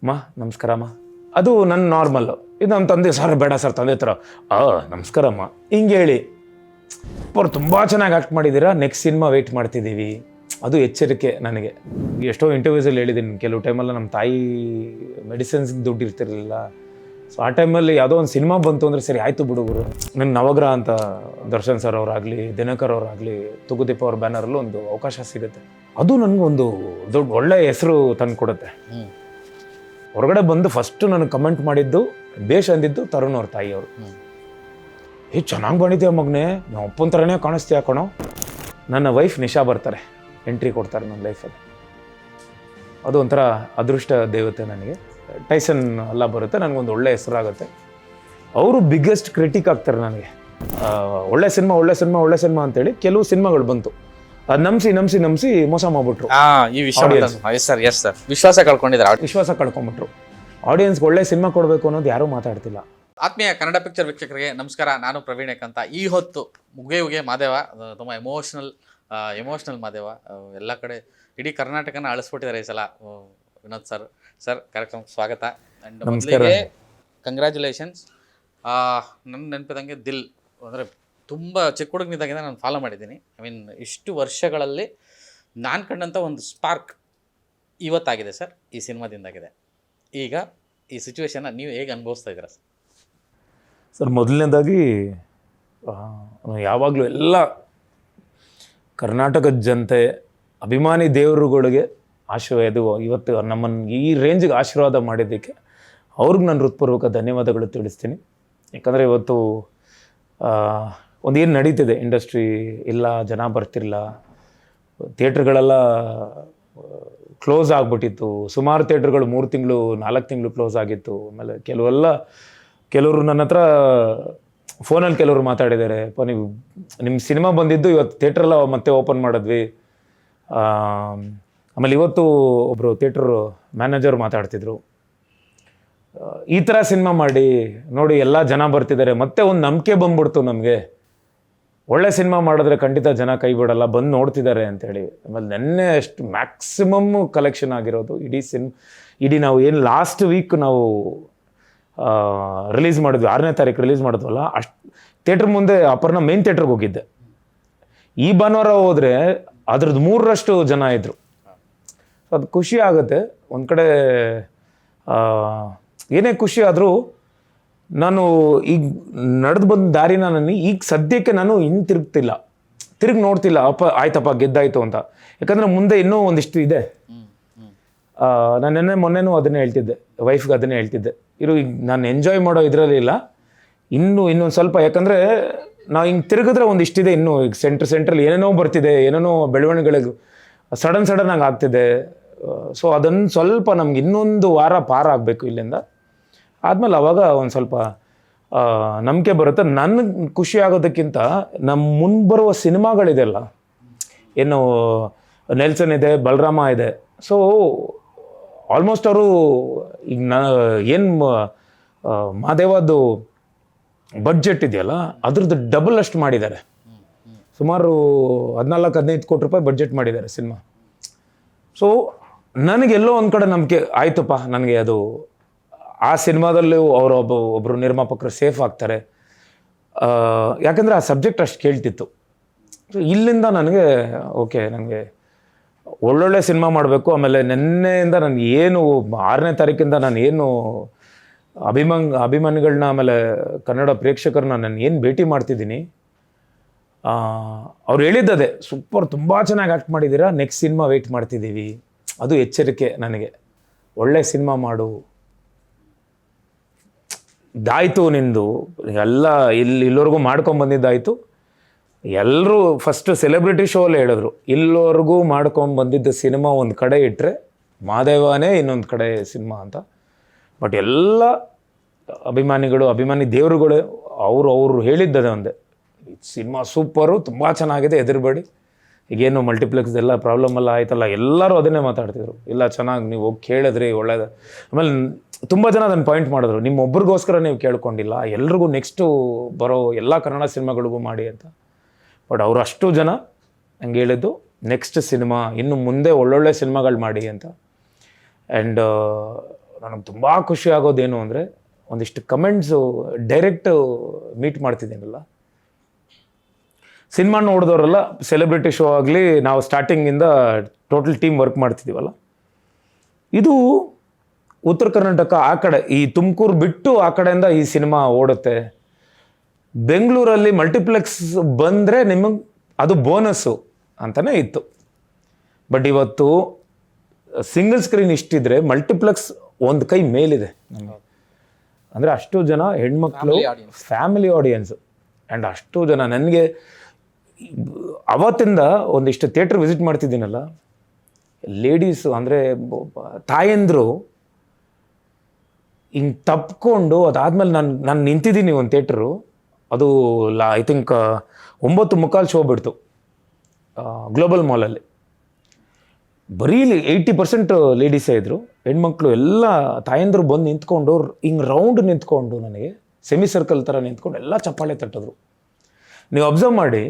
ಅಮ್ಮ ನಮಸ್ಕಾರ ಅಮ್ಮ. ಅದು ನನ್ನ ನಾರ್ಮಲ್ಲು. ಇದು ನಮ್ಮ ತಂದೆ ಸರ್ ಬೇಡ ಸರ್ ತಂದೆ ಥರ ನಮಸ್ಕಾರ ಅಮ್ಮ ಹಿಂಗೆ ಹೇಳಿ ಅವ್ರು ತುಂಬ ಚೆನ್ನಾಗಿ ಆ್ಯಕ್ಟ್ ಮಾಡಿದ್ದೀರಾ, ನೆಕ್ಸ್ಟ್ ಸಿನಿಮಾ ವೆಯ್ಟ್ ಮಾಡ್ತಿದ್ದೀವಿ. ಅದು ಎಚ್ಚರಿಕೆ ನನಗೆ. ಎಷ್ಟೋ ಇಂಟರ್ವ್ಯೂಸಲ್ಲಿ ಹೇಳಿದ್ದೀನಿ, ಕೆಲವು ಟೈಮಲ್ಲಿ ನಮ್ಮ ತಾಯಿ ಮೆಡಿಸಿನ್ಸ್ಗೆ ದುಡ್ಡು ಇರ್ತಿರಲಿಲ್ಲ. ಸೊ ಆ ಟೈಮಲ್ಲಿ ಯಾವುದೋ ಒಂದು ಸಿನಿಮಾ ಬಂತು ಅಂದರೆ ಸರಿ ಆಯಿತು ಬಿಡುಗರು. ನನ್ನ ನವಗ್ರಹ ಅಂತ ದರ್ಶನ್ ಸರ್ ಅವರಾಗಲಿ, ದಿನಕರ್ ಅವರಾಗಲಿ, ತುಗುದೀಪ ಅವ್ರ ಬ್ಯಾನರಲ್ಲೂ ಒಂದು ಅವಕಾಶ ಸಿಗುತ್ತೆ. ಅದು ನನಗೊಂದು ದೊಡ್ಡ ಒಳ್ಳೆಯ ಹೆಸರು ತಂದು ಕೊಡುತ್ತೆ. ಹೊರಗಡೆ ಬಂದು ಫಸ್ಟು ನನಗೆ ಕಮೆಂಟ್ ಮಾಡಿದ್ದು ಬೇಷ್ ಅಂದಿದ್ದು ತರುಣ್ ಅವ್ರ ತಾಯಿಯವರು. ಚೆನ್ನಾಗಿ ಬಂದಿದ್ದೆ ಮಗನೇ, ನಾವು ಅಪ್ಪನ ಥರನೇ ಕಾಣಿಸ್ತೀಯ ಕಣೋ. ನನ್ನ ವೈಫ್ ನಿಶಾ ಬರ್ತಾರೆ, ಎಂಟ್ರಿ ಕೊಡ್ತಾರೆ ನನ್ನ ಲೈಫಲ್ಲಿ. ಅದು ಒಂಥರ ಅದೃಷ್ಟ ದೇವತೆ ನನಗೆ. ಟೈಸನ್ ಎಲ್ಲ ಬರುತ್ತೆ, ನನಗೊಂದು ಒಳ್ಳೆ ಹೆಸರಾಗುತ್ತೆ. ಅವರು ಬಿಗ್ಗೆಸ್ಟ್ ಕ್ರಿಟಿಕ್ ಆಗ್ತಾರೆ ನನಗೆ. ಒಳ್ಳೆ ಸಿನಿಮಾ ಅಂತೇಳಿ ಕೆಲವು ಸಿನಿಮಾಗಳು ಬಂತು, ಅದು ನಂಬಿಸಿ ಮೋಸ ಮಾಡ್ಬಿಟ್ರು. ಈ ವಿಶ್ವಾಸ ಕಳ್ಕೊಂಡ್ಬಿಟ್ರು. ಆಡಿಯನ್ಸ್ಗೆ ಒಳ್ಳೆ ಸಿನಿಮಾ ಕೊಡಬೇಕು ಅನ್ನೋದು ಯಾರೂ ಮಾತಾಡ್ತಿಲ್ಲ. ಆತ್ಮೀಯ ಕನ್ನಡ ಪಿಕ್ಚರ್ ವೀಕ್ಷಕರಿಗೆ ನಮಸ್ಕಾರ. ನಾನು ಪ್ರವೀಣ್ ಅಂತ. ಈ ಹೊತ್ತು ಮುಗೆ ಮಾದೇವ ತುಂಬ ಎಮೋಷ್ನಲ್ ಮಾದೇವ ಎಲ್ಲ ಕಡೆ ಇಡೀ ಕರ್ನಾಟಕನ ಅಳಿಸ್ಬಿಟ್ಟಿದ್ದಾರೆ ಈ ಸಲ. ವಿನೋದ್ ಸರ್ ಕಾರ್ಯಕ್ರಮಕ್ಕೆ ಸ್ವಾಗತ. ಆ್ಯಂಡ್ ಮೊದಲಿಗೆ ಕಂಗ್ರ್ಯಾಚುಲೇಷನ್ಸ್. ನನ್ನ ನೆನಪಿದಂಗೆ ದಿಲ್ ಅಂದರೆ ತುಂಬ ಚಿಕ್ಕ ಹುಡುಗನಿದ್ದಾಗಿಂದ ನಾನು ಫಾಲೋ ಮಾಡಿದ್ದೀನಿ. ಐ ಮೀನ್ ಇಷ್ಟು ವರ್ಷಗಳಲ್ಲಿ ನಾನು ಕಂಡಂಥ ಒಂದು ಸ್ಪಾರ್ಕ್ ಇವತ್ತಾಗಿದೆ ಸರ್, ಈ ಸಿನಿಮಾದಿಂದಾಗಿದೆ. ಈಗ ಈ ಸಿಚುವೇಶನ್ನ ನೀವು ಹೇಗೆ ಅನುಭವಿಸ್ತಾ ಇದ್ದೀರಾ ಸರ್? ಮೊದಲನೇದಾಗಿ ಯಾವಾಗಲೂ ಎಲ್ಲ ಕರ್ನಾಟಕದ ಜನತೆ ಅಭಿಮಾನಿ ದೇವರುಗಳಿಗೆ ಆಶೀರ್ವಾದ, ಇವತ್ತು ನಮ್ಮನ್ನು ಈ ರೇಂಜಿಗೆ ಆಶೀರ್ವಾದ ಮಾಡಿದ್ದಕ್ಕೆ ಅವ್ರಿಗೆ ನಾನು ಹೃತ್ಪೂರ್ವಕ ಧನ್ಯವಾದಗಳು ತಿಳಿಸ್ತೀನಿ. ಯಾಕಂದರೆ ಇವತ್ತು ಒಂದೇನು ನಡೀತಿದೆ ಇಂಡಸ್ಟ್ರಿ, ಇಲ್ಲ ಜನ ಬರ್ತಿರಲಿಲ್ಲ, ಥಿಯೇಟ್ರ್ಗಳೆಲ್ಲ ಕ್ಲೋಸ್ ಆಗಿಬಿಟ್ಟಿತ್ತು. ಸುಮಾರು ಥಿಯೇಟ್ರ್ಗಳು 3 ತಿಂಗಳು 4 ತಿಂಗಳು ಕ್ಲೋಸ್ ಆಗಿತ್ತು. ಆಮೇಲೆ ಕೆಲವರು ನನ್ನ ಹತ್ರ ಫೋನಲ್ಲಿ ಕೆಲವರು ಮಾತಾಡಿದ್ದಾರೆ, ನೀವು ನಿಮ್ಮ ಸಿನಿಮಾ ಬಂದಿದ್ದು ಇವತ್ತು ಥಿಯೇಟ್ರೆಲ್ಲ ಮತ್ತೆ ಓಪನ್ ಮಾಡಿದ್ವಿ. ಆಮೇಲೆ ಇವತ್ತು ಒಬ್ಬರು ಥಿಯೇಟ್ರ್ ಮ್ಯಾನೇಜರ್ ಮಾತಾಡ್ತಿದ್ರು, ಈ ಥರ ಸಿನಿಮಾ ಮಾಡಿ ನೋಡಿ ಎಲ್ಲ ಜನ ಬರ್ತಿದ್ದಾರೆ. ಮತ್ತೆ ಒಂದು ನಂಬಿಕೆ ಬಂದ್ಬಿಡ್ತು ನಮಗೆ, ಒಳ್ಳೆ ಸಿನಿಮಾ ಮಾಡಿದ್ರೆ ಖಂಡಿತ ಜನ ಕೈ ಬಿಡಲ್ಲ, ಬಂದು ನೋಡ್ತಿದ್ದಾರೆ ಅಂತೇಳಿ. ಆಮೇಲೆ ನೆನ್ನೆ ಅಷ್ಟು ಮ್ಯಾಕ್ಸಿಮಮ್ ಕಲೆಕ್ಷನ್ ಆಗಿರೋದು ಇಡೀ ನಾವು ಏನು ಲಾಸ್ಟ್ ವೀಕ್ ನಾವು ರಿಲೀಸ್ ಮಾಡಿದ್ವಿ, 6ನೇ ತಾರೀಕು ರಿಲೀಸ್ ಮಾಡಿದ್ವಲ್ಲ, ಅಷ್ಟು ಥಿಯೇಟ್ರ್ ಮುಂದೆ ಅಪರ್ಣ ಮೇನ್ ಥಿಯೇಟ್ರಿಗೆ ಹೋಗಿದ್ದೆ. ಈ ಭಾನುವಾರ ಹೋದರೆ ಅದ್ರದ್ದು 3ರಷ್ಟು ಜನ ಇದ್ದರು. ಅದು ಖುಷಿ ಆಗುತ್ತೆ. ಒಂದು ಕಡೆ ಏನೇ ಖುಷಿ ಆದರೂ ನಾನು ಈಗ ನಡೆದು ಬಂದ ದಾರಿನ ಈಗ ಸದ್ಯಕ್ಕೆ ನಾನು ತಿರುಗಿ ನೋಡ್ತಿಲ್ಲ. ಆಯ್ತಪ್ಪ ಗೆದ್ದಾಯ್ತು ಅಂತ. ಯಾಕಂದರೆ ಮುಂದೆ ಇನ್ನೂ ಒಂದಿಷ್ಟು ಇದೆ. ನಾನು ಮೊನ್ನೆನೂ ಅದನ್ನೇ ಹೇಳ್ತಿದ್ದೆ, ವೈಫ್ಗೆ ಅದನ್ನೇ ಹೇಳ್ತಿದ್ದೆ, ಈಗ ನಾನು ಎಂಜಾಯ್ ಮಾಡೋ ಇದರಲ್ಲಿ ಇಲ್ಲ, ಇನ್ನೊಂದು ಸ್ವಲ್ಪ. ಯಾಕಂದರೆ ನಾವು ಹಿಂಗೆ ತಿರುಗಿದ್ರೆ ಒಂದಿಷ್ಟಿದೆ ಇನ್ನೂ. ಈಗ ಸೆಂಟ್ರಲ್ಲಿ ಏನೇನೋ ಬರ್ತಿದೆ, ಏನೇನೋ ಬೆಳವಣಿಗೆಗಳಿಗೆ ಸಡನ್ ಆಗಿ ಆಗ್ತಿದೆ. ಸೊ ಅದನ್ನು ಸ್ವಲ್ಪ ನಮ್ಗೆ ಇನ್ನೊಂದು ವಾರ ಪಾರ ಆಗಬೇಕು ಇಲ್ಲಿಂದ. ಆದಮೇಲೆ ಅವಾಗ ಒಂದು ಸ್ವಲ್ಪ ನಂಬಿಕೆ ಬರುತ್ತೆ. ನನಗೆ ಖುಷಿ ಆಗೋದಕ್ಕಿಂತ ನಮ್ಮ ಮುಂಬರುವ ಸಿನಿಮಾಗಳಿದೆಯಲ್ಲ, ಏನು ನೆಲ್ಸನ್ ಇದೆ, ಬಲರಾಮ ಇದೆ. ಸೊ ಆಲ್ಮೋಸ್ಟ್ ಅವರು ಈಗ ಮಾದೇವದ್ದು ಬಡ್ಜೆಟ್ ಇದೆಯಲ್ಲ, ಅದ್ರದ್ದು ಡಬಲ್ ಅಷ್ಟು ಮಾಡಿದ್ದಾರೆ. ಸುಮಾರು 14-15 ಕೋಟಿ ರೂಪಾಯಿ ಬಡ್ಜೆಟ್ ಮಾಡಿದ್ದಾರೆ ಸಿನಿಮಾ. ಸೊ ನನಗೆಲ್ಲೋ ಒಂದು ಕಡೆ ನಂಬಿಕೆ ಆಯ್ತಪ್ಪ, ನನಗೆ ಅದು ಆ ಸಿನಿಮಾದಲ್ಲೂ ಒಬ್ಬರು ನಿರ್ಮಾಪಕರು ಸೇಫ್ ಆಗ್ತಾರೆ. ಯಾಕಂದರೆ ಆ ಸಬ್ಜೆಕ್ಟ್ ಅಷ್ಟು ಕೇಳ್ತಿತ್ತು. ಸೊ ಇಲ್ಲಿಂದ ನನಗೆ ಓಕೆ, ನನಗೆ ಒಳ್ಳೊಳ್ಳೆ ಸಿನಿಮಾ ಮಾಡಬೇಕು. ಆಮೇಲೆ ನಿನ್ನೆಯಿಂದ ನನಗೆ ಏನು 6ನೇ ತಾರೀಕಿಂದ ನಾನು ಏನು ಅಭಿಮಾನಿಗಳನ್ನ, ಆಮೇಲೆ ಕನ್ನಡ ಪ್ರೇಕ್ಷಕರನ್ನ ನಾನು ಏನು ಭೇಟಿ ಮಾಡ್ತಿದ್ದೀನಿ, ಅವ್ರು ಹೇಳಿದ್ದದೆ, ಸೂಪರ್, ತುಂಬ ಚೆನ್ನಾಗಿ ಆ್ಯಕ್ಟ್ ಮಾಡಿದ್ದೀರಾ, ನೆಕ್ಸ್ಟ್ ಸಿನಿಮಾ ವೆಯ್ಟ್ ಮಾಡ್ತಿದ್ದೀವಿ. ಅದು ಎಚ್ಚರಿಕೆ ನನಗೆ. ಒಳ್ಳೆ ಸಿನಿಮಾ ಮಾಡು, ಇದಾಯಿತು ನಿಂದು, ಎಲ್ಲ ಇಲ್ಲಿವರೆಗೂ ಮಾಡ್ಕೊಂಬಂದಿದ್ದಾಯಿತು. ಎಲ್ಲರೂ ಫಸ್ಟು ಸೆಲೆಬ್ರಿಟಿ ಶೋ ಅಲ್ಲಿ ಹೇಳಿದ್ರು, ಇಲ್ಲಿವರೆಗೂ ಮಾಡ್ಕೊಂಬಂದಿದ್ದ ಸಿನಿಮಾ ಒಂದು ಕಡೆ ಇಟ್ಟರೆ ಮಾದೇವನೇ ಇನ್ನೊಂದು ಕಡೆ ಸಿನಿಮಾ ಅಂತ. ಬಟ್ ಎಲ್ಲ ಅಭಿಮಾನಿ ದೇವರುಗಳು ಅವರು ಹೇಳಿದ್ದದೆ ಒಂದೇ, ಸಿನಿಮಾ ಸೂಪರು, ತುಂಬ ಚೆನ್ನಾಗಿದೆ, ಹೆದರಬೇಡಿ. ಈಗೇನು ಮಲ್ಟಿಪ್ಲೆಕ್ಸ್ದೆಲ್ಲ ಪ್ರಾಬ್ಲಮ್ ಎಲ್ಲ ಆಯ್ತಲ್ಲ, ಎಲ್ಲರೂ ಅದನ್ನೇ ಮಾತಾಡ್ತಿದ್ರು, ಇಲ್ಲ ಚೆನ್ನಾಗಿ ನೀವು ಹೋಗಿ ಕೇಳಿದ್ರಿ, ಒಳ್ಳೇದು. ಆಮೇಲೆ ತುಂಬ ಜನ ಅದನ್ನು ಪಾಯಿಂಟ್ ಮಾಡಿದ್ರು, ನಿಮ್ಮೊಬ್ರಿಗೋಸ್ಕರ ನೀವು ಕೇಳ್ಕೊಂಡಿಲ್ಲ, ಎಲ್ರಿಗೂ ನೆಕ್ಸ್ಟು ಬರೋ ಎಲ್ಲ ಕನ್ನಡ ಸಿನಿಮಾಗಳಿಗೂ ಮಾಡಿ ಅಂತ. ಬಟ್ ಅವರು ಅಷ್ಟು ಜನ ಹಂಗೆ ಹೇಳಿದ್ದು, ನೆಕ್ಸ್ಟ್ ಸಿನಿಮಾ ಇನ್ನು ಮುಂದೆ ಒಳ್ಳೊಳ್ಳೆ ಸಿನಿಮಾಗಳು ಮಾಡಿ ಅಂತ. ಆ್ಯಂಡ್ ನನಗೆ ತುಂಬ ಖುಷಿ ಆಗೋದೇನು ಅಂದರೆ ಒಂದಿಷ್ಟು ಕಮೆಂಟ್ಸು ಡೈರೆಕ್ಟ್ ಮೀಟ್ ಮಾಡ್ತಿದ್ದೀನಲ್ಲ, ಸಿನಿಮಾ ನೋಡಿದವರೆಲ್ಲ ಸೆಲೆಬ್ರಿಟಿ ಶೋ ಆಗಲಿ ನಾವು ಸ್ಟಾರ್ಟಿಂಗಿಂದ ಟೋಟಲ್ ಟೀಮ್ ವರ್ಕ್ ಮಾಡ್ತಿದ್ದೀವಲ್ಲ, ಇದು ಉತ್ತರ ಕರ್ನಾಟಕ ಆ ಕಡೆ ಈ ತುಮಕೂರು ಬಿಟ್ಟು ಆ ಕಡೆಯಿಂದ ಈ ಸಿನಿಮಾ ಓಡುತ್ತೆ. ಬೆಂಗಳೂರಲ್ಲಿ ಮಲ್ಟಿಪ್ಲೆಕ್ಸ್ ಬಂದರೆ ನಿಮಗೆ ಅದು ಬೋನಸ್ಸು ಅಂತಲೇ ಇತ್ತು. ಬಟ್ ಇವತ್ತು ಸಿಂಗಲ್ ಸ್ಕ್ರೀನ್ ಇಷ್ಟಿದ್ರೆ ಮಲ್ಟಿಪ್ಲೆಕ್ಸ್ ಒಂದು ಕೈ ಮೇಲಿದೆ ನಮಗೆ. ಅಂದರೆ ಅಷ್ಟು ಜನ ಹೆಣ್ಮಕ್ಳು ಫ್ಯಾಮಿಲಿ ಆಡಿಯನ್ಸು ಆ್ಯಂಡ್ ಅಷ್ಟು ಜನ ನನಗೆ ಅವತ್ತಿಂದ ಒಂದಿಷ್ಟು ಥಿಯೇಟ್ರ್ ವಿಸಿಟ್ ಮಾಡ್ತಿದ್ದೀನಲ್ಲ, ಲೇಡೀಸು ಅಂದರೆ ತಾಯಂದರು ಹಿಂಗೆ ತಪ್ಕೊಂಡು ಅದಾದಮೇಲೆ ನಾನು ನಿಂತಿದ್ದೀನಿ ಒಂದು ಥಿಯೇಟ್ರು, ಅದು ಐ ಥಿಂಕ್ 9:45 ಶೋ ಬಿಡ್ತು ಗ್ಲೋಬಲ್ ಮಾಲಲ್ಲಿ. ಬರೀ 80% ಲೇಡೀಸೇ ಇದ್ದರು, ಹೆಣ್ಮಕ್ಳು ಎಲ್ಲ ತಾಯಂದರು ಬಂದು ನಿಂತ್ಕೊಂಡು ಹಿಂಗೆ ರೌಂಡ್ ನಿಂತ್ಕೊಂಡು ನನಗೆ ಸೆಮಿ ಸರ್ಕಲ್ ಥರ ನಿಂತ್ಕೊಂಡು ಎಲ್ಲ ಚಪ್ಪಾಳೆ ತಟ್ಟಿದ್ರು. ನೀವು ಅಬ್ಸರ್ವ್ ಮಾಡಿ,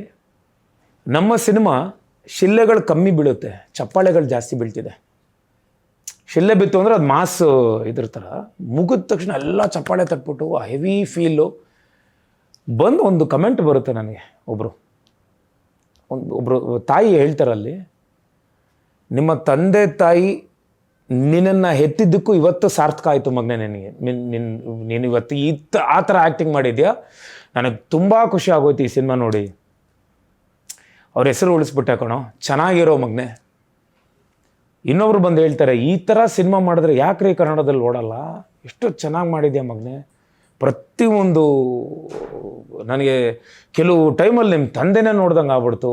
ನಮ್ಮ ಸಿನಿಮಾ ಶಿಲ್ಲೆಗಳು ಕಮ್ಮಿ ಬೀಳುತ್ತೆ, ಚಪ್ಪಾಳೆಗಳು ಜಾಸ್ತಿ ಬೀಳ್ತಿದೆ. ಶಿಲ್ಲೆ ಬಿತ್ತು ಅಂದರೆ ಅದು ಮಾಸ್ ಇದ್ರ ಥರ ಮುಗಿದ ತಕ್ಷಣ ಎಲ್ಲ ಚಪ್ಪಾಳೆ ತಟ್ಬಿಟ್ಟು ಆ ಹೆವಿ ಫೀಲು ಬಂದು ಒಂದು ಕಮೆಂಟ್ ಬರುತ್ತೆ ನನಗೆ. ಒಬ್ಬರು ತಾಯಿ ಹೇಳ್ತಾರಲ್ಲಿ, ನಿಮ್ಮ ತಂದೆ ತಾಯಿ ನಿನ್ನನ್ನು ಹೆತ್ತಿದ್ದಕ್ಕೂ ಇವತ್ತು ಸಾರ್ಥಕ ಆಯಿತು ಮಗನೇ, ನಿನಗೆ ನೀನು ಇವತ್ತು ಆ ಥರ ಆ್ಯಕ್ಟಿಂಗ್ ಮಾಡಿದ್ಯಾ, ನನಗೆ ತುಂಬ ಖುಷಿ ಆಗೋಯ್ತು ಈ ಸಿನಿಮಾ ನೋಡಿ. ಅವ್ರ ಹೆಸರು ಉಳಿಸ್ಬಿಟ್ಟೆ ಕಣೋ, ಚೆನ್ನಾಗಿರೋ ಮಗನೇ. ಇನ್ನೊಬ್ರು ಬಂದು ಹೇಳ್ತಾರೆ, ಈ ಥರ ಸಿನಿಮಾ ಮಾಡಿದ್ರೆ ಯಾಕ್ರಿ ಕನ್ನಡದಲ್ಲಿ ಓಡಲ್ಲ, ಎಷ್ಟು ಚೆನ್ನಾಗಿ ಮಾಡಿದ್ಯಾ ಮಗನೇ. ಪ್ರತಿಯೊಂದು ನನಗೆ ಕೆಲವು ಟೈಮಲ್ಲಿ ನಿಮ್ಮ ತಂದೆನೇ ನೋಡ್ದಂಗೆ ಆಗ್ಬಿಡ್ತು.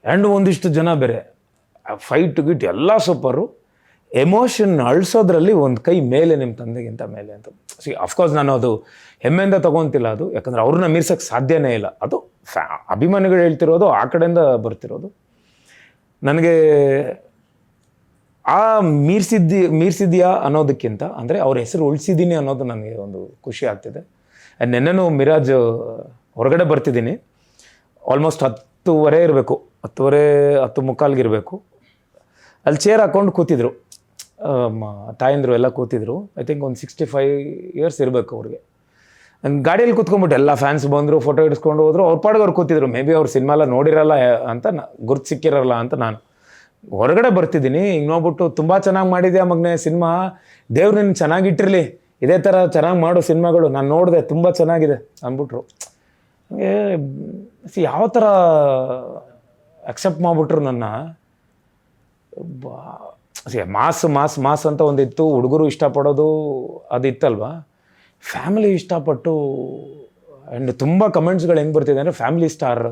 ಆ್ಯಂಡ್ ಒಂದಿಷ್ಟು ಜನ ಬೇರೆ ಫೈಟ್ ಗಿಟ್ ಎಲ್ಲ ಸೂಪರು, ಎಮೋಷನ್ ಅಳಿಸೋದ್ರಲ್ಲಿ ಒಂದು ಕೈ ಮೇಲೆ ನಿಮ್ಮ ತಂದೆಗಿಂತ ಮೇಲೆ ಅಂತ. ಅಫ್ಕೋರ್ಸ್ ನಾನು ಅದು ಹೆಮ್ಮೆಯಿಂದ ತೊಗೊತಿಲ್ಲ ಅದು, ಯಾಕಂದರೆ ಅವ್ರನ್ನ ಮೀರ್ಸೋಕ್ಕೆ ಸಾಧ್ಯನೇ ಇಲ್ಲ. ಅದು ಅಭಿಮಾನಿಗಳು ಹೇಳ್ತಿರೋದು, ಆ ಕಡೆಯಿಂದ ಬರ್ತಿರೋದು. ನನಗೆ ಆ ಮೀರ್ಸಿದ್ಯಾ ಅನ್ನೋದಕ್ಕಿಂತ ಅಂದರೆ ಅವ್ರ ಹೆಸರು ಉಳಿಸಿದ್ದೀನಿ ಅನ್ನೋದು ನನಗೆ ಒಂದು ಖುಷಿ ಆಗ್ತಿದೆ. ನೆನ್ನೆನೂ ಮಿರಾಜ್ ಹೊರಗಡೆ ಬರ್ತಿದ್ದೀನಿ, ಆಲ್ಮೋಸ್ಟ್ 10:15 ಇರಬೇಕು, 10:30 ಇರಬೇಕು. ಅಲ್ಲಿ ಚೇರ್ ಹಾಕ್ಕೊಂಡು ಕೂತಿದ್ರು, ತಾಯಂದರು ಎಲ್ಲ ಕೂತಿದ್ರು. ಐ ಥಿಂಕ್ ಒಂದು 65 ಇಯರ್ಸ್ ಇರಬೇಕು ಅವ್ರಿಗೆ. ನನ್ನ ಗಾಡಿಯಲ್ಲಿ ಕೂತ್ಕೊಂಡ್ಬಿಟ್ಟು ಎಲ್ಲ ಫ್ಯಾನ್ಸ್ ಬಂದರು, ಫೋಟೋ ಹಿಡಿಸ್ಕೊಂಡು ಹೋದ್ರು. ಅವ್ರ ಪಾಡಿಗೆ ಅವ್ರು ಕೂತಿದ್ರು. ಮೇ ಬಿ ಅವ್ರು ಸಿನಿಮಾ ಎಲ್ಲ ನೋಡಿರಲ್ಲ ಅಂತ, ಗುರ್ತು ಸಿಕ್ಕಿರಲ್ಲ ಅಂತ. ನಾನು ಹೊರಗಡೆ ಬರ್ತಿದ್ದೀನಿ, ಹಿಂಗೆ ನೋಡ್ಬಿಟ್ಟು ತುಂಬ ಚೆನ್ನಾಗಿ ಮಾಡಿದ್ಯಾ ಮಗನೇ ಸಿನಿಮಾ, ದೇವ್ರು ನಿನ್ನ ಚೆನ್ನಾಗಿಟ್ಟಿರಲಿ, ಇದೇ ಥರ ಚೆನ್ನಾಗಿ ಮಾಡೋ ಸಿನಿಮಾಗಳು ನಾನು ನೋಡಿದೆ, ತುಂಬ ಚೆನ್ನಾಗಿದೆ ಅಂದ್ಬಿಟ್ರು. ಹಂಗೆ ಯಾವ ಥರ ಅಕ್ಸೆಪ್ಟ್ ಮಾಡಿಬಿಟ್ರು ನನ್ನ. ಮಾಸ್ ಅಂತ ಒಂದಿತ್ತು, ಹುಡುಗರು ಇಷ್ಟಪಡೋದು ಅದಿತ್ತಲ್ವ, ಫ್ಯಾಮಿಲಿ ಇಷ್ಟಪಟ್ಟು. ಆ್ಯಂಡ್ ತುಂಬ ಕಮೆಂಟ್ಸ್ಗಳು ಹೆಂಗೆ ಬರ್ತಿದೆ ಅಂದರೆ ಫ್ಯಾಮಿಲಿ ಸ್ಟಾರ್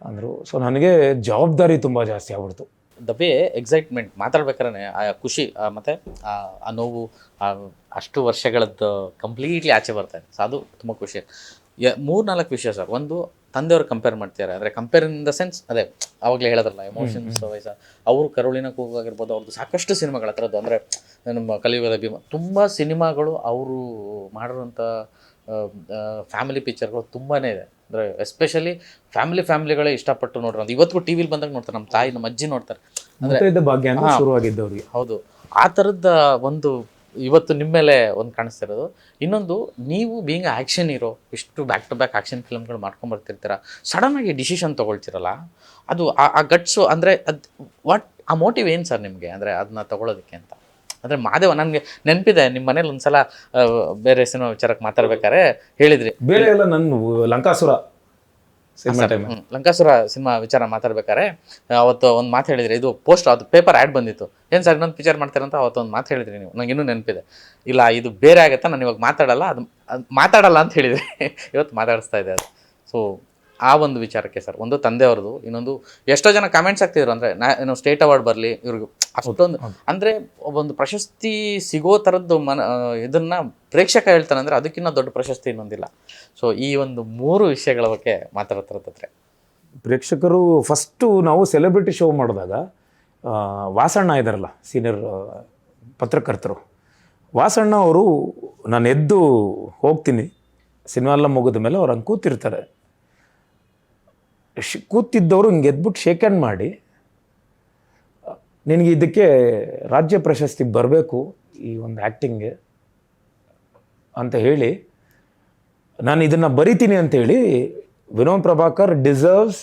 ಅಂದರು. ಸೊ ನನಗೆ ಜವಾಬ್ದಾರಿ ತುಂಬ ಜಾಸ್ತಿ ಆಗ್ಬಿಡ್ತು. ದ ವೇ ಎಕ್ಸೈಟ್ಮೆಂಟ್ ಮಾತಾಡ್ಬೇಕಾದ್ರೆ ಆ ಖುಷಿ ಮತ್ತು ಆ ನೋವು ಅಷ್ಟು ವರ್ಷಗಳದ್ದು ಕಂಪ್ಲೀಟ್ಲಿ ಆಚೆ ಬರ್ತಾ ಇದೆ. ಸೊ ಅದು ತುಂಬ ಖುಷಿ. 3-4 ವಿಷಯ ಸರ್. ಒಂದು, ತಂದೆಯವರು ಕಂಪೇರ್ ಮಾಡ್ತಾರೆ, ಅಂದರೆ ಕಂಪೇರ್ ಇನ್ ದ ಸೆನ್ಸ್ ಅದೇ ಆವಾಗಲೇ ಹೇಳೋದ್ರಲ್ಲ, ಎಮೋಷನ್ಸ್ ವೈಸ್ ಅವರು ಕರುಳಿನ ಕೂಗಾಗಿರ್ಬೋದು, ಅವ್ರದ್ದು ಸಾಕಷ್ಟು ಸಿನಿಮಾಗಳ ಥರದ್ದು, ಅಂದರೆ ನಮ್ಮ ಕಲಿಯುಗದ ಭೀಮ ತುಂಬ ಸಿನಿಮಾಗಳು ಅವರು ಮಾಡಿರೋಂಥ ಫ್ಯಾಮಿಲಿ ಪಿಕ್ಚರ್ಗಳು ತುಂಬಾ ಇದೆ. ಅಂದರೆ ಎಸ್ಪೆಷಲಿ ಫ್ಯಾಮಿಲಿಗಳೇ ಇಷ್ಟಪಟ್ಟು ನೋಡ್ರಿ. ಇವತ್ತಿಗೂ ಟಿ ವಿಲಿ ಬಂದಾಗ ನೋಡ್ತಾರೆ, ನಮ್ಮ ತಾಯಿ ನಮ್ಮ ಅಜ್ಜಿ ನೋಡ್ತಾರೆ. ಅಂದರೆ ಭಾಗ್ಯ ಶುರುವಾಗಿದ್ದವ್ರಿಗೆ. ಹೌದು, ಆ ಥರದ ಒಂದು ಇವತ್ತು ನಿಮ್ಮ ಮೇಲೆ ಒಂದು ಕಾಣಿಸ್ತಿರೋದು. ಇನ್ನೊಂದು, ನೀವು ಬೀಯಿಂಗ್ ಆ್ಯಕ್ಷನ್ ಹೀರೋ, ಇಷ್ಟು ಬ್ಯಾಕ್ ಟು ಬ್ಯಾಕ್ ಆ್ಯಕ್ಷನ್ ಫಿಲ್ಮ್ಗಳು ಮಾಡ್ಕೊಂಬರ್ತಿರ್ತೀರ, ಸಡನ್ನಾಗಿ ಡಿಸಿಷನ್ ತೊಗೊಳ್ತಿರಲ್ಲ, ಅದು ಆ ಗಟ್ಸು, ಅಂದರೆ ಅದು ಆ ಮೋಟಿವ್ ಏನು ಸರ್ ನಿಮಗೆ, ಅಂದರೆ ಅದನ್ನ ತೊಗೊಳೋದಕ್ಕೆ ಅಂತ? ಅಂದರೆ ಮಾದೇವ, ನನಗೆ ನೆನಪಿದೆ ನಿಮ್ಮ ಮನೇಲಿ ಒಂದ್ಸಲ ಬೇರೆ ಸಿನಿಮಾ ವಿಚಾರಕ್ಕೆ ಮಾತಾಡ್ಬೇಕಾದ್ರೆ ಹೇಳಿದ್ರಿ, ಬೇರೆ ಎಲ್ಲ ನನ್ನ ಲಂಕಾಸುರ ಸಿನಿಮಾ ವಿಚಾರ ಮಾತಾಡ್ಬೇಕಾದ್ರೆ ಅವತ್ತು ಒಂದು ಮಾತು ಹೇಳಿದ್ರಿ, ಇದು ಪೋಸ್ಟ್, ಅದು ಪೇಪರ್ ಆ್ಯಡ್ ಬಂದಿತ್ತು, ಏನು ಸರ್ ಇನ್ನೊಂದು ಪಿಕ್ಚರ್ ಮಾಡ್ತೀರಂತ ಅವತ್ತು ಒಂದು ಮಾತು ಹೇಳಿದ್ರಿ ನೀವು, ನಂಗೆ ಇನ್ನೂ ನೆನಪಿದೆ. ಇಲ್ಲ, ಇದು ಬೇರೆ ಆಗುತ್ತೆ, ನಾನು ಇವಾಗ ಮಾತಾಡಲ್ಲ, ಅದು ಮಾತಾಡಲ್ಲ ಅಂತ ಹೇಳಿದ್ರಿ. ಇವತ್ತು ಮಾತಾಡಿಸ್ತಾ ಇದೆ ಅದು. ಸೊ ಆ ಒಂದು ವಿಚಾರಕ್ಕೆ ಸರ್, ಒಂದು ತಂದೆಯವ್ರದ್ದು, ಇನ್ನೊಂದು ಎಷ್ಟೋ ಜನ ಕಮೆಂಟ್ಸ್ ಆಗ್ತಿದ್ರು, ಅಂದರೆ ಏನು ಸ್ಟೇಟ್ ಅವಾರ್ಡ್ ಬರಲಿ ಇವ್ರಿಗೂ ಅಷ್ಟೊಂದು, ಅಂದರೆ ಒಂದು ಪ್ರಶಸ್ತಿ ಸಿಗೋ ಥರದ್ದು ಇದನ್ನು ಪ್ರೇಕ್ಷಕ ಹೇಳ್ತಾನೆ ಅಂದರೆ ಅದಕ್ಕಿಂತ ದೊಡ್ಡ ಪ್ರಶಸ್ತಿ ಇನ್ನೊಂದಿಲ್ಲ. ಸೊ ಈ ಒಂದು 3 ವಿಷಯಗಳ ಬಗ್ಗೆ ಮಾತಾಡ್ತಿರ್ತಾರೆ ಪ್ರೇಕ್ಷಕರು. ಫಸ್ಟು ನಾವು ಸೆಲೆಬ್ರಿಟಿ ಶೋ ಮಾಡಿದಾಗ ವಾಸಣ್ಣ ಇದ್ದಾರಲ್ಲ, ಸೀನಿಯರ್ ಪತ್ರಕರ್ತರು, ವಾಸಣ್ಣ ಅವರು, ನಾನು ಎದ್ದು ಹೋಗ್ತೀನಿ ಸಿನಿಮಾ ಎಲ್ಲ ಮುಗಿದ ಮೇಲೆ, ಅವ್ರು ಹಂಗೆ ಕೂತಿರ್ತಾರೆ. ಕೂತಿದ್ದವರು ಹಿಂಗೆ ಎದ್ಬಿಟ್ಟು ಶೇಕ್ ಹ್ಯಾಂಡ್ ಮಾಡಿ, ನಿನಗೆ ಇದಕ್ಕೆ ರಾಜ್ಯ ಪ್ರಶಸ್ತಿ ಬರಬೇಕು, ಈ ಒಂದು ಆ್ಯಕ್ಟಿಂಗ್ಗೆ ಅಂತ ಹೇಳಿ ನಾನು ಇದನ್ನು ಬರಿತೀನಿ ಅಂತೇಳಿ Vinod Prabhakar deserves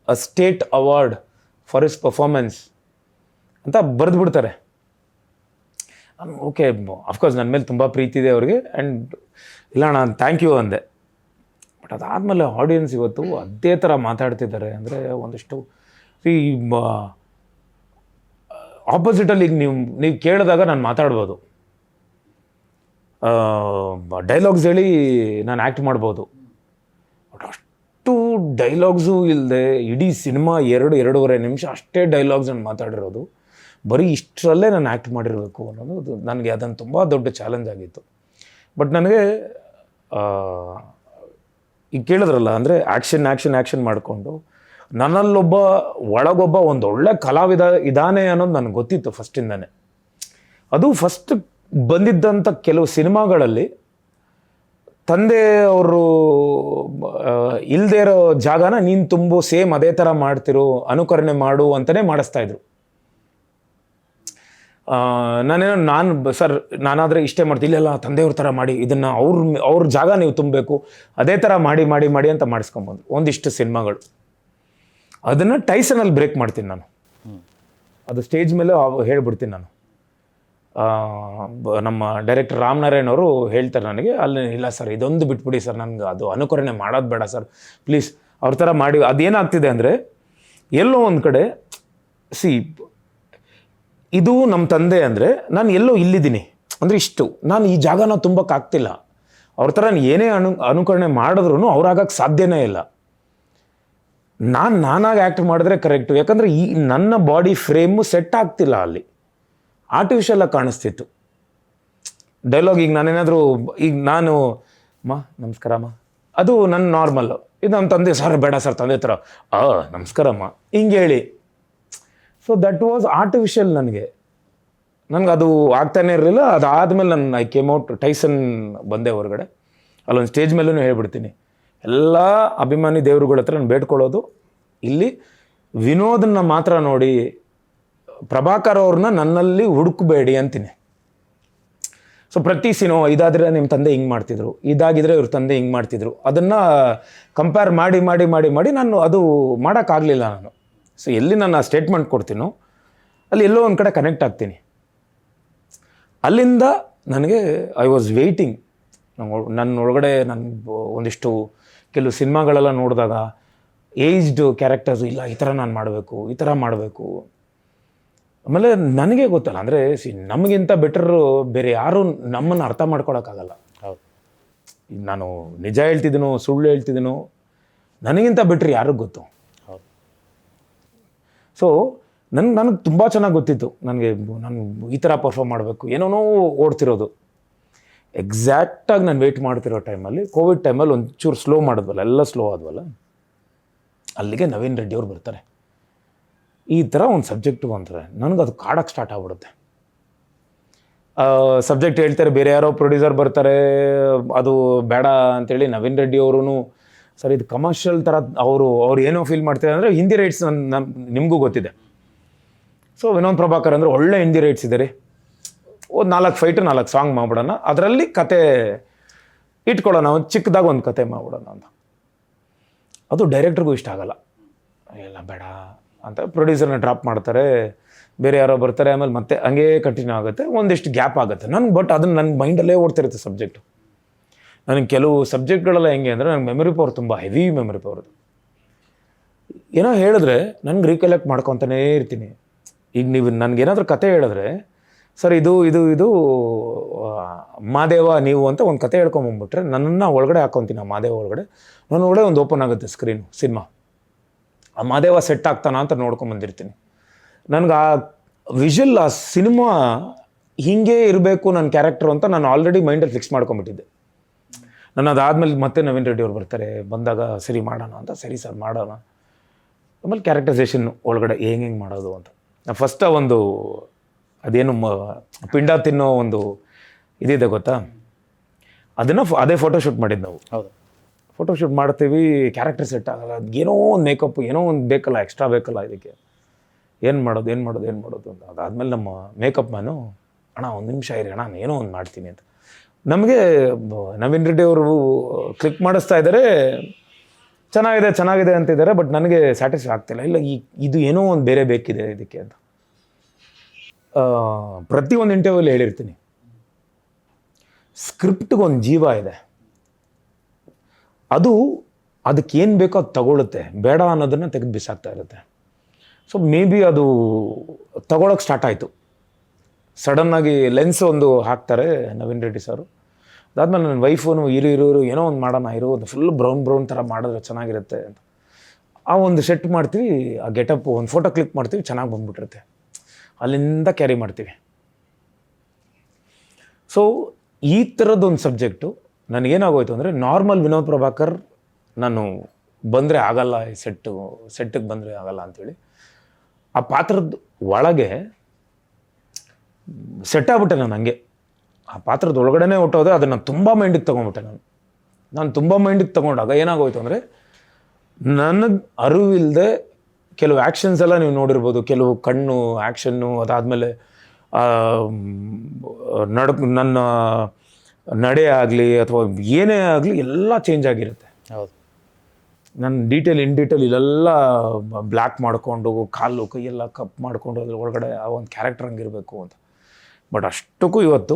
a state award for his performance ಅಂತ ಬರೆದ್ಬಿಡ್ತಾರೆ. ಓಕೆ, ಅಫ್ಕೋರ್ಸ್ ನನ್ನ ಮೇಲೆ ತುಂಬ ಪ್ರೀತಿ ಇದೆ ಅವ್ರಿಗೆ, ಆ್ಯಂಡ್ ಇಲ್ಲ ನಾನು ಥ್ಯಾಂಕ್ ಯು ಅಂದೆ. ಬಟ್ ಅದಾದಮೇಲೆ ಆಡಿಯನ್ಸ್ ಇವತ್ತು ಅದೇ ಥರ ಮಾತಾಡ್ತಿದ್ದಾರೆ. ಅಂದರೆ ಒಂದಿಷ್ಟು ಈ ಆಪೋಸಿಟಲ್ಲಿ ಈಗ ನೀವು ಕೇಳಿದಾಗ ನಾನು ಮಾತಾಡ್ಬೋದು, ಡೈಲಾಗ್ಸ್ ಹೇಳಿ ನಾನು ಆ್ಯಕ್ಟ್ ಮಾಡ್ಬೋದು. ಬಟ್ ಅಷ್ಟು ಡೈಲಾಗ್ಸು ಇಲ್ಲದೆ ಇಡೀ ಸಿನಿಮಾ 2-2.5 ನಿಮಿಷ ಅಷ್ಟೇ ಡೈಲಾಗ್ಸ್ ನಾನು ಮಾತಾಡಿರೋದು, ಬರೀ ಇಷ್ಟರಲ್ಲೇ ನಾನು ಆ್ಯಕ್ಟ್ ಮಾಡಿರಬೇಕು ಅನ್ನೋದು ನನಗೆ ಅದನ್ನು ತುಂಬ ದೊಡ್ಡ ಚಾಲೆಂಜ್ ಆಗಿತ್ತು. ಬಟ್ ನನಗೆ ಈಗ ಕೇಳಿದ್ರಲ್ಲ, ಅಂದರೆ ಆ್ಯಕ್ಷನ್ ಮಾಡಿಕೊಂಡು ನನ್ನಲ್ಲೊಬ್ಬ ಒಳಗೊಬ್ಬ ಒಂದು ಒಳ್ಳೆ ಕಲಾವಿದ ಇದ್ದಾನೆ ಅನ್ನೋದು ನನಗೆ ಗೊತ್ತಿತ್ತು ಫಸ್ಟಿಂದನೇ. ಅದು ಫಸ್ಟ್ ಬಂದಿದ್ದಂಥ ಕೆಲವು ಸಿನಿಮಾಗಳಲ್ಲಿ ತಂದೆ ಅವರು ಇಲ್ಲದೆ ಇರೋ ಜಾಗನ ನೀನು ತುಂಬು, ಸೇಮ್ ಅದೇ ಥರ ಮಾಡ್ತಿರೋ, ಅನುಕರಣೆ ಮಾಡು ಅಂತಲೇ ಮಾಡಿಸ್ತಾಯಿದ್ರು. ಸರ್ ನಾನಾದರೆ ಇಷ್ಟೇ ಮಾಡ್ತೀನಿ, ಇಲ್ಲ ತಂದೆಯವ್ರ ಥರ ಮಾಡಿ, ಇದನ್ನು ಅವ್ರ ಜಾಗ ನೀವು ತುಂಬಬೇಕು, ಅದೇ ಥರ ಮಾಡಿ ಮಾಡಿ ಮಾಡಿ ಅಂತ ಮಾಡಿಸ್ಕೊಂಬಂದು ಒಂದಿಷ್ಟು ಸಿನಿಮಾಗಳು. ಅದನ್ನು ಟೈಸನಲ್ಲಿ ಬ್ರೇಕ್ ಮಾಡ್ತೀನಿ ನಾನು, ಅದು ಸ್ಟೇಜ್ ಮೇಲೆ ಹೇಳ್ಬಿಡ್ತೀನಿ ನಾನು. ನಮ್ಮ ಡೈರೆಕ್ಟರ್ ರಾಮನಾರಾಯಣ್ ಅವರು ಹೇಳ್ತಾರೆ ನನಗೆ, ಅಲ್ಲಿ ಇಲ್ಲ ಸರ್ ಇದೊಂದು ಬಿಟ್ಬಿಡಿ ಸರ್, ನನಗೆ ಅದು ಅನುಕರಣೆ ಮಾಡೋದು ಬೇಡ ಸರ್ ಪ್ಲೀಸ್, ಅವ್ರ ಥರ ಮಾಡಿ. ಅದೇನಾಗ್ತಿದೆ ಅಂದರೆ ಎಲ್ಲೋ ಒಂದು ಕಡೆ ಇದು ನಮ್ಮ ತಂದೆ ಅಂದರೆ ನಾನು ಎಲ್ಲೋ ಇಲ್ಲಿದ್ದೀನಿ ಅಂದರೆ ಇಷ್ಟು ನಾನು ಈ ಜಾಗನ ತುಂಬಕ್ಕಾಗ್ತಿಲ್ಲ. ಅವ್ರ ಥರ ಏನೇ ಅನುಕರಣೆ ಮಾಡಿದ್ರೂ ಅವ್ರಾಗಕ್ಕೆ ಸಾಧ್ಯನೇ ಇಲ್ಲ. ನಾನಾಗಿ ಆ್ಯಕ್ಟ್ ಮಾಡಿದ್ರೆ ಕರೆಕ್ಟು, ಯಾಕಂದರೆ ಈ ನನ್ನ ಬಾಡಿ ಫ್ರೇಮು ಸೆಟ್ ಆಗ್ತಿಲ್ಲ, ಅಲ್ಲಿ ಆರ್ಟಿಫಿಷಿಯಲಾಗಿ ಕಾಣಿಸ್ತಿತ್ತು ಡೈಲಾಗ್. ಈಗ ನಾನೇನಾದರೂ ಈಗ ನಾನು ನಮಸ್ಕಾರಮ್ಮ, ಅದು ನನ್ನ ನಾರ್ಮಲ್ಲು. ಇದು ನಮ್ಮ ತಂದೆ ಸರ್ ಬೇಡ ಸರ್ ತಂದೆ ಥರ ನಮಸ್ಕಾರಮ್ಮ ಹಿಂಗೆ ಹೇಳಿ. So that was artificial. ನನಗೆ ಅದು ಆಗ್ತಾನೆ ಇರಲಿಲ್ಲ. ಅದಾದಮೇಲೆ ನಾನು ಐ ಕೇಮ್ ಔಟ್, ಟೈಸನ್ ಬಂದೆ ಹೊರಗಡೆ. ಅಲ್ಲೊಂದು ಸ್ಟೇಜ್ ಮೇಲೂ ಹೇಳ್ಬಿಡ್ತೀನಿ, ಎಲ್ಲ ಅಭಿಮಾನಿ ದೇವ್ರುಗಳ ಹತ್ರ ನಾನು ಬೇಡ್ಕೊಳ್ಳೋದು, ಇಲ್ಲಿ ವಿನೋದನ್ನ ಮಾತ್ರ ನೋಡಿ, ಪ್ರಭಾಕರ್ ಅವ್ರನ್ನ ನನ್ನಲ್ಲಿ ಹುಡುಕಬೇಡಿ ಅಂತೀನಿ. ಸೊ ಪ್ರತಿ ಇದಾದರೆ ನಿಮ್ಮ ತಂದೆ ಹಿಂಗೆ ಮಾಡ್ತಿದ್ರು, ಇದಾಗಿದ್ರೆ ಇವ್ರ ತಂದೆ ಹಿಂಗೆ ಮಾಡ್ತಿದ್ರು, ಅದನ್ನು ಕಂಪೇರ್ ಮಾಡಿ ಮಾಡಿ ಮಾಡಿ ಮಾಡಿ ನಾನು ಅದು ಮಾಡೋಕ್ಕಾಗಲಿಲ್ಲ ನಾನು. ಸೊ ಎಲ್ಲಿ ನಾನು ಆ ಸ್ಟೇಟ್ಮೆಂಟ್ ಕೊಡ್ತೀನೋ ಅಲ್ಲಿ ಎಲ್ಲೋ ಒಂದು ಕಡೆ ಕನೆಕ್ಟ್ ಆಗ್ತೀನಿ. ಅಲ್ಲಿಂದ ನನಗೆ ಐ ವಾಸ್ ವೆಯ್ಟಿಂಗ್. ನನ್ನ ಒಳಗಡೆ ಒಂದಿಷ್ಟು ಕೆಲವು ಸಿನಿಮಾಗಳೆಲ್ಲ ನೋಡಿದಾಗ ಏಜ್ಡ್ ಕ್ಯಾರೆಕ್ಟರ್ಸು, ಇಲ್ಲ ಈ ಥರ ನಾನು ಮಾಡಬೇಕು, ಈ ಥರ ಮಾಡಬೇಕು. ಆಮೇಲೆ ನನಗೆ ಗೊತ್ತಲ್ಲ, ಅಂದರೆ ನಮಗಿಂತ ಬೆಟರು ಬೇರೆ ಯಾರೂ ನಮ್ಮನ್ನು ಅರ್ಥ ಮಾಡ್ಕೊಳಕ್ಕಾಗಲ್ಲ. ಹೌದು, ನಾನು ನಿಜ ಹೇಳ್ತಿದ್ದೀನೋ ಸುಳ್ಳು ಹೇಳ್ತಿದ್ದೀನೋ ನನಗಿಂತ ಬೆಟ್ರ್ ಯಾರಿಗೂ ಗೊತ್ತು. ಹೌದು. ಸೊ ನನಗೆ ತುಂಬ ಚೆನ್ನಾಗಿ ಗೊತ್ತಿತ್ತು, ನಾನು ಈ ಥರ ಪರ್ಫಾರ್ಮ್ ಮಾಡಬೇಕು, ಏನೋ ಓಡ್ತಿರೋದು. ಎಕ್ಸಾಕ್ಟಾಗಿ ನಾನು ವೆಯ್ಟ್ ಮಾಡ್ತಿರೋ ಟೈಮಲ್ಲಿ, ಕೋವಿಡ್ ಟೈಮಲ್ಲಿ ಒಂಚೂರು ಸ್ಲೋ ಮಾಡಿದ್ವಲ್ಲ, ಎಲ್ಲ ಸ್ಲೋ ಆದ್ವಲ್ಲ, ಅಲ್ಲಿಗೆ ನವೀನ್ ರೆಡ್ಡಿ ಅವ್ರು ಬರ್ತಾರೆ. ಈ ಥರ ಒಂದು ಸಬ್ಜೆಕ್ಟು ಅಂತಾರೆ, ನನಗೆ ಅದು ಕಾಡಕ್ಕೆ ಸ್ಟಾರ್ಟ್ ಆಗ್ಬಿಡುತ್ತೆ. ಸಬ್ಜೆಕ್ಟ್ ಹೇಳ್ತಾರೆ, ಬೇರೆ ಯಾರೋ ಪ್ರೊಡ್ಯೂಸರ್ ಬರ್ತಾರೆ, ಅದು ಬೇಡ ಅಂತೇಳಿ ನವೀನ್ ರೆಡ್ಡಿ ಅವರು ಸರ್ ಇದು ಕಮರ್ಷಿಯಲ್ ಥರ ಅವರು ಏನೋ ಫೀಲ್ ಮಾಡ್ತಾರೆ. ಅಂದರೆ ಹಿಂದಿ ರೈಟ್ಸ್ ನಿಮಗೂ ಗೊತ್ತಿದೆ. ಸೊ ವಿನೋದ್ ಪ್ರಭಾಕರ್ ಅಂದರೆ ಒಳ್ಳೆ ಹಿಂದಿ ರೈಟ್ಸ್ ಇದೆ ರೀ, ಒಂದು 4 ಫೈಟು 4 ಸಾಂಗ್ ಮಾಡ್ಬಿಡೋಣ, ಅದರಲ್ಲಿ ಕತೆ ಇಟ್ಕೊಳ್ಳೋಣ, ಒಂದು ಚಿಕ್ಕದಾಗ ಒಂದು ಕತೆ ಮಾಡ್ಬಿಡೋಣ ಅಂತ. ಅದು ಡೈರೆಕ್ಟ್ರಿಗೂ ಇಷ್ಟ ಆಗಲ್ಲ, ಎಲ್ಲ ಬೇಡ ಅಂತ ಪ್ರೊಡ್ಯೂಸರ್ನ ಡ್ರಾಪ್ ಮಾಡ್ತಾರೆ, ಬೇರೆ ಯಾರೋ ಬರ್ತಾರೆ, ಆಮೇಲೆ ಮತ್ತೆ ಹಂಗೇ ಕಂಟಿನ್ಯೂ ಆಗುತ್ತೆ, ಒಂದಿಷ್ಟು ಗ್ಯಾಪ್ ಆಗುತ್ತೆ ನನಗೆ. ಬಟ್ ಅದನ್ನು ನನ್ನ ಮೈಂಡಲ್ಲೇ ಓಡ್ತಿರುತ್ತೆ ಸಬ್ಜೆಕ್ಟು. ನನಗೆ ಕೆಲವು ಸಬ್ಜೆಕ್ಟ್ಗಳೆಲ್ಲ ಹೆಂಗೆ ಅಂದರೆ, ನನಗೆ ಮೆಮೊರಿ ಪವರ್ ತುಂಬ ಹೆವಿ ಮೆಮೊರಿ ಪವರ್. ಏನೋ ಹೇಳಿದ್ರೆ ನನಗೆ ರೀಕಲೆಕ್ಟ್ ಮಾಡ್ಕೊತಾನೇ ಇರ್ತೀನಿ. ಈಗ ನೀವು ನನಗೇನಾದ್ರೂ ಕತೆ ಹೇಳಿದ್ರೆ, ಸರ್ ಇದು ಮಾದೇವ ನೀವು ಅಂತ ಒಂದು ಕತೆ ಹೇಳ್ಕೊಂಬಂದ್ಬಿಟ್ರೆ ನನ್ನನ್ನು ಒಳಗಡೆ ಹಾಕ್ಕೊತೀನಿ. ಆ ಮಾದೇವ ಒಳಗಡೆ ನನ್ನ ಒಳಗಡೆ ಒಂದು ಓಪನ್ ಆಗುತ್ತೆ ಸ್ಕ್ರೀನು, ಸಿನಿಮಾ. ಆ ಮಾದೇವ ಸೆಟ್ ಆಗ್ತಾನ ಅಂತ ನೋಡ್ಕೊಂಬಂದಿರ್ತೀನಿ. ನನಗೆ ಆ ವಿಷುವಲ್, ಆ ಸಿನಿಮಾ ಹೀಗೆ ಇರಬೇಕು ನನ್ನ ಕ್ಯಾರೆಕ್ಟರ್ ಅಂತ ನಾನು ಆಲ್ರೆಡಿ ಮೈಂಡಲ್ಲಿ ಫಿಕ್ಸ್ ಮಾಡ್ಕೊಂಬಿಟ್ಟಿದ್ದೆ. ನಾನು ಅದಾದಮೇಲೆ ಮತ್ತೆ ನವೀನ್ ರೆಡ್ಡಿ ಅವ್ರು ಬರ್ತಾರೆ, ಬಂದಾಗ ಸರಿ ಮಾಡೋಣ ಅಂತ, ಸರಿ ಸರ್ ಮಾಡೋಣ. ಆಮೇಲೆ ಕ್ಯಾರೆಕ್ಟರೈಸೇಷನ್ ಒಳಗಡೆ ಹೆಂಗೆ ಮಾಡೋದು ಅಂತ. ಫಸ್ಟ್ ಒಂದು ಅದೇನು ಪಿಂಡ ತಿನ್ನೋ ಒಂದು ಇದಿದೆ ಗೊತ್ತಾ, ಅದೇ ಫೋಟೋಶೂಟ್ ಮಾಡಿದ್ದು ನಾವು. ಹೌದು, ಫೋಟೋಶೂಟ್ ಮಾಡ್ತೀವಿ, ಕ್ಯಾರೆಕ್ಟರ್ ಸೆಟ್ ಆಗಲ್ಲ, ಏನೋ ಒಂದು ಮೇಕಪ್ ಏನೋ ಒಂದು ಬೇಕಲ್ಲ, ಎಕ್ಸ್ಟ್ರಾ ಬೇಕಲ್ಲ, ಇದಕ್ಕೆ ಏನು ಮಾಡೋದು ಅಂತ. ಅದಾದಮೇಲೆ ನಮ್ಮ ಮೇಕಪ್ ಮ್ಯಾನು ಅಣ್ಣ ಒಂದು ನಿಮಿಷ ಇರಿ ಅಣ್ಣ ನಾನು ಏನೋ ಒಂದು ಮಾಡ್ತೀನಿ ಅಂತ. ನಮಗೆ ನವೀನ್ ರೆಡ್ಡಿ ಅವರು ಕ್ಲಿಕ್ ಮಾಡಿಸ್ತಾ ಇದ್ದಾರೆ, ಚೆನ್ನಾಗಿದೆ ಅಂತಿದ್ದಾರೆ. ಬಟ್ ನನಗೆ ಸ್ಯಾಟಿಸ್ಫೈ ಆಗ್ತಿಲ್ಲ. ಇಲ್ಲ ಇದು ಏನೋ ಒಂದು ಬೇರೆ ಬೇಕಿದೆ ಇದಕ್ಕೆ ಅಂತ. ಪ್ರತಿಯೊಂದು ಇಂಟರ್ವ್ಯೂಲ್ಲಿ ಹೇಳಿರ್ತೀನಿ, ಸ್ಕ್ರಿಪ್ಟ್ಗೆ ಒಂದು ಜೀವ ಇದೆ. ಅದಕ್ಕೆ ಏನು ಬೇಕೋ ಅದು ತಗೊಳುತ್ತೆ, ಬೇಡ ಅನ್ನೋದನ್ನು ತೆಗೆದು ಬಿಸಾಕ್ತಾ ಇರುತ್ತೆ. ಸೊ ಮೇ ಬಿ ಅದು ತಗೊಳಕ್ಕೆ ಸ್ಟಾರ್ಟ್ ಆಯಿತು. ಸಡನ್ನಾಗಿ ಲೆನ್ಸ್ ಒಂದು ಹಾಕ್ತಾರೆ ನವೀನ್ ರೆಡ್ಡಿ ಸರು. ಅದಾದ್ಮೇಲೆ ನನ್ನ ವೈಫನು ಇರು ಏನೋ ಒಂದು ಮಾಡೋಣ, ಒಂದು ಫುಲ್ ಬ್ರೌನ್ ಥರ ಮಾಡಿದ್ರೆ ಚೆನ್ನಾಗಿರುತ್ತೆ ಅಂತ ಆ ಒಂದು ಸೆಟ್ ಮಾಡ್ತೀವಿ. ಆ ಗೆಟಪ್ ಒಂದು ಫೋಟೋ ಕ್ಲಿಕ್ ಮಾಡ್ತೀವಿ, ಚೆನ್ನಾಗಿ ಬಂದ್ಬಿಟ್ಟಿರುತ್ತೆ. ಅಲ್ಲಿಂದ ಕ್ಯಾರಿ ಮಾಡ್ತೀವಿ. ಸೊ ಈ ಥರದ್ದೊಂದು ಸಬ್ಜೆಕ್ಟು ನನಗೇನಾಗೋಯ್ತು ಅಂದರೆ, ನಾರ್ಮಲ್ ವಿನೋದ್ ಪ್ರಭಾಕರ್ ನಾನು ಬಂದರೆ ಆಗಲ್ಲ, ಈ ಸೆಟ್ಟಿಗೆ ಬಂದರೆ ಆಗಲ್ಲ ಅಂಥೇಳಿ ಆ ಪಾತ್ರದ ಒಳಗೆ ಸೆಟ್ ಆಗ್ಬಿಟ್ಟೆ ನಾನು. ಹಂಗೆ ಆ ಪಾತ್ರದ ಒಳಗಡೆನೇ ಹೊಟ್ಟೋದೆ. ಅದನ್ನು ತುಂಬ ಮೈಂಡಿಗೆ ತೊಗೊಂಡ್ಬಿಟ್ಟೆ ನಾನು ತುಂಬ ಮೈಂಡಿಗೆ ತೊಗೊಂಡಾಗ ಏನಾಗೋಯ್ತು ಅಂದರೆ, ನನಗೆ ಅರಿವಿಲ್ಲದೆ ಕೆಲವು ಆ್ಯಕ್ಷನ್ಸ್ ಎಲ್ಲ ನೀವು ನೋಡಿರ್ಬೋದು. ಕೆಲವು ಕಣ್ಣು ಆ್ಯಕ್ಷನ್ನು, ಅದಾದಮೇಲೆ ನನ್ನ ನಡೆ ಆಗಲಿ ಅಥವಾ ಏನೇ ಆಗಲಿ ಎಲ್ಲ ಚೇಂಜ್ ಆಗಿರುತ್ತೆ. ಹೌದು. ನನ್ನ ಇನ್ ಡೀಟೇಲ್ ಇಲ್ಲೆಲ್ಲ ಬ್ಲ್ಯಾಕ್ ಮಾಡಿಕೊಂಡು, ಕಾಲು ಕೈಯೆಲ್ಲ ಕಪ್ ಮಾಡಿಕೊಂಡು ಅದ್ರ ಒಳಗಡೆ ಆ ಒಂದು ಕ್ಯಾರೆಕ್ಟರ್ ಹಂಗಿರಬೇಕು ಅಂತ. ಬಟ್ ಅಷ್ಟಕ್ಕೂ ಇವತ್ತು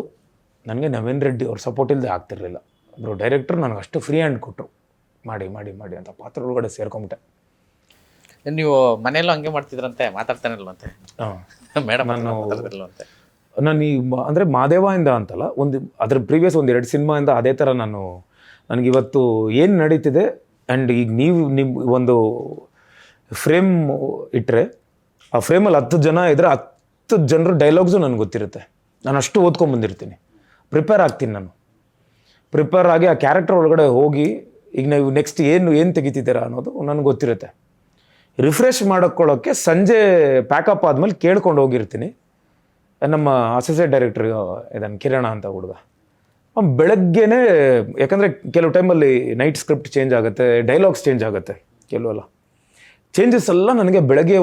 ನನಗೆ ನವೀನ್ ರೆಡ್ಡಿ ಅವ್ರ ಸಪೋರ್ಟ್ ಇಲ್ಲದೆ ಆಗ್ತಿರ್ಲಿಲ್ಲ. ಒಬ್ಬರು ಡೈರೆಕ್ಟರ್ ನನಗೆ ಅಷ್ಟು ಫ್ರೀ ಹ್ಯಾಂಡ್ ಕೊಟ್ಟರು, ಮಾಡಿ ಅಂತ ಪಾತ್ರ ಒಳಗಡೆ ಸೇರ್ಕೊಂಬಿಟ್ಟೆ. ನೀವು ಮನೆಯಲ್ಲೂ ಹಂಗೆ ಮಾಡ್ತಿದ್ರಂತೆ, ಮಾತಾಡ್ತಾನೆ ಇಲ್ವಂತೆ? ಮೇಡಮ್ ನಾನು ಅಂದರೆ ಮಾದೇವಯಿಂದ ಅಂತಲ್ಲ, ಅದ್ರ ಪ್ರೀವಿಯಸ್ 1-2 ಸಿನಿಮಾಯಿಂದ ಅದೇ ಥರ ನನಗಿವತ್ತು ಏನು ನಡೀತಿದೆ. ಆ್ಯಂಡ್ ಈಗ ನೀವು ಒಂದು ಫ್ರೇಮ್ ಇಟ್ಟರೆ ಆ ಫ್ರೇಮಲ್ಲಿ 10 ಜನ ಇದ್ದರೆ 10 ಜನರ ಡೈಲಾಗ್ಸು ನನಗೆ ಗೊತ್ತಿರುತ್ತೆ. ನಾನು ಅಷ್ಟು ಓದ್ಕೊಂಬಂದಿರ್ತೀನಿ, ಪ್ರಿಪೇರ್ ಆಗ್ತೀನಿ. ನಾನು ಪ್ರಿಪೇರ್ ಆಗಿ ಆ ಕ್ಯಾರೆಕ್ಟರ್ ಒಳಗಡೆ ಹೋಗಿ ಈಗ ನೀವು ನೆಕ್ಸ್ಟ್ ಏನು ತೆಗಿತಿದ್ದೀರಾ ಅನ್ನೋದು ನನಗೆ ಗೊತ್ತಿರುತ್ತೆ. ರಿಫ್ರೆಶ್ ಮಾಡ್ಕೊಳ್ಳೋಕ್ಕೆ ಸಂಜೆ ಪ್ಯಾಕಪ್ ಆದಮೇಲೆ ಕೇಳ್ಕೊಂಡು ಹೋಗಿರ್ತೀನಿ. ನಮ್ಮ ಅಸೋಸಿಯೇಟ್ ಡೈರೆಕ್ಟರ್ ಇದನ್ನು ಕಿರಣ ಅಂತ ಹುಡುಗ, ಬೆಳಗ್ಗೆನೇ, ಯಾಕಂದರೆ ಕೆಲವು ಟೈಮಲ್ಲಿ ನೈಟ್ ಸ್ಕ್ರಿಪ್ಟ್ ಚೇಂಜ್ ಆಗುತ್ತೆ, ಡೈಲಾಗ್ಸ್ ಚೇಂಜ್ ಆಗುತ್ತೆ, ಕೆಲವೆಲ್ಲ ಚೇಂಜಸ್ ಎಲ್ಲ ನನಗೆ ಬೆಳಗ್ಗೆ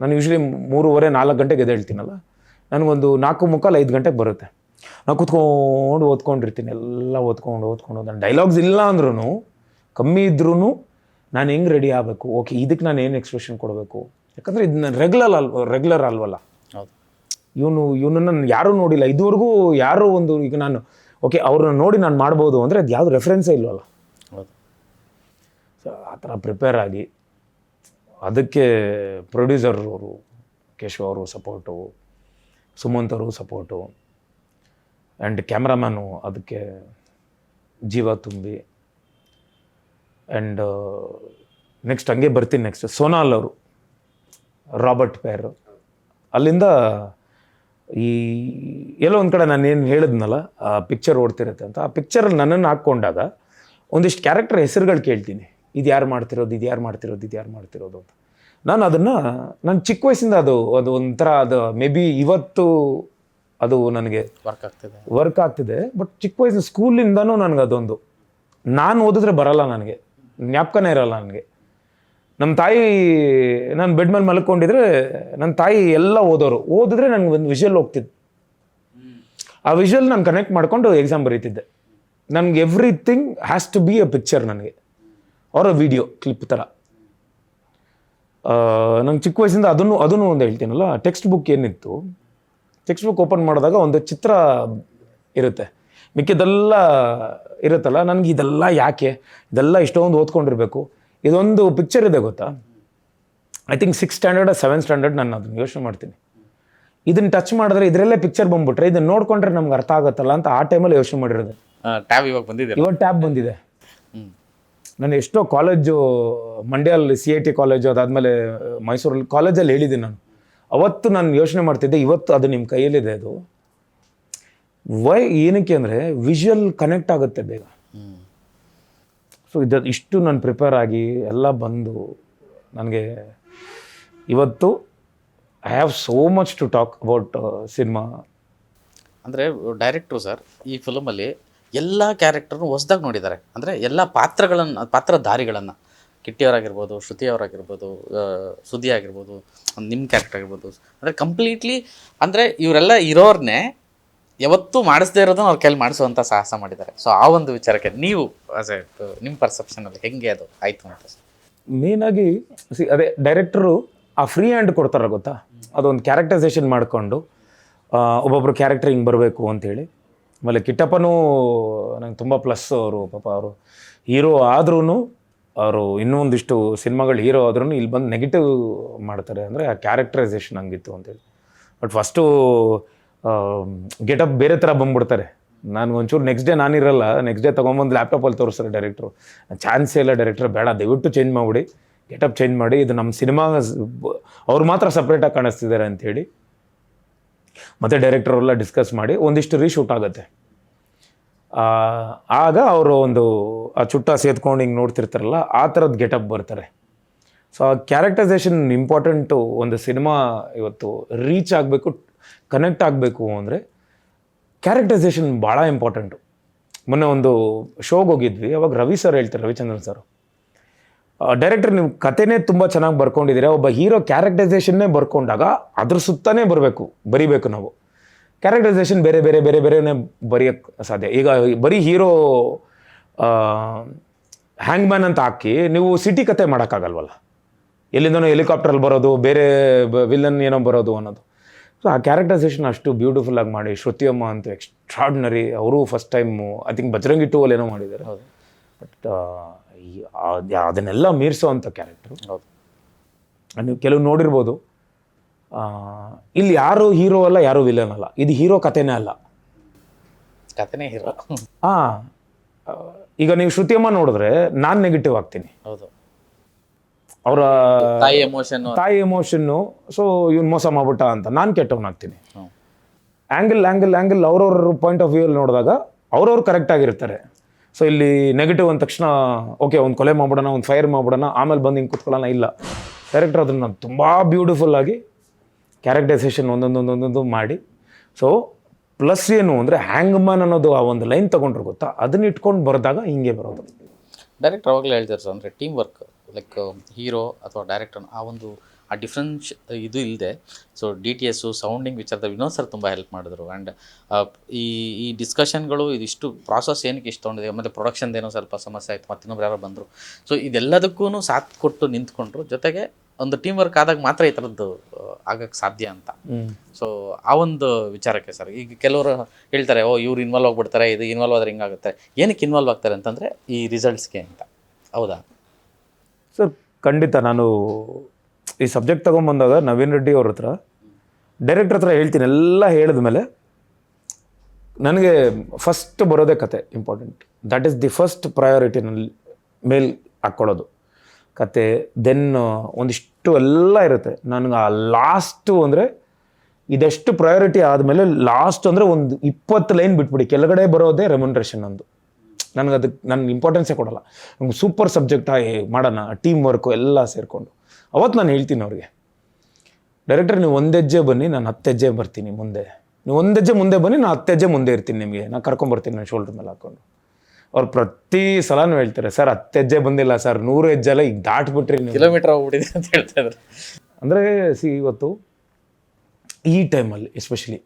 ನಾನು ಯೂಶ್ವಲಿ 3:30-4 ಗಂಟೆಗೆ ಎದ್ದೇಳ್ತೀನಲ್ಲ, ನನಗೊಂದು 4:45-5 ಗಂಟೆಗೆ ಬರುತ್ತೆ. ನಾನು ಕೂತ್ಕೊಂಡು ಓದ್ಕೊಂಡಿರ್ತೀನಿ, ಎಲ್ಲ ಓದ್ಕೊಂಡು ನಾನು ಡೈಲಾಗ್ಸ್ ಇಲ್ಲ ಅಂದ್ರೂ ಕಮ್ಮಿ ಇದ್ರೂ ನಾನು ಹೆಂಗೆ ರೆಡಿ ಆಗಬೇಕು, ಓಕೆ ಇದಕ್ಕೆ ನಾನು ಏನು ಎಕ್ಸ್ಪ್ರೆಷನ್ ಕೊಡಬೇಕು. ಯಾಕಂದರೆ ಇದು ನಾನು ರೆಗ್ಯುಲರ್ ಅಲ್ವಲ್ಲ. ಇವನನ್ನು ಯಾರೂ ನೋಡಿಲ್ಲ ಇದುವರೆಗೂ. ಯಾರೋ ಈಗ ನಾನು ಓಕೆ ಅವ್ರನ್ನ ನೋಡಿ ನಾನು ಮಾಡ್ಬೋದು ಅಂದರೆ ಅದು ಯಾವುದು ರೆಫರೆನ್ಸೇ ಇಲ್ವಲ್ಲ. ಸೊ ಆ ಥರ ಪ್ರಿಪೇರ್ ಆಗಿ ಅದಕ್ಕೆ ಪ್ರೊಡ್ಯೂಸರ್ ಅವರು ಕೇಶವ್ ಅವರು ಸಪೋರ್ಟು, ಸುಮಂತ್ ಅವರು ಸಪೋರ್ಟು, ಆ್ಯಂಡ್ ಕ್ಯಾಮ್ರಾಮ್ಯಾನು ಅದಕ್ಕೆ ಜೀವ ತುಂಬಿ. ಆ್ಯಂಡ್ ನೆಕ್ಸ್ಟ್ ಹಂಗೆ ಬರ್ತೀನಿ. ನೆಕ್ಸ್ಟ್ ಸೋನಾಲ್ ಅವರು, ರಾಬರ್ಟ್ ಪೇರ್. ಅಲ್ಲಿಂದ ಎಲ್ಲೋ ಒಂದು ಕಡೆ ನಾನು ಏನು ಹೇಳಿದ್ನಲ್ಲ, ಆ ಪಿಕ್ಚರ್ ಓಡ್ತಿರುತ್ತೆ ಅಂತ, ಆ ಪಿಕ್ಚರಲ್ಲಿ ನನ್ನನ್ನು ಹಾಕ್ಕೊಂಡಾಗ ಒಂದಿಷ್ಟು ಕ್ಯಾರೆಕ್ಟರ್ ಹೆಸರುಗಳು ಕೇಳ್ತೀನಿ. ಇದು ಯಾರು ಮಾಡ್ತಿರೋದು ಅಂತ. ನಾನು ಚಿಕ್ಕ ವಯಸ್ಸಿಂದ ಅದು ಒಂಥರ ಮೇ ಬಿ ಇವತ್ತು ಅದು ನನಗೆ ವರ್ಕ್ ಆಗ್ತಿದೆ. ಬಟ್ ಚಿಕ್ಕ ವಯಸ್ಸಿನ ಸ್ಕೂಲಿಂದನೂ ನನಗೆ ಅದೊಂದು, ನಾನು ಓದಿದ್ರೆ ಬರಲ್ಲ, ನನಗೆ ಜ್ಞಾಪಕನೇ ಇರಲ್ಲ ನನಗೆ. ನಮ್ಮ ತಾಯಿ, ನಾನು ಬೆಡ್ ಮೇಲೆ ಮಲ್ಕೊಂಡಿದ್ರೆ ನನ್ನ ತಾಯಿ ಎಲ್ಲ ಓದಿದ್ರೆ ನನಗೆ ಒಂದು ವಿಷುವಲ್ ಹೋಗ್ತಿದ್ದು. ಆ ವಿಷುವಲ್ ನಾನು ಕನೆಕ್ಟ್ ಮಾಡ್ಕೊಂಡು ಎಕ್ಸಾಮ್ ಬರೀತಿದ್ದೆ. ನನಗೆ everything has to be a picture ನನಗೆ, ಅವರ ವಿಡಿಯೋ ಕ್ಲಿಪ್ ಥರ. ನಂಗೆ ಚಿಕ್ಕ ವಯಸ್ಸಿಂದ ಅದನ್ನು ಒಂದು ಹೇಳ್ತೀನಲ್ಲ, ಟೆಕ್ಸ್ಟ್ ಬುಕ್ ಏನಿತ್ತು, ಟೆಕ್ಸ್ಟ್ ಬುಕ್ ಓಪನ್ ಮಾಡಿದಾಗ ಒಂದು ಚಿತ್ರ ಇರುತ್ತೆ, ಮಿಕ್ಕಿದೆಲ್ಲ ಇರುತ್ತಲ್ಲ. ನನಗೆ ಇದೆಲ್ಲ ಯಾಕೆ, ಇದೆಲ್ಲ ಇಷ್ಟೊಂದು ಓದ್ಕೊಂಡಿರ್ಬೇಕು. ಇದೊಂದು ಪಿಕ್ಚರ್ ಇದೆ ಗೊತ್ತಾ, I think 6th standard 7th standard. ನಾನು ಅದನ್ನು ಯೋಚನೆ ಮಾಡ್ತೀನಿ, ಇದನ್ನು ಟಚ್ ಮಾಡಿದ್ರೆ ಇದರಲ್ಲೇ ಪಿಕ್ಚರ್ ಬಂದ್ಬಿಟ್ರೆ ಇದನ್ನು ನೋಡ್ಕೊಂಡ್ರೆ ನಮ್ಗೆ ಅರ್ಥ ಆಗುತ್ತಲ್ಲ ಅಂತ ಆ ಟೈಮಲ್ಲಿ ಯೋಚನೆ ಮಾಡಿರೋದು. ಇವಾಗ ಟ್ಯಾಬ್ ಬಂದಿದೆ. ನಾನು ಎಷ್ಟೋ ಕಾಲೇಜು, ಮಂಡ್ಯಲ್ಲಿ CIT ಕಾಲೇಜು, ಅದಾದಮೇಲೆ ಮೈಸೂರಲ್ಲಿ ಕಾಲೇಜಲ್ಲಿ ಹೇಳಿದ್ದೀನಿ ನಾನು. ಅವತ್ತು ನಾನು ಯೋಚನೆ ಮಾಡ್ತಿದ್ದೆ, ಇವತ್ತು ಅದು ನಿಮ್ಮ ಕೈಯಲ್ಲಿದೆ. ಅದು ಏನಕ್ಕೆ ಅಂದರೆ ವಿಷುವಲ್ ಕನೆಕ್ಟ್ ಆಗುತ್ತೆ ಬೇಗ. ಸೊ ಇಷ್ಟು ನಾನು ಪ್ರಿಪೇರ್ ಆಗಿ ಎಲ್ಲ ಬಂದು ನನಗೆ ಇವತ್ತು I have so much to talk about cinema. ಅಂದರೆ ಡೈರೆಕ್ಟ್ರು ಸರ್ ಈ ಫಿಲಮಲ್ಲಿ ಎಲ್ಲ ಕ್ಯಾರೆಕ್ಟರ್ನು ಹೊಸ್ದಾಗಿ ನೋಡಿದ್ದಾರೆ. ಅಂದರೆ ಎಲ್ಲ ಪಾತ್ರಧಾರಿಗಳನ್ನು ಕಿಟ್ಟಿ ಅವರಾಗಿರ್ಬೋದು, ಶ್ರುತಿ ಅವರಾಗಿರ್ಬೋದು, ಸುದ್ದಿ ಆಗಿರ್ಬೋದು, ನಿಮ್ಮ ಕ್ಯಾರೆಕ್ಟರ್ ಆಗಿರ್ಬೋದು, ಅಂದರೆ ಕಂಪ್ಲೀಟ್ಲಿ ಅಂದರೆ ಇವರೆಲ್ಲ ಇರೋರ್ನೇ ಯಾವತ್ತೂ ಮಾಡಿಸದೇ ಇರೋದನ್ನ ಅವ್ರ ಕೈಲಿ ಮಾಡಿಸುವಂಥ ಸಾಹಸ ಮಾಡಿದ್ದಾರೆ. ಸೊ ಆ ಒಂದು ವಿಚಾರಕ್ಕೆ ನೀವು ಆಸ್ ಎ ನಿಮ್ಮ ಪರ್ಸೆಪ್ಷನಲ್ಲಿ ಹೆಂಗೆ ಅದು ಆಯಿತು ಅಂತ? ಮೇನಾಗಿ ಅದೇ ಡೈರೆಕ್ಟ್ರು ಆ ಫ್ರೀ ಹ್ಯಾಂಡ್ ಕೊಡ್ತಾರೆ ಗೊತ್ತಾ, ಅದೊಂದು ಕ್ಯಾರೆಕ್ಟರೈಸೇಷನ್ ಮಾಡಿಕೊಂಡು ಒಬ್ಬೊಬ್ರು ಕ್ಯಾರೆಕ್ಟರ್ ಹಿಂಗೆ ಬರಬೇಕು ಅಂತೇಳಿ. ಆಮೇಲೆ ಕಿಟ್ಟಪ್ಪನೂ ನಂಗೆ ತುಂಬ ಪ್ಲಸ್. ಅವರು ಪಾಪ ಅವರು ಹೀರೋ ಆದ್ರೂ ಅವರು ಇನ್ನೊಂದಿಷ್ಟು ಸಿನಿಮಾಗಳು ಹೀರೋ ಆದ್ರೂ ಇಲ್ಲಿ ಬಂದು ನೆಗೆಟಿವ್ ಮಾಡ್ತಾರೆ. ಅಂದರೆ ಆ ಕ್ಯಾರೆಕ್ಟರೈಸೇಷನ್ ಹಂಗಿತ್ತು ಅಂತೇಳಿ. ಬಟ್ ಫಸ್ಟು ಗೆಟಪ್ ಬೇರೆ ಥರ ಬಂದ್ಬಿಡ್ತಾರೆ. ನಾನು ಒಂಚೂರು ನೆಕ್ಸ್ಟ್ ಡೇ ನಾನಿರಲ್ಲ, ನೆಕ್ಸ್ಟ್ ಡೇ ತೊಗೊಂಬಂದು ಲ್ಯಾಪ್ಟಾಪಲ್ಲಿ ತೋರಿಸ್ತಾರೆ ಡೈರೆಕ್ಟ್ರು. ಚಾನ್ಸೇ ಇಲ್ಲ ಡೈರೆಕ್ಟ್ರ್, ಬೇಡ ದಯವಿಟ್ಟು ಚೇಂಜ್ ಮಾಡಿಬಿಡಿ, ಗೆಟಪ್ ಚೇಂಜ್ ಮಾಡಿ, ಇದು ನಮ್ಮ ಸಿನಿಮಾ ಅವ್ರು ಮಾತ್ರ ಸಪ್ರೇಟಾಗಿ ಕಾಣಿಸ್ತಿದ್ದಾರೆ ಅಂಥೇಳಿ. ಮತ್ತು ಡೈರೆಕ್ಟರೆಲ್ಲ ಡಿಸ್ಕಸ್ ಮಾಡಿ ಒಂದಿಷ್ಟು ರೀಶೂಟ್ ಆಗುತ್ತೆ. ಆಗ ಅವರು ಒಂದು ಆ ಚುಟ್ಟ ಸೇದ್ಕೊಂಡು ಹಿಂಗೆ ನೋಡ್ತಿರ್ತಾರಲ್ಲ, ಆ ಥರದ್ದು ಗೆಟಪ್ ಬರ್ತಾರೆ. ಸೊ ಆ ಕ್ಯಾರೆಕ್ಟರೈಸೇಷನ್ ಇಂಪಾರ್ಟೆಂಟು. ಒಂದು ಸಿನಿಮಾ ಇವತ್ತು ರೀಚ್ ಆಗಬೇಕು, ಕನೆಕ್ಟ್ ಆಗಬೇಕು ಅಂದರೆ ಕ್ಯಾರೆಕ್ಟರೈಸೇಷನ್ ಭಾಳ ಇಂಪಾರ್ಟೆಂಟು. ಮೊನ್ನೆ ಒಂದು ಶೋಗೆ ಹೋಗಿದ್ವಿ, ಅವಾಗ ರವಿ ಸರ್ ಹೇಳ್ತಾರೆ, ರವಿಚಂದ್ರನ್ ಸರ್, ಡೈರೆಕ್ಟರ್ ನೀವು ಕತೆನೇ ತುಂಬ ಚೆನ್ನಾಗಿ ಬರ್ಕೊಂಡಿದ್ದೀರಾ, ಒಬ್ಬ ಹೀರೋ ಕ್ಯಾರೆಕ್ಟರೈಸೇಷನ್ನೇ ಬರ್ಕೊಂಡಾಗ ಅದ್ರ ಸುತ್ತನೇ ಬರಿಬೇಕು ನಾವು. ಕ್ಯಾರೆಕ್ಟರೈಸೇಷನ್ ಬೇರೆ ಬೇರೆ ಬೇರೆ ಬೇರೆನೇ ಬರೆಯೋಕ್ಕೆ ಸಾಧ್ಯ. ಈಗ ಬರೀ ಹೀರೋ ಹ್ಯಾಂಗ್ ಮ್ಯಾನ್ ಅಂತ ಹಾಕಿ ನೀವು ಸಿಟಿ ಕತೆ ಮಾಡೋಕ್ಕಾಗಲ್ವಲ್ಲ, ಎಲ್ಲಿಂದನೋ ಹೆಲಿಕಾಪ್ಟ್ರಲ್ಲಿ ಬರೋದು, ಬೇರೆ ವಿಲನ್ ಏನೋ ಬರೋದು ಅನ್ನೋದು. ಸೊ ಆ ಕ್ಯಾರೆಕ್ಟರೈಸೇಷನ್ ಅಷ್ಟು ಬ್ಯೂಟಿಫುಲ್ಲಾಗಿ ಮಾಡಿ. ಶ್ರುತಿಯಮ್ಮ ಅಂತೂ ಎಕ್ಸ್ಟ್ರಾರ್ಡಿನರಿ. ಅವರು first time I think Bajrangi 2 ಏನೋ ಮಾಡಿದ್ದಾರೆ. ಬಟ್ ಅದನ್ನೆಲ್ಲ ಮೀರಿಸೋ ಅಂಥ ಕ್ಯಾರೆಕ್ಟ್ರು. ನೀವು ಕೆಲವು ನೋಡಿರ್ಬೋದು, ಇಲ್ಲಿ ಯಾರು ಹೀರೋ ಅಲ್ಲ, ಯಾರು ವಿಲನ್ ಅಲ್ಲ, ಇದು ಹೀರೋ ಕಥೆನೇ ಅಲ್ಲ, ಕಥೆನೇ ಹೀರೋ. ಈಗ ನೀವು ಶ್ರುತಿಯಮ್ಮ ನೋಡಿದ್ರೆ ನಾನು ನೆಗೆಟಿವ್ ಆಗ್ತೀನಿ, ಹೌದು, ಅವರ ತಾಯಿ ಎಮೋಷನ್ನು. ಸೊ ಇವ್ನು ಮೋಸ ಮಾಡ್ಬಿಟ್ಟ ಅಂತ ನಾನು ಕೆಟ್ಟವನಾಗ್ತೀನಿ. ಆ್ಯಂಗಲ್ ಅವ್ರವ್ರ ಪಾಯಿಂಟ್ ಆಫ್ ವ್ಯೂಲ್ಲಿ ನೋಡಿದಾಗ ಅವ್ರವ್ರು ಕರೆಕ್ಟ್ ಆಗಿರ್ತಾರೆ. ಸೊ ಇಲ್ಲಿ ನೆಗೆಟಿವ್ ಅಂದ ತಕ್ಷಣ ಓಕೆ ಒಂದು ಕೊಲೆ ಮಾಡ್ಬಿಡೋಣ, ಒಂದು ಫೈರ್ ಮಾಡ್ಬಿಡೋಣ, ಆಮೇಲೆ ಬಂದು ಹಿಂಗೆ ಕೂತ್ಕೊಳ್ಳೋಣ, ಇಲ್ಲ. ಡೈರೆಕ್ಟರ್ ಅದನ್ನು ತುಂಬ ಬ್ಯೂಟಿಫುಲ್ಲಾಗಿ ಕ್ಯಾರೆಕ್ಟರೈಸೇಷನ್ ಒಂದೊಂದು ಮಾಡಿ. ಸೊ ಪ್ಲಸ್ ಏನು ಅಂದರೆ ಹ್ಯಾಂಗ್ ಮ್ಯಾನ್ ಅನ್ನೋದು ಆ ಒಂದು ಲೈನ್ ತೊಗೊಂಡ್ರು ಗೊತ್ತಾ, ಅದನ್ನ ಇಟ್ಕೊಂಡು ಬರೆದಾಗ ಹಿಂಗೆ ಬರೋದು. ಡೈರೆಕ್ಟರ್ ಅವಾಗಲೇ ಹೇಳ್ತಾರೆ ಸರ್, ಅಂದರೆ ಟೀಮ್ ವರ್ಕ್, ಲೈಕ್ ಹೀರೋ ಅಥವಾ ಡೈರೆಕ್ಟರ್ ಆ ಡಿಫ್ರೆನ್ಸ್ ಇದು ಇಲ್ಲದೆ. ಸೊ DTS ಸೌಂಡಿಂಗ್ ವಿಚಾರದಲ್ಲಿ ವಿನೋದ್ ಸರ್ ತುಂಬ ಹೆಲ್ಪ್ ಮಾಡಿದ್ರು. ಆ್ಯಂಡ್ ಈ ಡಿಸ್ಕಷನ್ಗಳು ಇದಿಷ್ಟು ಪ್ರಾಸೆಸ್ ಏನಕ್ಕೆ ಇಷ್ಟು ತೊಗೊಂಡಿದೆ, ಆಮೇಲೆ ಪ್ರೊಡಕ್ಷನ್ದೇನೋ ಸ್ವಲ್ಪ ಸಮಸ್ಯೆ ಆಯಿತು, ಮತ್ತು ಇನ್ನೊಬ್ರು ಯಾರೋ ಬಂದರು. ಸೊ ಇದೆಲ್ಲದಕ್ಕೂ ಸಾಥ್ ಕೊಟ್ಟು ನಿಂತ್ಕೊಂಡ್ರು. ಜೊತೆಗೆ ಒಂದು ಟೀಮ್ ವರ್ಕ್ ಆದಾಗ ಮಾತ್ರ ಈ ಥರದ್ದು ಆಗಕ್ಕೆ ಸಾಧ್ಯ ಅಂತ. ಸೊ ಆ ಒಂದು ವಿಚಾರಕ್ಕೆ ಸರ್, ಈಗ ಕೆಲವರು ಹೇಳ್ತಾರೆ, ಇವ್ರು ಇನ್ವಾಲ್ವ್ ಆಗಿಬಿಡ್ತಾರೆ, ಇದು ಇನ್ವಾಲ್ವ್ ಆದರೆ ಹಿಂಗಾಗುತ್ತೆ. ಏನಕ್ಕೆ ಇನ್ವಾಲ್ವ್ ಆಗ್ತಾರೆ ಅಂತಂದರೆ ಈ ರಿಸಲ್ಟ್ಸ್ಗೆ ಅಂತ. ಹೌದಾ ಸರ್? ಖಂಡಿತ. ನಾನು ಈ ಸಬ್ಜೆಕ್ಟ್ ತೊಗೊಂಬಂದಾಗ ನವೀನ್ ರೆಡ್ಡಿ ಅವ್ರ ಹತ್ರ, ಡೈರೆಕ್ಟರ್ ಹತ್ರ ಹೇಳ್ತೀನಿ. ಎಲ್ಲ ಹೇಳಿದ್ಮೇಲೆ ನನಗೆ ಫಸ್ಟ್ ಬರೋದೇ ಕತೆ important. That is the first ಪ್ರಯಾರಿಟಿನಲ್ಲಿ ಮೇಲ್ ಹಾಕ್ಕೊಳ್ಳೋದು ಕತೆ. ದೆನ್ ಒಂದಿಷ್ಟು ಎಲ್ಲ ಇರುತ್ತೆ. ನನಗೆ ಆ ಲಾಸ್ಟು ಅಂದರೆ ಇದೆಷ್ಟು ಪ್ರಯಾರಿಟಿ ಆದಮೇಲೆ ಲಾಸ್ಟ್ ಅಂದರೆ ಒಂದು 20 ಲೈನ್ ಬಿಟ್ಬಿಡಿ, ಕೆಳಗಡೆ ಬರೋದೇ ರೆಮ್ಯುನರೇಷನ್ ಅಂದು. ನನಗೆ ಅದಕ್ಕೆ ನಾನು ಇಂಪಾರ್ಟೆನ್ಸೇ ಕೊಡೋಲ್ಲ. ನಮ್ಗೆ ಸೂಪರ್ ಸಬ್ಜೆಕ್ಟ್ ಮಾಡೋಣ, ಟೀಮ್ ವರ್ಕು ಎಲ್ಲ ಸೇರಿಕೊಂಡು. ಅವತ್ತು ನಾನು ಹೇಳ್ತೀನಿ ಅವ್ರಿಗೆ, ಡೈರೆಕ್ಟರ್ ನೀವು 1 ಹೆಜ್ಜೆ ಬನ್ನಿ, ನಾನು 10 ಹೆಜ್ಜೆ ಬರ್ತೀನಿ ಮುಂದೆ. ನೀವು 1 ಹೆಜ್ಜೆ ಮುಂದೆ ಬನ್ನಿ, ನಾನು 10 ಹೆಜ್ಜೆ ಮುಂದೆ ಇರ್ತೀನಿ, ನಿಮಗೆ ನಾನು ಕರ್ಕೊಂಬರ್ತೀನಿ ನನ್ನ ಶೋಲ್ಡ್ರ್ ಮೇಲೆ ಹಾಕ್ಕೊಂಡು. ಅವ್ರು ಪ್ರತಿ ಸಲನೂ ಹೇಳ್ತಾರೆ, ಸರ್ 10 ಹೆಜ್ಜೆ ಬಂದಿಲ್ಲ ಸರ್, 100 ಹೆಜ್ಜೆ ಎಲ್ಲ ಈಗ ದಾಟ್ಬಿಟ್ರಿ, ಕಿಲೋಮೀಟರ್ ಹೋಗ್ಬಿಟ್ಟಿದೆ ಅಂತ ಹೇಳ್ತಾ ಇದ್ದಾರೆ. ಅಂದರೆ ಇವತ್ತು ಈ ಟೈಮಲ್ಲಿ ಎಸ್ಪೆಷಲಿ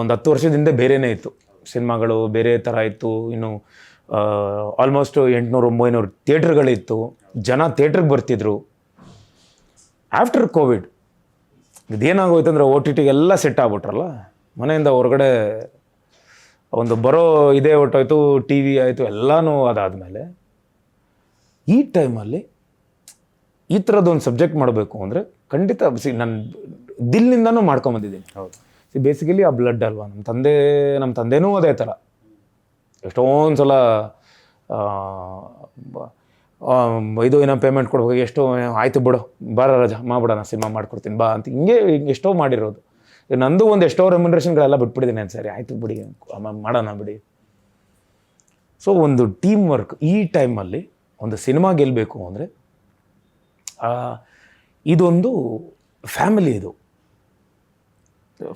ಒಂದು 10 ವರ್ಷದಿಂದ ಬೇರೆಯೇ ಇತ್ತು, ಸಿನಿಮಾಗಳು ಬೇರೆ ಥರ ಇತ್ತು. ಇನ್ನು ಆಲ್ಮೋಸ್ಟ್ 800-900 ಥಿಯೇಟ್ರ್ಗಳಿತ್ತು, ಜನ ಥಿಯೇಟ್ರಿಗೆ ಬರ್ತಿದ್ರು. ಆಫ್ಟರ್ ಕೋವಿಡ್ ಇದೇನಾಗೋಯ್ತು ಅಂದರೆ OTTಗೆಲ್ಲ ಸೆಟ್ ಆಗ್ಬಿಟ್ರಲ್ಲ, ಮನೆಯಿಂದ ಹೊರಗಡೆ ಒಂದು ಬರೋ ಇದೇ ಹೊಟ್ಟೋಯ್ತು, TV ಆಯಿತು, ಎಲ್ಲನೂ ಅದಾದಮೇಲೆ ಈ ಟೈಮಲ್ಲಿ ಈ ಥರದ್ದೊಂದು ಸಬ್ಜೆಕ್ಟ್ ಮಾಡಬೇಕು ಅಂದರೆ ಖಂಡಿತ ನಾನು ದಿಲ್ಲಿಂದನೂ ಮಾಡ್ಕೊಂಬಂದಿದ್ದೀನಿ. ಹೌದು, ಬೇಸಿಕಲಿ ಆ ಬ್ಲಡ್ ಅಲ್ವಾ, ನಮ್ಮ ತಂದೆನೂ ಅದೇ ಥರ. ಎಷ್ಟೊಂದು ಸಲ ಇದು ಏನೋ ಪೇಮೆಂಟ್ ಕೊಡ್ಬೇಕು, ಎಷ್ಟೋ ಆಯಿತು ಬಿಡು ಬಾರ ರಜಾ ಮಾಡ್ಬಿಡೋಣ, ಸಿನಿಮಾ ಮಾಡ್ಕೊಡ್ತೀನಿ ಬಾ ಅಂತ ಹಿಂಗೆ ಎಷ್ಟೋ ಮಾಡಿರೋದು. ನಂದು ಒಂದು ಎಷ್ಟೋ ರೆಮ್ಯುನರೇಷನ್ಗಳೆಲ್ಲ ಬಿಟ್ಬಿಟ್ಟಿದ್ದೀನಿ ಅಂತ. ಸರಿ ಆಯಿತು ಬಿಡಿ, ಮಾಡೋಣ ಬಿಡಿ. ಸೊ ಒಂದು ಟೀಮ್ ವರ್ಕ್ ಈ ಟೈಮಲ್ಲಿ ಒಂದು ಸಿನಿಮಾ ಗೆಲ್ಲಬೇಕು ಅಂದರೆ ಇದೊಂದು ಫ್ಯಾಮಿಲಿ. ಇದು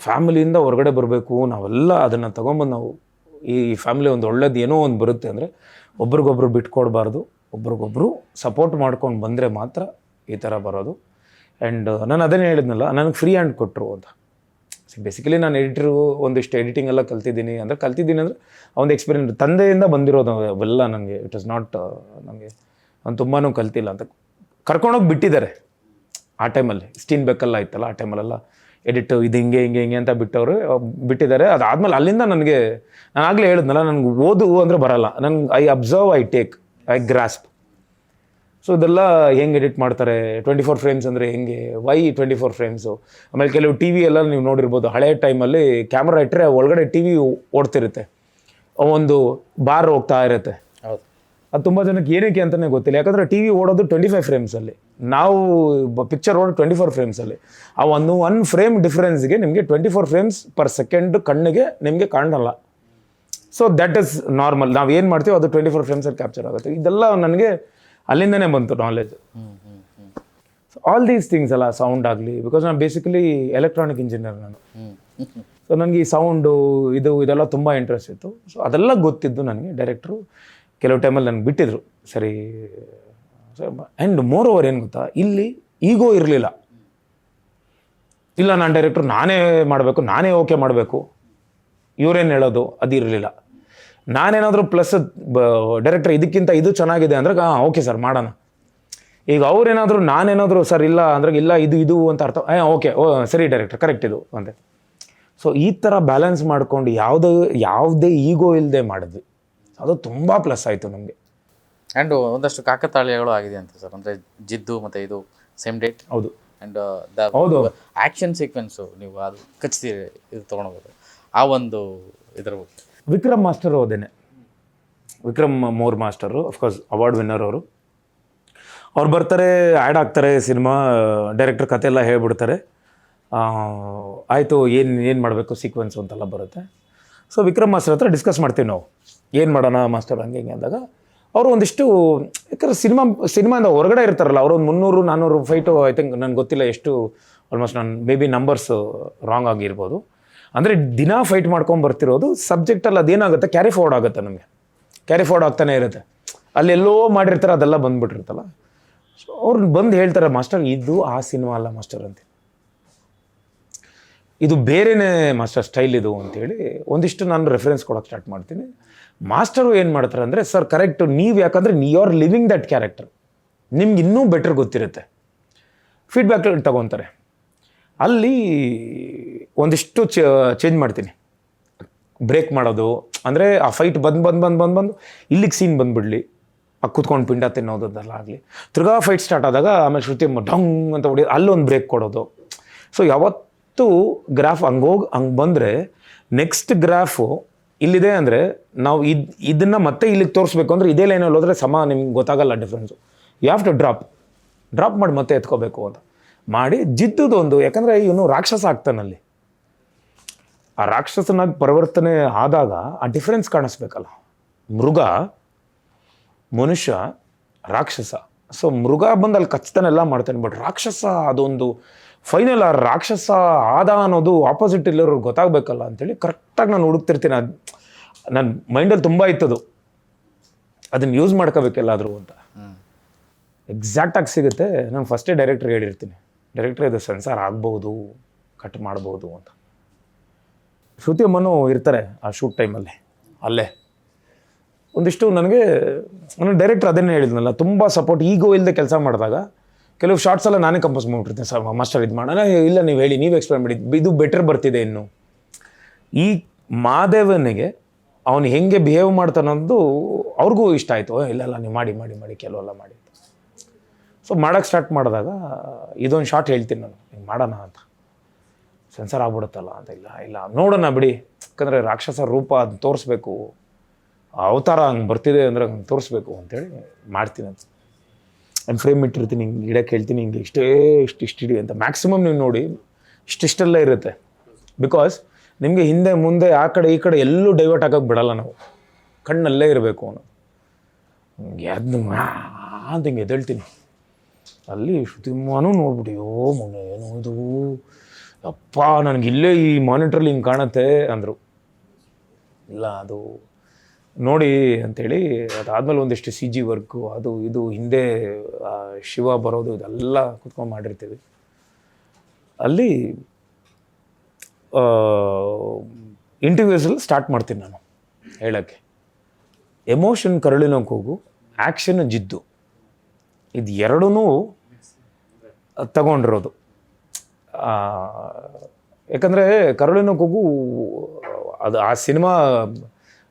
ಫ್ಯಾಮಿಲಿಯಿಂದ ಹೊರಗಡೆ ಬರಬೇಕು. ನಾವೆಲ್ಲ ಅದನ್ನು ತೊಗೊಂಬಂದು ನಾವು ಈ ಫ್ಯಾಮಿಲಿ ಒಂದು ಒಳ್ಳೇದು ಏನೋ ಒಂದು ಬರುತ್ತೆ ಅಂದರೆ ಒಬ್ರಿಗೊಬ್ರು ಬಿಟ್ಕೊಡ್ಬಾರ್ದು, ಒಬ್ರಿಗೊಬ್ರು ಸಪೋರ್ಟ್ ಮಾಡ್ಕೊಂಡು ಬಂದರೆ ಮಾತ್ರ ಈ ಥರ ಬರೋದು. ಆ್ಯಂಡ್ ನಾನು ಅದನ್ನೇ ಹೇಳಿದ್ನಲ್ಲ, ನನಗೆ ಫ್ರೀ ಹ್ಯಾಂಡ್ ಕೊಟ್ಟರು ಅಂತ. ಬೇಸಿಕಲಿ ನಾನು ಎಡಿಟ್ರು ಒಂದಿಷ್ಟು ಎಡಿಟಿಂಗ್ ಎಲ್ಲ ಕಲ್ತಿದ್ದೀನಿ ಅಂದರೆ ಆ ಒಂದು ಎಕ್ಸ್ಪೀರಿಯನ್ಸ್ ತಂದೆಯಿಂದ ಬಂದಿರೋದು ಅವೆಲ್ಲ ನನಗೆ. ಇಟ್ ಇಸ್ ನಾಟ್ ನನಗೆ ನಾನು ತುಂಬಾ ಕಲ್ತಿಲ್ಲ ಅಂತ ಕರ್ಕೊಂಡೋಗಿ ಬಿಟ್ಟಿದ್ದಾರೆ ಆ ಟೈಮಲ್ಲಿ. ಸ್ಟೀನ್ ಬೆಕ್ಕಲ್ಲ ಇತ್ತಲ್ಲ ಆ ಟೈಮಲ್ಲೆಲ್ಲ ಎಡಿಟ್ ಇದು ಹಿಂಗೆ ಹಿಂಗೆ ಹಿಂಗೆ ಅಂತ ಬಿಟ್ಟಿದ್ದಾರೆ. ಅದಾದಮೇಲೆ ಅಲ್ಲಿಂದ ನನಗೆ ನಾನು ಆಗಲೇ ಹೇಳಿದ್ನಲ್ಲ, ನನಗೆ ಓದು ಅಂದರೆ ಬರಲ್ಲ. ನನಗೆ I observe, I take, I grasp. So ಇದೆಲ್ಲ ಹೆಂಗೆ ಎಡಿಟ್ ಮಾಡ್ತಾರೆ, 24 ಫ್ರೇಮ್ಸ್ ಅಂದರೆ ಹೆಂಗೆ, ವೈ 24 ಫ್ರೇಮ್ಸು. ಆಮೇಲೆ ಕೆಲವು ಟಿ ವಿ ಎಲ್ಲ ನೀವು ನೋಡಿರ್ಬೋದು, ಹಳೆ ಟೈಮಲ್ಲಿ ಕ್ಯಾಮ್ರಾ ಇಟ್ಟರೆ ಒಳಗಡೆ ಟಿ ವಿ ಓಡ್ತಿರುತ್ತೆ, ಒಂದು ಬಾರ್ ಹೋಗ್ತಾ ಇರುತ್ತೆ. ಹೌದು, ಅದು ತುಂಬ ಜನಕ್ಕೆ ಏನಕ್ಕೆ ಅಂತಲೇ ಗೊತ್ತಿಲ್ಲ. ಯಾಕಂದರೆ ಟಿ ವಿ ಓಡೋದು 25 ಫ್ರೇಮ್ಸಲ್ಲಿ, ನಾವು ಪಿಕ್ಚರ್ ಓಡೋದು 24 ಫ್ರೇಮ್ಸಲ್ಲಿ. ಆ ಒನ್ ಫ್ರೇಮ್ ಡಿಫ್ರೆನ್ಸ್ಗೆ ನಿಮಗೆ 24 ಫ್ರೇಮ್ಸ್ ಪರ್ ಸೆಕೆಂಡ್ ಕಣ್ಣಿಗೆ ನಿಮಗೆ ಕಾಣಲ್ಲ. So that is normal. ನಾವು ಏನು ಮಾಡ್ತೀವಿ ಅದು 24 ಫ್ರೇಮ್ಸಲ್ಲಿ ಕ್ಯಾಪ್ಚರ್ ಆಗುತ್ತೆ. ಇದೆಲ್ಲ ನನಗೆ ಅಲ್ಲಿಂದನೇ ಬಂತು knowledge. So all these things ಅಲ್ಲ, ಸೌಂಡ್ ಆಗಲಿ, ಬಿಕಾಸ್ ನಾನು ಬೇಸಿಕಲಿ ಎಲೆಕ್ಟ್ರಾನಿಕ್ ಇಂಜಿನಿಯರ್ ನಾನು. ಸೊ ನನಗೆ ಈ ಸೌಂಡು ಇದೆಲ್ಲ ತುಂಬ ಇಂಟ್ರೆಸ್ಟ್ ಇತ್ತು. ಸೊ ಅದೆಲ್ಲ ಗೊತ್ತಿದ್ದು ನನಗೆ. ಡೈರೆಕ್ಟ್ರು ಕೆಲವು ಟೈಮಲ್ಲಿ ನನಗೆ ಬಿಟ್ಟಿದ್ರು, ಸರಿ. ಆ್ಯಂಡ್ ಮೋರ್ ಓವರ್ ಏನು ಗೊತ್ತಾ, ಇಲ್ಲಿ ಈಗೋ ಇರಲಿಲ್ಲ. ಇಲ್ಲ ನಾನು ಡೈರೆಕ್ಟ್ರು ನಾನೇ ಮಾಡಬೇಕು, ನಾನೇ ಓಕೆ ಮಾಡಬೇಕು, ಇವರೇನು ಹೇಳೋದು ಅದು ಇರಲಿಲ್ಲ. ನಾನೇನಾದರೂ ಪ್ಲಸ್ ಡೈರೆಕ್ಟರ್ ಇದಕ್ಕಿಂತ ಇದು ಚೆನ್ನಾಗಿದೆ ಅಂದರೆ ಓಕೆ ಸರ್ ಮಾಡೋಣ. ಈಗ ಅವ್ರೇನಾದರೂ ನಾನೇನಾದರೂ ಸರ್ ಇಲ್ಲ ಅಂದ್ರೆ ಇಲ್ಲ ಇದು ಅಂತ ಅರ್ಥ, ಓಕೆ ಸರಿ ಡೈರೆಕ್ಟರ್ ಕರೆಕ್ಟ್ ಇದು ಅಂತೆ. ಸೊ ಈ ಥರ ಬ್ಯಾಲೆನ್ಸ್ ಮಾಡ್ಕೊಂಡು ಯಾವುದೇ ಈಗೋ ಇಲ್ಲದೆ ಮಾಡಿದ್ವಿ. ಅದು ತುಂಬ ಪ್ಲಸ್ ಆಯಿತು ನಮಗೆ. ಆ್ಯಂಡ್ ಒಂದಷ್ಟು ಕಾಕತಾಳೀಯಗಳು ಆಗಿದೆ ಅಂತ ಸರ್, ಅಂದರೆ ಜಿದ್ದು ಮತ್ತು ಇದು ಸೇಮ್ ಡೇಟ್. ಹೌದು. ಆ್ಯಂಡ್ ಹೌದು, ಆ್ಯಕ್ಷನ್ ಸೀಕ್ವೆನ್ಸು ನೀವು ಅದು ಖಚಿತ ಇದು ತೊಗೊಂಡೋಗೋದು ಆ ಒಂದು ಇದರ ಬಗ್ಗೆ. ವಿಕ್ರಮ್ ಮಾಸ್ಟರ್ ಹೋದೇನೆ, Vikram Mor master, of course award winner ಅವರು. ಅವ್ರು ಬರ್ತಾರೆ, ಆ್ಯಡ್ ಆಗ್ತಾರೆ ಸಿನಿಮಾ, ಡೈರೆಕ್ಟರ್ ಕತೆ ಎಲ್ಲ ಹೇಳ್ಬಿಡ್ತಾರೆ. ಆಯಿತು ಏನು ಮಾಡಬೇಕು ಸೀಕ್ವೆನ್ಸು ಅಂತೆಲ್ಲ ಬರುತ್ತೆ. ಸೊ ವಿಕ್ರಮ್ ಮಾಸ್ಟರ್ ಹತ್ರ ಡಿಸ್ಕಸ್ ಮಾಡ್ತೀವಿ ನಾವು, ಏನು ಮಾಡೋಣ ಮಾಸ್ಟರ್ ಹಂಗೆ ಹಿಂಗೆ ಅಂದಾಗ ಅವರು ಒಂದಿಷ್ಟು, ಯಾಕಂದ್ರೆ ಸಿನಿಮಾಯಿಂದ ಹೊರಗಡೆ ಇರ್ತಾರಲ್ಲ, ಅವರು ಒಂದು 300-400 ಫೈಟು ಐ ಥಿಂಕ್, ನನಗೆ ಗೊತ್ತಿಲ್ಲ ಎಷ್ಟು, ಆಲ್ಮೋಸ್ಟ್ ನಾನು ಮೇ ಬಿ ನಂಬರ್ಸ್ ರಾಂಗ್ ಆಗಿರ್ಬೋದು. ಅಂದರೆ ದಿನ ಫೈಟ್ ಮಾಡ್ಕೊಂಡು ಬರ್ತಿರೋದು ಸಬ್ಜೆಕ್ಟಲ್ಲಿ ಅದೇನಾಗುತ್ತೆ, ಕ್ಯಾರಿ ಫಾರ್ವರ್ಡ್ ಆಗುತ್ತೆ, ನಮಗೆ ಕ್ಯಾರಿ ಫಾರ್ವರ್ಡ್ ಆಗ್ತಾನೆ ಇರುತ್ತೆ. ಅಲ್ಲೆಲ್ಲೋ ಮಾಡಿರ್ತಾರೆ, ಅದೆಲ್ಲ ಬಂದುಬಿಟ್ಟಿರ್ತಲ್ಲ. ಸೊ ಅವ್ರು ಬಂದು ಹೇಳ್ತಾರೆ, ಮಾಸ್ಟರ್ ಇದು ಆ ಸಿನಿಮಾ ಅಲ್ಲ ಮಾಸ್ಟರ್ ಅಂತ, ಇದು ಬೇರೆಯೇ ಮಾಸ್ಟರ್ ಸ್ಟೈಲ್ ಇದು ಅಂತೇಳಿ ಒಂದಿಷ್ಟು ನಾನು ರೆಫರೆನ್ಸ್ ಕೊಡೋಕ್ಕೆ ಸ್ಟಾರ್ಟ್ ಮಾಡ್ತೀನಿ. ಮಾಸ್ಟರು ಏನು ಮಾಡ್ತಾರೆ ಅಂದರೆ, ಸರ್ ಕರೆಕ್ಟು, ನೀವು ಯಾಕಂದರೆ you are living that character, ನಿಮ್ಗೆ ಇನ್ನೂ ಬೆಟರ್ ಗೊತ್ತಿರುತ್ತೆ, ಫೀಡ್ಬ್ಯಾಕ್ ತಗೊತಾರೆ. ಅಲ್ಲಿ ಒಂದಿಷ್ಟು ಚೇಂಜ್ ಮಾಡ್ತೀನಿ, ಬ್ರೇಕ್ ಮಾಡೋದು. ಅಂದರೆ ಆ ಫೈಟ್ ಬಂದು ಇಲ್ಲಿಗೆ ಸೀನ್ ಬಂದುಬಿಡಲಿ, ಆ ಕೂತ್ಕೊಂಡು ಪಿಂಡ ತಿನ್ನೋದೆಲ್ಲ ಆಗಲಿ. ತಿರ್ಗಾ ಫೈಟ್ ಸ್ಟಾರ್ಟ್ ಆದಾಗ ಆಮೇಲೆ ಶ್ರುತಿ ಡಂಗ್ ಅಂತ ಹೊಡಿ, ಅಲ್ಲೊಂದು ಬ್ರೇಕ್ ಕೊಡೋದು. ಸೊ ಯಾವತ್ತೂ ಗ್ರಾಫ್ ಹಂಗೆ ಬಂದರೆ ನೆಕ್ಸ್ಟ್ ಗ್ರಾಫು ಇಲ್ಲಿದೆ ಅಂದರೆ ನಾವು ಇದನ್ನು ಮತ್ತೆ ಇಲ್ಲಿಗೆ ತೋರಿಸ್ಬೇಕು ಅಂದರೆ ಇದೇ ಲೈನಲ್ಲಿ ಹೋದರೆ ನಿಮ್ಗೆ ಗೊತ್ತಾಗಲ್ಲ difference. You have to drop ಮಾಡಿ ಮತ್ತೆ ಎತ್ಕೋಬೇಕು ಅಂತ ಮಾಡಿ ಜಿದ್ದುದೊಂದು. ಯಾಕಂದರೆ ಇವನು ರಾಕ್ಷಸ ಆಗ್ತಾನಲ್ಲಿ, ಆ ರಾಕ್ಷಸನಾಗಿ ಪರಿವರ್ತನೆ ಆದಾಗ ಆ ಡಿಫ್ರೆನ್ಸ್ ಕಾಣಿಸ್ಬೇಕಲ್ಲ. ಮೃಗ, ಮನುಷ್ಯ, ರಾಕ್ಷಸ. ಸೊ ಮೃಗ ಬಂದು ಅಲ್ಲಿ ಕಚ್ತಾನೆಲ್ಲ ಮಾಡ್ತಾನೆ, ಬಟ್ ರಾಕ್ಷಸ ಅದೊಂದು ಫೈನಲ್ ಆ ರಾಕ್ಷಸ ಆದ ಅನ್ನೋದು ಆಪೋಸಿಟ್ ಇಲ್ಲವ್ರಿಗೆ ಗೊತ್ತಾಗಬೇಕಲ್ಲ ಅಂತೇಳಿ ಕರೆಕ್ಟಾಗಿ ನಾನು ಹುಡುಕ್ತಿರ್ತೀನಿ. ಅದು ನನ್ನ ಮೈಂಡಲ್ಲಿ ತುಂಬ ಇತ್ತದು, ಅದನ್ನು ಯೂಸ್ ಮಾಡ್ಕೋಬೇಕೆಲ್ಲಾದರೂ ಅಂತ. ಎಕ್ಸಾಕ್ಟಾಗಿ ಸಿಗುತ್ತೆ. ನಾನು ಫಸ್ಟೇ ಡೈರೆಕ್ಟ್ರಿಗೆ ಹೇಳಿರ್ತೀನಿ, ಡೈರೆಕ್ಟ್ರ್ ಇದು ಸೆನ್ಸಾರ್ ಆಗ್ಬೋದು, ಕಟ್ ಮಾಡ್ಬೋದು ಅಂತ. ಶ್ರುತಿ ಅಮ್ಮನೂ ಇರ್ತಾರೆ ಆ ಶೂಟ್ ಟೈಮಲ್ಲಿ, ಅಲ್ಲೇ ಒಂದಿಷ್ಟು ನನಗೆ ಡೈರೆಕ್ಟ್ರ್ ಅದನ್ನೇ ಹೇಳಿದ್ನಲ್ಲ, ತುಂಬ ಸಪೋರ್ಟ್. ಈಗೋ ಇಲ್ಲದೆ ಕೆಲಸ ಮಾಡಿದಾಗ ಕೆಲವು ಶಾರ್ಟ್ಸ್ ಎಲ್ಲ ನಾನೇ ಕಂಪೋಸ್ ಮಾಡಿಬಿಡ್ತೀನಿ, ಸರ್ ಮಾಸ್ಟರ್ ಇದು ಮಾಡೋಣ, ಇಲ್ಲ ನೀವು ಹೇಳಿ, ನೀವು ಎಕ್ಸ್ಪ್ಲೇನ್ ಮಾಡಿ, ಇದು ಬೆಟರ್ ಬರ್ತಿದೆ ಇನ್ನು. ಈ ಮಾದೇವನಿಗೆ ಅವನು ಹೆಂಗೆ ಬಿಹೇವ್ ಮಾಡ್ತಾನಂದು ಅವ್ರಿಗೂ ಇಷ್ಟ ಆಯಿತು. ಇಲ್ಲ ನೀವು ಮಾಡಿ ಕೆಲವೆಲ್ಲ ಮಾಡಿ. ಸೊ ಮಾಡೋಕ್ಕೆ ಸ್ಟಾರ್ಟ್ ಮಾಡಿದಾಗ ಇದೊಂದು ಶಾರ್ಟ್ ಹೇಳ್ತೀನಿ ನಾನು, ಹಿಂಗೆ ಮಾಡೋಣ ಅಂತ, ಸೆನ್ಸರ್ ಆಗ್ಬಿಡುತ್ತಲ್ಲ ಅಂತ. ಇಲ್ಲ ನೋಡೋಣ ಬಿಡಿ, ಯಾಕಂದರೆ ರಾಕ್ಷಸ ರೂಪ ಅದು ತೋರಿಸ್ಬೇಕು, ಅವತಾರ ಹಂಗೆ ಬರ್ತಿದೆ ಅಂದರೆ ಹಂಗೆ ತೋರಿಸ್ಬೇಕು ಅಂತೇಳಿ ಮಾಡ್ತೀನಿ ಅಂತ. ನಾನು ಫ್ರೇಮ್ ಇಟ್ಟಿರ್ತೀನಿ, ಹಿಂಗೆ ಗಿಡಕ್ಕೆ ಹೇಳ್ತೀನಿ, ಹಿಂಗೆ ಇಷ್ಟಿಡಿ ಅಂತ. ಮ್ಯಾಕ್ಸಿಮಮ್ ನೀವು ನೋಡಿ ಇಷ್ಟಿಷ್ಟೆಲ್ಲ ಇರುತ್ತೆ. ಬಿಕಾಸ್ ನಿಮಗೆ ಹಿಂದೆ ಮುಂದೆ ಆ ಕಡೆ ಈ ಕಡೆ ಎಲ್ಲೂ ಡೈವರ್ಟ್ ಆಗೋಕ್ಕೆ ಬಿಡಲ್ಲ ನಾವು, ಕಣ್ಣಲ್ಲೇ ಇರಬೇಕು ಅವನು. ಅದು ಅಂತ ಹಿಂಗೆ ಎದ್ದೇಳ್ತೀನಿ. ಅಲ್ಲಿ ಶ್ರುತಿಮ್ಮನೂ ನೋಡ್ಬಿಟ್ಟು, ಏನು ಇದು ಅಪ್ಪ, ನನಗಿಲ್ಲೇ ಈ ಮಾನಿಟ್ರಲ್ಲಿ ಹಿಂಗೆ ಕಾಣುತ್ತೆ ಅಂದರು. ಇಲ್ಲ ಅದು ನೋಡಿ ಅಂಥೇಳಿ ಅದಾದಮೇಲೆ ಒಂದಿಷ್ಟು ಸಿ ಜಿ ವರ್ಕು ಅದು ಇದು ಹಿಂದೆ ಶಿವ ಬರೋದು ಇದೆಲ್ಲ ಕುತ್ಕೊಂಡು ಮಾಡಿರ್ತೀವಿ. ಅಲ್ಲಿ ಇಂಟರ್ವ್ಯೂಸಲ್ಲಿ ಸ್ಟಾರ್ಟ್ ಮಾಡ್ತೀನಿ ನಾನು ಹೇಳೋಕ್ಕೆ. ಎಮೋಷನ್ ಕರುಳಿನ ಕೂಗು, ಆ್ಯಕ್ಷನ್ ಜಿದ್ದು, ಇದು ಎರಡೂ ತಗೊಂಡಿರೋದು. ಯಾಕಂದರೆ ಕರುಳಿನ ಕೂಗು ಅದು ಆ ಸಿನಿಮಾ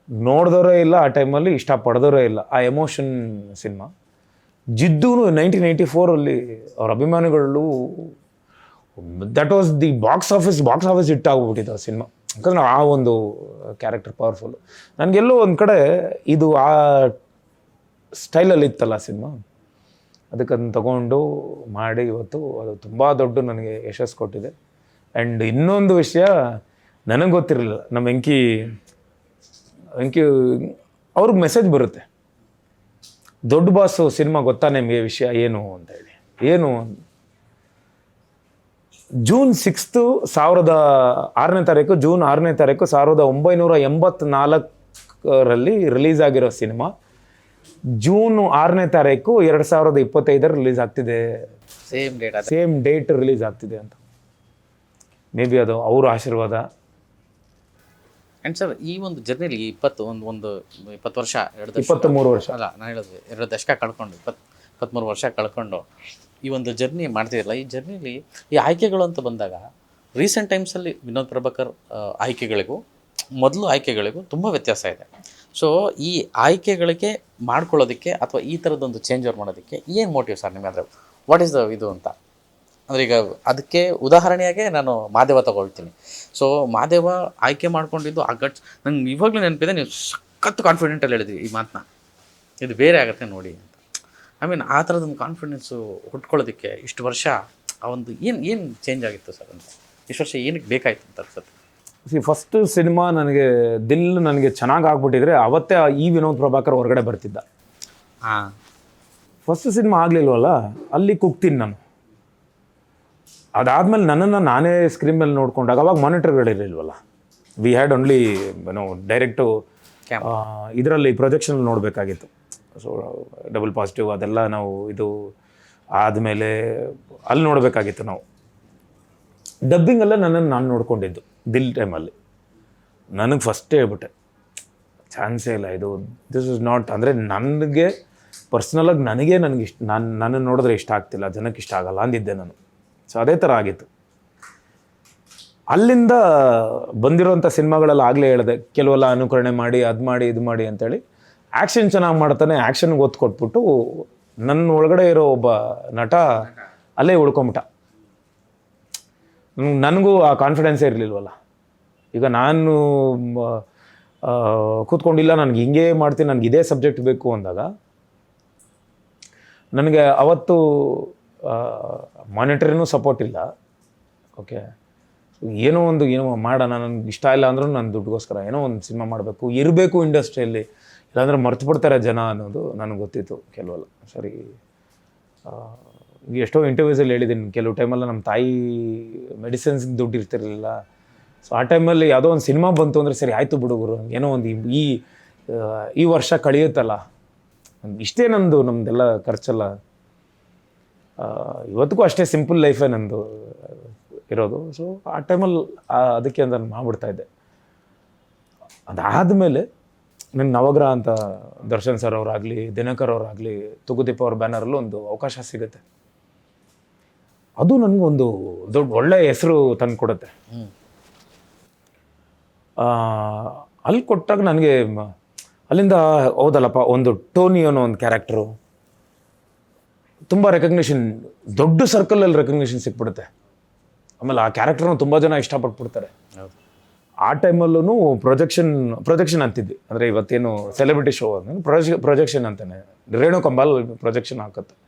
ನೋಡಿದವರೇ ಇಲ್ಲ, ಆ ಟೈಮಲ್ಲಿ ಇಷ್ಟಪಡ್ದವರೇ ಇಲ್ಲ. ಆ ಎಮೋಷನ್ ಸಿನಿಮಾ. ಜಿದ್ದು 1994 ಅವ್ರ ಅಭಿಮಾನಿಗಳು that was the box office hit ಆಗ್ಬಿಟ್ಟಿತ್ತು ಆ ಸಿನಿಮಾ. ಯಾಕಂದರೆ ಆ ಒಂದು ಕ್ಯಾರೆಕ್ಟರ್ ಪವರ್ಫುಲ್ಲು. ನನಗೆಲ್ಲೋ ಒಂದು ಕಡೆ ಇದು ಆ ಸ್ಟೈಲಲ್ಲಿ ಇತ್ತಲ್ಲ ಸಿನಿಮಾ, ಅದಕ್ಕೆ ಅದನ್ನು ತಗೊಂಡು ಮಾಡಿ ಇವತ್ತು ಅದು ತುಂಬ ದೊಡ್ಡ ನನಗೆ ಯಶಸ್ಸು ಕೊಟ್ಟಿದೆ. ಆ್ಯಂಡ್ ಇನ್ನೊಂದು ವಿಷಯ ನನಗೆ ಗೊತ್ತಿರಲಿಲ್ಲ, ನಮ್ಮ ವೆಂಕಿ ಅವ್ರಿಗೆ ಮೆಸೇಜ್ ಬರುತ್ತೆ, ದೊಡ್ಡ ಬಾಸು ಸಿನಿಮಾ ಗೊತ್ತಾ ನಿಮಗೆ ವಿಷಯ ಏನು ಅಂತ ಹೇಳಿ. ಏನು ಜೂನ್ 6, 1984 ರಿಲೀಸ್ ಆಗಿರೋ ಸಿನಿಮಾ ಜೂನ್ 6 2025 ರಿಲೀಸ್ ಆಗ್ತಿದೆ. ಸೇಮ್ ಡೇಟ್ ರಿಲೀಸ್ ಆಗ್ತಿದೆ ಅಂತ. ಮೇ ಬಿ ಅದು ಅವ್ರ ಆಶೀರ್ವಾದ. ಆ್ಯಂಡ್ ಸರ್, ಈ ಒಂದು ಜರ್ನಿಲಿ 20 ವರ್ಷ 23 ವರ್ಷ ಅಲ್ಲ, ನಾನು ಹೇಳೋದು 2 ದಶಕ ಕಳ್ಕೊಂಡು 23 ವರ್ಷ ಕಳ್ಕೊಂಡು ಈ ಒಂದು ಜರ್ನಿ ಮಾಡ್ತಿದ್ರಲ್ಲ, ಈ ಜರ್ನಿಲಿ ಈ ಆಯ್ಕೆಗಳು ಅಂತ ಬಂದಾಗ ರೀಸೆಂಟ್ ಟೈಮ್ಸಲ್ಲಿ ವಿನೋದ್ ಪ್ರಭಾಕರ್ ಮೊದಲು ಆಯ್ಕೆಗಳಿಗೂ ತುಂಬ ವ್ಯತ್ಯಾಸ ಇದೆ. ಸೊ ಈ ಆಯ್ಕೆಗಳಿಗೆ ಮಾಡ್ಕೊಳ್ಳೋದಕ್ಕೆ ಅಥವಾ ಈ ಥರದ್ದೊಂದು ಚೇಂಜ್ ಓವರ್ ಮಾಡೋದಕ್ಕೆ ಏನು ಮೋಟಿವ್ ಸರ್ ನಿಮಗೆ? ಅಂದರೆ ವಾಟ್ ಈಸ್ ದ ಇದು ಅಂತ ಅಂದರೆ ಈಗ ಅದಕ್ಕೆ ಉದಾಹರಣೆಯಾಗೆ ನಾನು ಮಾದೇವ ತಗೊಳ್ತೀನಿ. ಸೊ ಮಾದೇವ ಆಯ್ಕೆ ಮಾಡ್ಕೊಂಡಿದ್ದು ಆ ಗಟ್ಸ್ ನಂಗೆ ಇವಾಗಲೂ ನೆನಪಿದೆ. ನೀವು ಸಖತ್ತು ಕಾನ್ಫಿಡೆಂಟಲ್ಲಿ ಹೇಳಿದ್ವಿ ಈ ಮಾತನ್ನ, ಇದು ಬೇರೆ ಆಗುತ್ತೆ ನೋಡಿ ಅಂತ. ಐ ಮೀನ್ ಆ ಥರದೊಂದು ಕಾನ್ಫಿಡೆನ್ಸು ಹುಟ್ಕೊಳ್ಳೋದಕ್ಕೆ ಇಷ್ಟು ವರ್ಷ ಆ ಒಂದು ಏನು ಚೇಂಜ್ ಆಗಿತ್ತು ಸರ್ ಅಂತ? ಇಷ್ಟು ವರ್ಷ ಏನಕ್ಕೆ ಬೇಕಾಯ್ತು ಅಂತ ಅನ್ಸುತ್ತೆ? ಫಸ್ಟ್ ಸಿನಿಮಾ ನನಗೆ ಚೆನ್ನಾಗಿ ಆಗ್ಬಿಟ್ಟಿದ್ರೆ ಅವತ್ತೇ ಈ ವಿನೋದ್ ಪ್ರಭಾಕರ್ ಹೊರಗಡೆ ಬರ್ತಿದ್ದ. ಹಾಂ, ಫಸ್ಟ್ ಸಿನಿಮಾ ಆಗಲಿಲ್ವಲ್ಲ, ಅಲ್ಲಿ ಕುಗ್ತೀನಿ ನಾನು. ಅದಾದಮೇಲೆ ನನ್ನನ್ನು ನಾನೇ ಸ್ಕ್ರೀನ್ ಮೇಲೆ ನೋಡ್ಕೊಂಡಾಗ ಅವಾಗ ಮಾನಿಟರ್ಗಳಿರಲಿಲ್ವಲ್ಲ. ವಿ ಹ್ಯಾಡ್ ಓನ್ಲಿ ಡೈರೆಕ್ಟು ಇದರಲ್ಲಿ ಪ್ರೊಜೆಕ್ಷನ್ ನೋಡಬೇಕಾಗಿತ್ತು. ಸೊ ಡಬಲ್ ಪಾಸಿಟಿವ್ ಅದೆಲ್ಲ ನಾವು ಇದು ಆದಮೇಲೆ ಅಲ್ಲಿ ನೋಡಬೇಕಾಗಿತ್ತು ನಾವು. ಡಬ್ಬಿಂಗೆಲ್ಲ ನನ್ನನ್ನು ನಾನು ನೋಡ್ಕೊಂಡಿದ್ದು ದಿಲ್ ಟೈಮಲ್ಲಿ. ನನಗೆ ಫಸ್ಟೇ ಹೇಳ್ಬಿಟ್ಟೆ, ಚಾನ್ಸೇ ಇಲ್ಲ, ದಿಸ್ ಇಸ್ ನಾಟ್, ಅಂದರೆ ನನಗೆ ಪರ್ಸ್ನಲಾಗಿ ನನಗೆ ಇಷ್ಟ, ನನ್ನನ್ನು ನೋಡಿದ್ರೆ ಇಷ್ಟ ಆಗ್ತಿಲ್ಲ, ಜನಕ್ಕೆ ಇಷ್ಟ ಆಗಲ್ಲ ಅಂದಿದ್ದೆ ನಾನು. ಸೊ ಅದೇ ಥರ ಆಗಿತ್ತು. ಅಲ್ಲಿಂದ ಬಂದಿರೋಂಥ ಸಿನಿಮಾಗಳೆಲ್ಲ ಆಗಲೇ ಹೇಳಿದೆ, ಕೆಲವೆಲ್ಲ ಅನುಕರಣೆ ಮಾಡಿ ಅದು ಮಾಡಿ ಇದು ಮಾಡಿ ಅಂತೇಳಿ. ಆ್ಯಕ್ಷನ್ ಚೆನ್ನಾಗಿ ಮಾಡ್ತಾನೆ, ಆ್ಯಕ್ಷನ್ಗೆ ಒತ್ತು ಕೊಟ್ಬಿಟ್ಟು ನನ್ನ ಒಳಗಡೆ ಇರೋ ಒಬ್ಬ ನಟ ಅಲ್ಲೇ ಉಳ್ಕೊಂಬಿಟ್ಟ. ನನಗೂ ಆ ಕಾನ್ಫಿಡೆನ್ಸೇ ಇರಲಿಲ್ವಲ್ಲ. ಈಗ ನಾನು ಕೂತ್ಕೊಂಡಿಲ್ಲ, ನನಗೆ ಹಿಂಗೇ ಮಾಡ್ತೀನಿ, ನನಗೆ ಇದೇ ಸಬ್ಜೆಕ್ಟ್ ಬೇಕು ಅಂದಾಗ ನನಗೆ ಅವತ್ತು ಮಾನಿಟರಿನೂ ಸಪೋರ್ಟ್ ಇಲ್ಲ. ಓಕೆ, ಏನೋ ಮಾಡೋಣ, ನನಗೆ ಇಷ್ಟ ಇಲ್ಲ ಅಂದ್ರೂ ನನ್ನ ದುಡ್ಡುಗೋಸ್ಕರ ಏನೋ ಒಂದು ಸಿನಿಮಾ ಮಾಡಬೇಕು, ಇರಬೇಕು ಇಂಡಸ್ಟ್ರಿಯಲ್ಲಿ, ಇಲ್ಲಾಂದರೆ ಮರ್ತು ಬಿಡ್ತಾರೆ ಜನ ಅನ್ನೋದು ನನಗೆ ಗೊತ್ತಿತ್ತು ಕೆಲವಲ್ಲ. ಸರಿ, ಎಷ್ಟೋ ಇಂಟರ್ವ್ಯೂಸಲ್ಲಿ ಹೇಳಿದ್ದೀನಿ, ಕೆಲವು ಟೈಮಲ್ಲಿ ನಮ್ಮ ತಾಯಿ ಮೆಡಿಸಿನ್ಸ್ಗೆ ದುಡ್ಡು ಇರ್ತಿರಲಿಲ್ಲ. ಸೊ ಆ ಟೈಮಲ್ಲಿ ಯಾವುದೋ ಒಂದು ಸಿನಿಮಾ ಬಂತು ಅಂದರೆ ಸರಿ ಆಯಿತು ಬಿಡುಗರು, ಏನೋ ಒಂದು ಈ ವರ್ಷ ಕಳೆಯುತ್ತಲ್ಲ, ಇಷ್ಟೇ ನಮ್ಮದೆಲ್ಲ ಖರ್ಚಲ್ಲ. ಇವತ್ತಿಗೂ ಅಷ್ಟೇ ಸಿಂಪಲ್ ಲೈಫೇ ನಂದು ಇರೋದು. ಸೊ ಆ ಟೈಮಲ್ಲಿ ಅದಕ್ಕೆ ಅಂತ ನಾನು ಮಾಡಿಬಿಡ್ತಾಯಿದ್ದೆ. ಅದಾದಮೇಲೆ ನನ್ನ ನವಗ್ರಹ ಅಂತ ದರ್ಶನ್ ಸರ್ ಅವರಾಗಲಿ, ದಿನಕರ್ ಅವರಾಗಲಿ, ತುಗುದೀಪ ಅವ್ರ ಬ್ಯಾನರಲ್ಲೂ ಒಂದು ಅವಕಾಶ ಸಿಗುತ್ತೆ. ಅದು ನನಗೊಂದು ದೊಡ್ಡ ಒಳ್ಳೆಯ ಹೆಸರು ತಂದು ಕೊಡುತ್ತೆ. ಅಲ್ಲಿ ಕೊಟ್ಟಾಗ ನನಗೆ ಅಲ್ಲಿಂದ ಹೌದಲ್ಲಪ್ಪ, ಒಂದು ಟೋನಿ ಅನ್ನೋ ಒಂದು ಕ್ಯಾರೆಕ್ಟರು ತುಂಬ ರೆಕಗ್ನಿಷನ್, ದೊಡ್ಡ ಸರ್ಕಲಲ್ಲಿ ರೆಕಗ್ನಿಷನ್ ಸಿಕ್ಬಿಡುತ್ತೆ. ಆಮೇಲೆ ಆ ಕ್ಯಾರೆಕ್ಟರ್ನ ತುಂಬ ಜನ ಇಷ್ಟಪಟ್ಬಿಡ್ತಾರೆ. ಆ ಟೈಮಲ್ಲೂ ಪ್ರೊಜೆಕ್ಷನ್ ಅಂತಿದ್ವಿ, ಅಂದರೆ ಇವತ್ತೇನು ಸೆಲೆಬ್ರಿಟಿ ಶೋ ಅಂದ್ರೆ ಪ್ರೊಜೆಕ್ಷನ್ ಅಂತಾನೆ, ರೇಣು ಕಂಬಾಲ್ ಪ್ರೊಜೆಕ್ಷನ್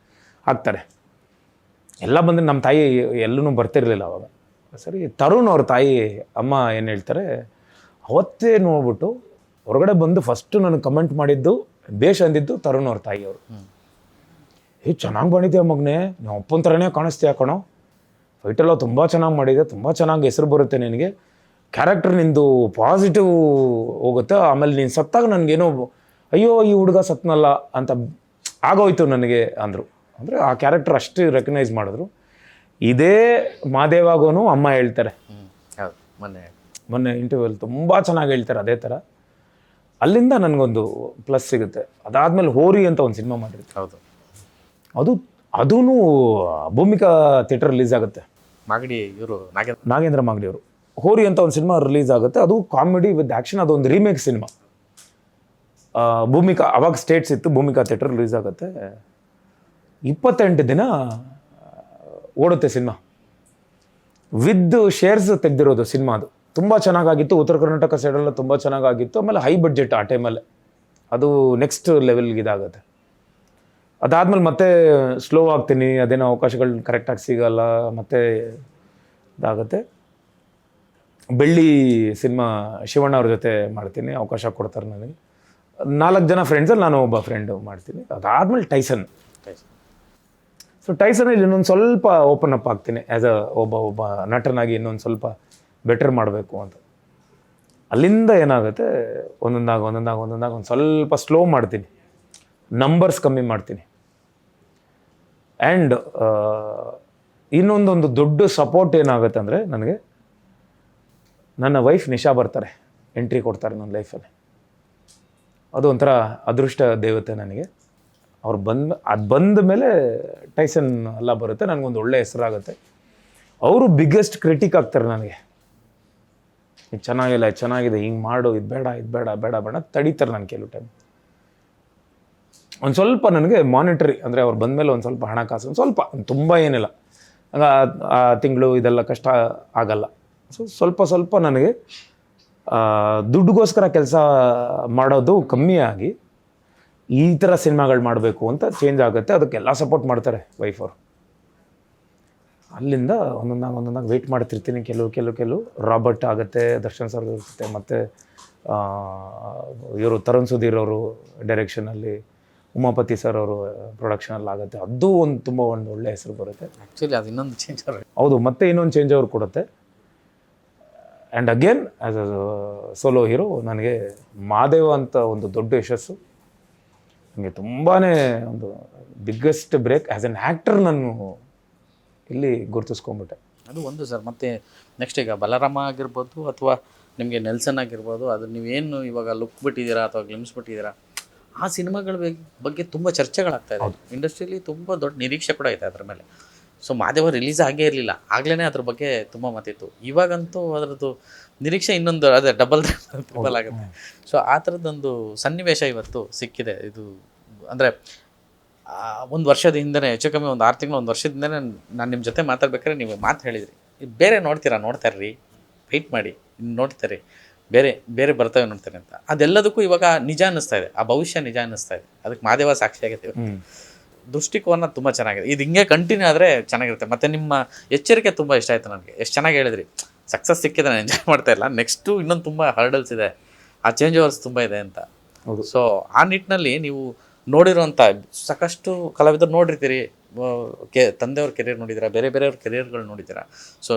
ಹಾಕ್ತಾರೆ. ಎಲ್ಲ ಬಂದರೆ ನಮ್ಮ ತಾಯಿ ಎಲ್ಲೂ ಬರ್ತಿರ್ಲಿಲ್ಲ ಅವಾಗ. ಸರಿ, ತರುಣ್ ಅವ್ರ ತಾಯಿ ಅಮ್ಮ ಏನು ಹೇಳ್ತಾರೆ, ಅವತ್ತೇ ನೋಡ್ಬಿಟ್ಟು ಹೊರಗಡೆ ಬಂದು ಫಸ್ಟು ನನಗೆ ಕಮೆಂಟ್ ಮಾಡಿದ್ದು, ಬೇಷ್ ಅಂದಿದ್ದು ತರುಣ್ ಅವ್ರ ತಾಯಿಯವರು. ಚೆನ್ನಾಗಿ ಬಂದಿದ್ದೆ ಮಗನೇ, ನೀವು ಅಪ್ಪನ ಥರನೇ ಕಾಣಿಸ್ತೀಯ ಕಣೋ, ಫೈಟೆಲ್ಲ ತುಂಬ ಚೆನ್ನಾಗಿ ಮಾಡಿದೆ, ತುಂಬ ಚೆನ್ನಾಗಿ ಹೆಸರು ಬರುತ್ತೆ ನಿನಗೆ, ಕ್ಯಾರೆಕ್ಟರ್ ನಿಂದು ಪಾಸಿಟಿವ್ ಹೋಗುತ್ತೆ. ಆಮೇಲೆ ನೀನು ಸತ್ತಾಗ ನನಗೇನೋ ಅಯ್ಯೋ ಈ ಹುಡುಗ ಸತ್ನಲ್ಲ ಅಂತ ಆಗೋಯ್ತು ನನಗೆ ಅಂದರು. ಅಂದರೆ ಆ ಕ್ಯಾರೆಕ್ಟರ್ ಅಷ್ಟು ರೆಕಗ್ನೈಸ್ ಮಾಡಿದ್ರು. ಇದೇ ಮಾದೇವಾಗೂ ಅಮ್ಮ ಹೇಳ್ತಾರೆ, ಹೌದು, ಮೊನ್ನೆ ಇಂಟರ್ವ್ಯೂಲ್ಲಿ ತುಂಬ ಚೆನ್ನಾಗಿ ಹೇಳ್ತಾರೆ ಅದೇ ಥರ. ಅಲ್ಲಿಂದ ನನಗೊಂದು ಪ್ಲಸ್ ಸಿಗುತ್ತೆ. ಅದಾದಮೇಲೆ ಹೋರಿ ಅಂತ ಒಂದು ಸಿನಿಮಾ ಮಾಡಿರ್ತಾರೆ. ಹೌದು, ಅದೂ ಭೂಮಿಕಾ ಥಿಯೇಟರ್ ರಿಲೀಸ್ ಆಗುತ್ತೆ. ಮಾಗಡಿ ಇವರು ನಾಗೇಂದ್ರ ಮಾಗಡಿಯವರು. ಹೋರಿ ಅಂತ ಒಂದು ಸಿನಿಮಾ ರಿಲೀಸ್ ಆಗುತ್ತೆ. ಅದು ಕಾಮಿಡಿ ವಿತ್ ಆ್ಯಕ್ಷನ್. ಅದೊಂದು ರೀಮೇಕ್ ಸಿನಿಮಾ. ಭೂಮಿಕಾ ಅವಾಗ ಸ್ಟೇಟ್ಸ್ ಇತ್ತು, ಭೂಮಿಕಾ ಥಿಯೇಟರ್ ರಿಲೀಸ್ ಆಗುತ್ತೆ. 28 ದಿನ ಓಡುತ್ತೆ ಸಿನಿಮಾ. ವಿತ್ ಶೇರ್ಸ್ ತೆಗೆದಿರೋದು ಸಿನಿಮಾ. ಅದು ತುಂಬ ಚೆನ್ನಾಗಿತ್ತು. ಉತ್ತರ ಕರ್ನಾಟಕ ಸೈಡೆಲ್ಲ ತುಂಬ ಚೆನ್ನಾಗಿತ್ತು. ಆಮೇಲೆ ಹೈ ಬಡ್ಜೆಟ್ ಆ ಟೈಮಲ್ಲೇ. ಅದು ನೆಕ್ಸ್ಟ್ ಲೆವೆಲ್ಗೆ ಇದಾಗುತ್ತೆ. ಅದಾದಮೇಲೆ ಮತ್ತೆ ಸ್ಲೋ ಆಗ್ತೀನಿ, ಅದೇನೋ ಅವಕಾಶಗಳು ಕರೆಕ್ಟಾಗಿ ಸಿಗಲ್ಲ, ಮತ್ತೆ ಇದಾಗುತ್ತೆ. ಬೆಳ್ಳಿ ಸಿನಿಮಾ ಶಿವಣ್ಣ ಅವ್ರ ಜೊತೆ ಮಾಡ್ತೀನಿ, ಅವಕಾಶ ಕೊಡ್ತಾರೆ ನನಗೆ. 4 ಜನ ಫ್ರೆಂಡ್ಸಲ್ಲಿ ನಾನು ಒಬ್ಬ ಫ್ರೆಂಡು ಮಾಡ್ತೀನಿ. ಅದಾದಮೇಲೆ ಟೈಸನ್. ಸೊ ಟೈಸನಲ್ಲಿ ಇನ್ನೊಂದು ಸ್ವಲ್ಪ ಓಪನ್ ಅಪ್ ಆಗ್ತೀನಿ ಆ್ಯಸ್ ಒಬ್ಬ ನಟನಾಗಿ. ಇನ್ನೊಂದು ಸ್ವಲ್ಪ ಬೆಟರ್ ಮಾಡಬೇಕು ಅಂತ. ಅಲ್ಲಿಂದ ಏನಾಗುತ್ತೆ, ಒಂದೊಂದಾಗ ಒಂದು ಸ್ವಲ್ಪ ಸ್ಲೋ ಮಾಡ್ತೀನಿ, ನಂಬರ್ಸ್ ಕಮ್ಮಿ ಮಾಡ್ತೀನಿ. ಆ್ಯಂಡ್ ಇನ್ನೊಂದೊಂದು ದೊಡ್ಡ ಸಪೋರ್ಟ್ ಏನಾಗುತ್ತೆ ಅಂದರೆ, ನನಗೆ ನನ್ನ ವೈಫ್ ನಿಶಾ ಬರ್ತಾರೆ, ಎಂಟ್ರಿ ಕೊಡ್ತಾರೆ ನನ್ನ ಲೈಫಲ್ಲಿ. ಅದು ಒಂಥರ ಅದೃಷ್ಟ ದೇವತೆ ನನಗೆ. ಅವ್ರು ಬಂದ ಮೇಲೆ ಟೈಸನ್ ಎಲ್ಲ ಬರುತ್ತೆ. ನನಗೊಂದು ಒಳ್ಳೆ ಹೆಸರಾಗುತ್ತೆ. ಅವರು ಬಿಗ್ಗೆಸ್ಟ್ ಕ್ರಿಟಿಕ್ ಆಗ್ತಾರೆ ನನಗೆ. ಇದು ಚೆನ್ನಾಗಿಲ್ಲ, ಇದು ಚೆನ್ನಾಗಿದೆ, ಹಿಂಗೆ ಮಾಡು, ಇದು ಬೇಡ ತಡೀತಾರೆ ನಾನು ಕೆಲವು ಟೈಮ್. ಒಂದು ಸ್ವಲ್ಪ ನನಗೆ ಮಾನಿಟರಿ ಅಂದರೆ ಅವ್ರು ಬಂದಮೇಲೆ ಒಂದು ಸ್ವಲ್ಪ ಹಣಕಾಸು ಒಂದು ಸ್ವಲ್ಪ, ತುಂಬ ಏನಿಲ್ಲ, ಆ ತಿಂಗಳು ಇದೆಲ್ಲ ಕಷ್ಟ ಆಗಲ್ಲ. ಸೊ ಸ್ವಲ್ಪ ನನಗೆ ದುಡ್ಡುಗೋಸ್ಕರ ಕೆಲಸ ಮಾಡೋದು ಕಮ್ಮಿ ಆಗಿ ಈ ಥರ ಸಿನಿಮಾಗಳು ಮಾಡಬೇಕು ಅಂತ ಚೇಂಜ್ ಆಗುತ್ತೆ. ಅದಕ್ಕೆಲ್ಲ ಸಪೋರ್ಟ್ ಮಾಡ್ತಾರೆ ವೈಫ್ ಅವರು. ಅಲ್ಲಿಂದ ಒಂದೊಂದಾಗ ವೆಯ್ಟ್ ಮಾಡ್ತಿರ್ತೀನಿ. ಕೆಲವು ರಾಬರ್ಟ್ ಆಗುತ್ತೆ, ದರ್ಶನ್ ಸರ್ ಇರುತ್ತೆ, ಮತ್ತು ಇವರು ತರುಣ್ ಸುಧೀರ್ ಅವರು ಡೈರೆಕ್ಷನಲ್ಲಿ, ಉಮಾಪತಿ ಸರ್ ಅವರು ಪ್ರೊಡಕ್ಷನಲ್ಲಿ ಆಗುತ್ತೆ. ಅದು ತುಂಬ ಒಳ್ಳೆ ಹೆಸರು ಬರುತ್ತೆ. ಆ್ಯಕ್ಚುಲಿ ಅದು ಇನ್ನೊಂದು ಚೇಂಜ್ ಹೌದು, ಮತ್ತೆ ಇನ್ನೊಂದು ಚೇಂಜ್ ಅವ್ರು ಕೊಡುತ್ತೆ. And again as a solo hero ನನಗೆ ಮಾದೇವ ಅಂತ ಒಂದು ದೊಡ್ಡ ಯಶಸ್ಸು. ನನಗೆ ತುಂಬಾ ಒಂದು biggest break. As an actor ನಾನು ಇಲ್ಲಿ ಗುರುತಿಸ್ಕೊಂಡ್ಬಿಟ್ಟೆ. ಅದು ಒಂದು ಸರ್. ಮತ್ತು ನೆಕ್ಸ್ಟ್ ಈಗ ಬಲರಾಮ ಆಗಿರ್ಬೋದು ಅಥವಾ ನಿಮಗೆ ನೆಲ್ಸನ್ ಆಗಿರ್ಬೋದು, ಅದು ನೀವೇನು ಇವಾಗ ಲುಕ್ ಬಿಟ್ಟಿದ್ದೀರಾ ಅಥವಾ ಗ್ಲಿಮ್ಸ್ ಬಿಟ್ಟಿದ್ದೀರಾ, ಆ ಸಿನಿಮಾಗಳ ಬಗ್ಗೆ ತುಂಬ ಚರ್ಚೆಗಳಾಗ್ತಾ ಇದೆ ಇಂಡಸ್ಟ್ರಿಯಲ್ಲಿ. ತುಂಬ ದೊಡ್ಡ ನಿರೀಕ್ಷೆ ಕೂಡ ಇದೆ ಅದ್ರ ಮೇಲೆ. ಸೊ ಮಾದೇವ ರಿಲೀಸ್ ಆಗೇ ಇರಲಿಲ್ಲ, ಆಗಲೇ ಅದ್ರ ಬಗ್ಗೆ ತುಂಬ ಮಾತಿತ್ತು. ಇವಾಗಂತೂ ಅದರದ್ದು ನಿರೀಕ್ಷೆ ಇನ್ನೊಂದು ಅದೇ ಡಬಲ್ ಆಗುತ್ತೆ. ಸೊ ಆ ಥರದ್ದೊಂದು ಸನ್ನಿವೇಶ ಇವತ್ತು ಸಿಕ್ಕಿದೆ. ಇದು ಅಂದರೆ ಒಂದು ವರ್ಷದ ಹಿಂದೆ, ಹೆಚ್ಚು ಕಮ್ಮಿ ಒಂದು 6 ತಿಂಗಳು, 1 ವರ್ಷದಿಂದನೇ ನಾನು ನಿಮ್ಮ ಜೊತೆ ಮಾತಾಡ್ಬೇಕಾದ್ರೆ ನೀವು ಮಾತು ಹೇಳಿದ್ರಿ, ಬೇರೆ ನೋಡ್ತಾ ಇರ್ರಿ, ವೆಯ್ಟ್ ಮಾಡಿ, ಇನ್ನು ನೋಡ್ತಾರೆ, ಬೇರೆ ಬರ್ತವೆ ನೋಡ್ತಾರೆ ಅಂತ. ಅದೆಲ್ಲದಕ್ಕೂ ಇವಾಗ ನಿಜ ಅನ್ನಿಸ್ತಾ ಇದೆ. ಆ ಭವಿಷ್ಯ ನಿಜ ಅನ್ನಿಸ್ತಾ ಇದೆ. ಅದಕ್ಕೆ ಮಾದೇವ ಸಾಕ್ಷಿ ಆಗೈತೆ. ದೃಷ್ಟಿಕೋನ ತುಂಬ ಚೆನ್ನಾಗಿದೆ. ಇದು ಹಿಂಗೆ ಕಂಟಿನ್ಯೂ ಆದರೆ ಚೆನ್ನಾಗಿರುತ್ತೆ. ಮತ್ತು ನಿಮ್ಮ ಎಚ್ಚರಿಕೆ ತುಂಬ ಇಷ್ಟ ಆಯಿತು ನನಗೆ. ಎಷ್ಟು ಚೆನ್ನಾಗಿ ಹೇಳಿದ್ರಿ. ಸಕ್ಸಸ್ ಸಿಕ್ಕಿದೆ, ನಾನು ಎಂಜಾಯ್ ಮಾಡ್ತಾ ಇಲ್ಲ, ನೆಕ್ಸ್ಟು ಇನ್ನೊಂದು ತುಂಬ ಹರ್ಡಲ್ಸ್ ಇದೆ, ಆ ಚೇಂಜ್ ಓವರ್ಸ್ ತುಂಬ ಇದೆ ಅಂತ. ಸೊ ಆ ನಿಟ್ಟಿನಲ್ಲಿ ನೀವು ನೋಡಿರೋಂಥ ಸಾಕಷ್ಟು ಕಲಾವಿದರು ನೋಡಿರ್ತೀರಿ. ತಂದೆಯವ್ರ ಕೆರಿಯರ್ ನೋಡಿದ್ದೀರಾ, ಬೇರೆಯವ್ರ ಕೆರಿಯರ್ಗಳು ನೋಡಿದ್ದೀರಾ. ಸೊ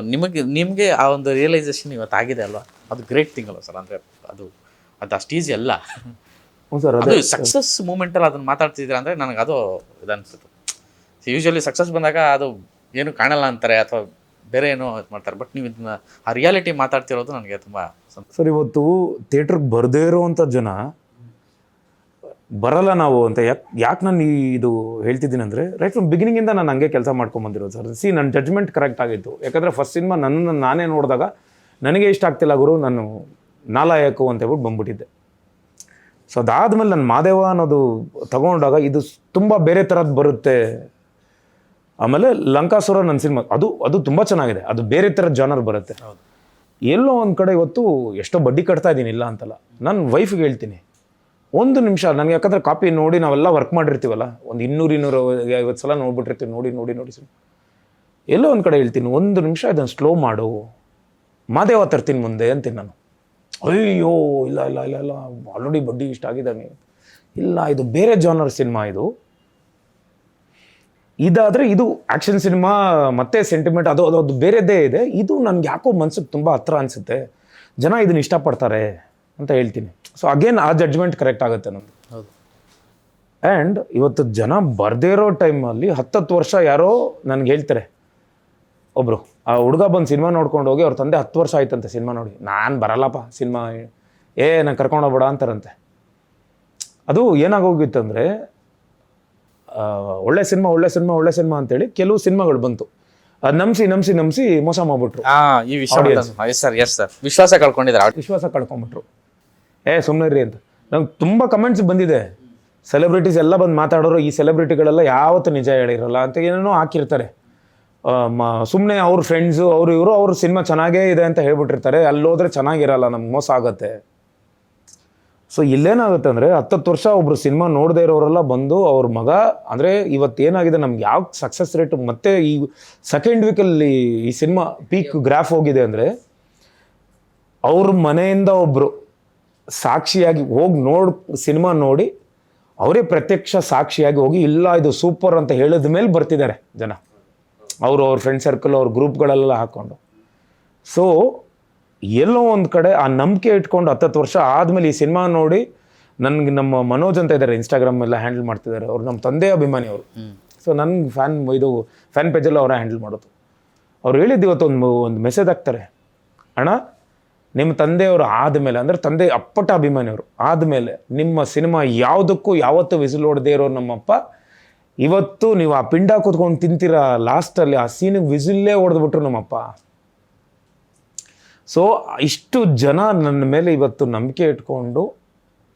ನಿಮಗೆ ಆ ಒಂದು ರಿಯಲೈಸೇಷನ್ ಇವತ್ತು ಆಗಿದೆ ಅಲ್ವಾ, ಅದು ಗ್ರೇಟ್ ಥಿಂಗ್ ಅಲ್ವ ಸರ್. ಅಂದರೆ ಅದು ಅಷ್ಟು ಈಸಿ ಅಲ್ಲ ಸರ್. ಅದು ಸಕ್ಸಸ್ ಮೂಮೆಂಟಲ್ಲಿ ಅದನ್ನು ಮಾತಾಡ್ತಿದ್ದೀರಾ ಅಂದರೆ ನನಗೆ ಅದು ಇದನ್ನಿಸುತ್ತೆ. ಯೂಶ್ವಲಿ ಸಕ್ಸಸ್ ಬಂದಾಗ ಅದು ಏನು ಕಾಣಲ್ಲ ಅಂತಾರೆ ಅಥವಾ ಬೇರೆ ಏನೋ ಮಾಡ್ತಾರೆ. ಬಟ್ ನೀವು ಇದನ್ನ ಆ ರಿಯಾಲಿಟಿ ಮಾತಾಡ್ತಿರೋದು ನನಗೆ ತುಂಬ ಸರ್. ಇವತ್ತು ಥಿಯೇಟ್ರಿಗೆ ಬರದೇ ಇರೋವಂಥ ಜನ ಬರಲ್ಲ ನಾವು ಅಂತ ಯಾಕೆ ನಾನು ಇದು ಹೇಳ್ತಿದ್ದೀನಿ ಅಂದರೆ, ರೈಟ್ ಫ್ರಮ್ ಬಿಗಿನಿಂಗಿಂದ ನಾನು ಹಂಗೆ ಕೆಲಸ ಮಾಡ್ಕೊಂಬಂದಿರೋದು ಸರ್. ನನ್ನ ಜಡ್ಜ್ಮೆಂಟ್ ಕರೆಕ್ಟ್ ಆಗಿತ್ತು. ಯಾಕಂದರೆ ಫಸ್ಟ್ ಸಿನಿಮಾ ನಾನೇ ನೋಡಿದಾಗ ನನಗೆ ಇಷ್ಟ ಆಗ್ತಿಲ್ಲ ಗುರು, ನಾನು ನಾಲಾಯಕು ಅಂತ ಹೇಳ್ಬಿಟ್ಟು ಬಂದ್ಬಿಟ್ಟಿದ್ದೆ. ಸೊ ಅದಾದಮೇಲೆ ನಾನು ಮಾದೇವ ಅನ್ನೋದು ತಗೊಂಡಾಗ ಇದು ತುಂಬ ಬೇರೆ ಥರದ್ದು ಬರುತ್ತೆ. ಆಮೇಲೆ ಲಂಕಾಸುರ ನನ್ನ ಸಿನಿಮಾ ಅದು ತುಂಬ ಚೆನ್ನಾಗಿದೆ. ಅದು ಬೇರೆ ಥರದ ಜಾನರ್ ಬರುತ್ತೆ. ಎಲ್ಲೋ ಒಂದು ಕಡೆ ಇವತ್ತು ಎಷ್ಟೋ ಬಡ್ಡಿ ಕಟ್ತಾ ಇದ್ದೀನಿ, ಇಲ್ಲ ಅಂತಲ್ಲ. ನನ್ನ ವೈಫ್ಗೆ ಹೇಳ್ತೀನಿ, 1 ನಿಮಿಷ ನನಗೆ, ಯಾಕಂದರೆ ಕಾಪಿ ನೋಡಿ ನಾವೆಲ್ಲ ವರ್ಕ್ ಮಾಡಿರ್ತೀವಲ್ಲ, ಒಂದು 200-250 ಸಲ ನೋಡ್ಬಿಟ್ಟಿರ್ತೀವಿ, ನೋಡಿ ಸರ್. ಎಲ್ಲೋ ಒಂದು ಕಡೆ ಹೇಳ್ತೀನಿ, 1 ನಿಮಿಷ ಇದನ್ನು ಸ್ಲೋ ಮಾಡು, ಮಾದೇವ ತರ್ತೀನಿ ಮುಂದೆ ಅಂತೀನಿ ನಾನು. ಅಯ್ಯೋ ಇಲ್ಲ ಆಲ್ರೆಡಿ ಬಡ್ಡಿ ಇಷ್ಟ ಆಗಿದ್ದಾನೆ, ಇಲ್ಲ ಇದು ಬೇರೆ ಜಾನರ್ ಸಿನಿಮಾ, ಇದಾದರೆ ಇದು ಆ್ಯಕ್ಷನ್ ಸಿನಿಮಾ ಮತ್ತೆ ಸೆಂಟಿಮೆಂಟ್ ಅದು ಬೇರೆದೇ ಇದೆ. ಇದು ನನಗೆ ಯಾಕೋ ಮನ್ಸಿಗೆ ತುಂಬ ಹತ್ರ ಅನಿಸುತ್ತೆ. ಜನ ಇದನ್ನ ಇಷ್ಟಪಡ್ತಾರೆ ಅಂತ ಹೇಳ್ತೀನಿ. ಸೊ ಅಗೇನ್ ಆ ಜಡ್ಜ್ಮೆಂಟ್ ಕರೆಕ್ಟ್ ಆಗುತ್ತೆ ನಮ್ಮದು. ಹೌದು. ಆ್ಯಂಡ್ ಇವತ್ತು ಜನ ಬರದೇ ಇರೋ ಟೈಮಲ್ಲಿ 10 ವರ್ಷ ಯಾರೋ ನನಗೆ ಹೇಳ್ತಾರೆ, ಒಬ್ಬರು ಆ ಹುಡುಗ ಬಂದು ಸಿನಿಮಾ ನೋಡ್ಕೊಂಡು ಹೋಗಿ ಅವ್ರ ತಂದೆ 10 ವರ್ಷ ಆಯ್ತಂತೆ ಸಿನಿಮಾ ನೋಡಿ, ನಾನು ಬರಲ್ಲಪ್ಪ ಸಿನಿಮಾ, ನಾನು ಕರ್ಕೊಂಡು ಹೋಗ್ಬೇಡ ಅಂತಾರಂತೆ. ಅದು ಏನಾಗೋಗಿತ್ತಂದರೆ ಒಳ್ಳೆ ಸಿನಿಮಾ ಅಂತೇಳಿ ಕೆಲವು ಸಿನಿಮಾಗಳು ಬಂತು, ಅದು ನಂಬಿಸಿ ಮೋಸ ಮಾಡ್ಬಿಟ್ರು. ಈ ವಿಶ್ವಾಸ ಕಳ್ಕೊಂಡಿದ್ದಾರೆ, ವಿಶ್ವಾಸ ಕಳ್ಕೊಂಬಿಟ್ರು. ಸುಮ್ಮನೆ ಇರ್ರಿ ಅಂತ ನಂಗೆ ತುಂಬ ಕಮೆಂಟ್ಸ್ ಬಂದಿದೆ. ಸೆಲೆಬ್ರಿಟೀಸ್ ಎಲ್ಲ ಬಂದು ಮಾತಾಡೋರು, ಈ ಸೆಲೆಬ್ರಿಟಿಗಳೆಲ್ಲ ಯಾವತ್ತೂ ನಿಜ ಹೇಳಿರಲ್ಲ ಅಂತ ಏನೇನೋ ಹಾಕಿರ್ತಾರೆ. ಸುಮ್ಮನೆ ಅವ್ರ ಫ್ರೆಂಡ್ಸು ಅವ್ರ ಸಿನಿಮಾ ಚೆನ್ನಾಗೇ ಇದೆ ಅಂತ ಹೇಳ್ಬಿಟ್ಟಿರ್ತಾರೆ, ಅಲ್ಲೋದ್ರೆ ಚೆನ್ನಾಗಿರಲ್ಲ, ನಮ್ಗೆ ಮೋಸ ಆಗುತ್ತೆ. ಸೊ ಇಲ್ಲೇನಾಗುತ್ತೆ ಅಂದರೆ 10 ವರ್ಷ ಒಬ್ರು ಸಿನಿಮಾ ನೋಡದೇ ಇರೋರೆಲ್ಲ ಬಂದು ಅವ್ರ ಮಗ ಅಂದರೆ ಇವತ್ತೇನಾಗಿದೆ ನಮ್ಗೆ ಯಾವ ಸಕ್ಸಸ್ ರೇಟ್ ಮತ್ತೆ ಈ ಸೆಕೆಂಡ್ ವೀಕಲ್ಲಿ ಈ ಸಿನಿಮಾ ಪೀಕ್ ಗ್ರಾಫ್ ಹೋಗಿದೆ ಅಂದರೆ, ಅವ್ರ ಮನೆಯಿಂದ ಒಬ್ಬರು ಸಾಕ್ಷಿಯಾಗಿ ಹೋಗಿ ಸಿನಿಮಾ ನೋಡಿ ಅವರೇ ಪ್ರತ್ಯಕ್ಷ ಸಾಕ್ಷಿಯಾಗಿ ಹೋಗಿ ಇಲ್ಲ ಇದು ಸೂಪರ್ ಅಂತ ಹೇಳಿದ ಮೇಲೆ ಬರ್ತಿದ್ದಾರೆ ಜನ, ಅವ್ರ ಫ್ರೆಂಡ್ ಸರ್ಕಲ್ ಅವ್ರ ಗ್ರೂಪ್ಗಳೆಲ್ಲ ಹಾಕ್ಕೊಂಡು. ಸೊ ಎಲ್ಲೋ ಒಂದು ಕಡೆ ಆ ನಂಬಿಕೆ ಇಟ್ಕೊಂಡು 10 ವರ್ಷ ಆದಮೇಲೆ ಈ ಸಿನಿಮಾ ನೋಡಿ ನನಗೆ ನಮ್ಮ ಮನೋಜ್ ಅಂತ ಇದ್ದಾರೆ, ಇನ್ಸ್ಟಾಗ್ರಾಮ್ ಎಲ್ಲ ಹ್ಯಾಂಡಲ್ ಮಾಡ್ತಿದ್ದಾರೆ, ಅವ್ರು ನಮ್ಮ ತಂದೆ ಅಭಿಮಾನಿ ಅವರು. ಸೊ ನನಗೆ ಫ್ಯಾನ್ ಪೇಜಲ್ಲಿ ಅವರೇ ಹ್ಯಾಂಡಲ್ ಮಾಡೋದು. ಅವ್ರು ಹೇಳಿದ್ದು ಇವತ್ತು ಒಂದು ಮೆಸೇಜ್ ಹಾಕ್ತಾರೆ, ಅಣ್ಣ ನಿಮ್ಮ ತಂದೆಯವರು ಆದಮೇಲೆ ಅಂದರೆ ತಂದೆ ಅಪ್ಪಟ ಅಭಿಮಾನಿಯವರು ಆದಮೇಲೆ ನಿಮ್ಮ ಸಿನಿಮಾ ಯಾವುದಕ್ಕೂ ಯಾವತ್ತೂ ವಿಸಿಲ್ ಹೊಡೆದೇ ಇರೋ ನಮ್ಮಪ್ಪ ಇವತ್ತು ನೀವು ಆ ಪಿಂಡ ಕೂತ್ಕೊಂಡು ತಿಂತೀರ ಲಾಸ್ಟಲ್ಲಿ ಆ ಸೀನಿಗೆ ವಿಸಿಲ್ಲೇ ಹೊಡೆದ್ಬಿಟ್ರು ನಮ್ಮಪ್ಪ. ಸೊ ಇಷ್ಟು ಜನ ನನ್ನ ಮೇಲೆ ಇವತ್ತು ನಂಬಿಕೆ ಇಟ್ಕೊಂಡು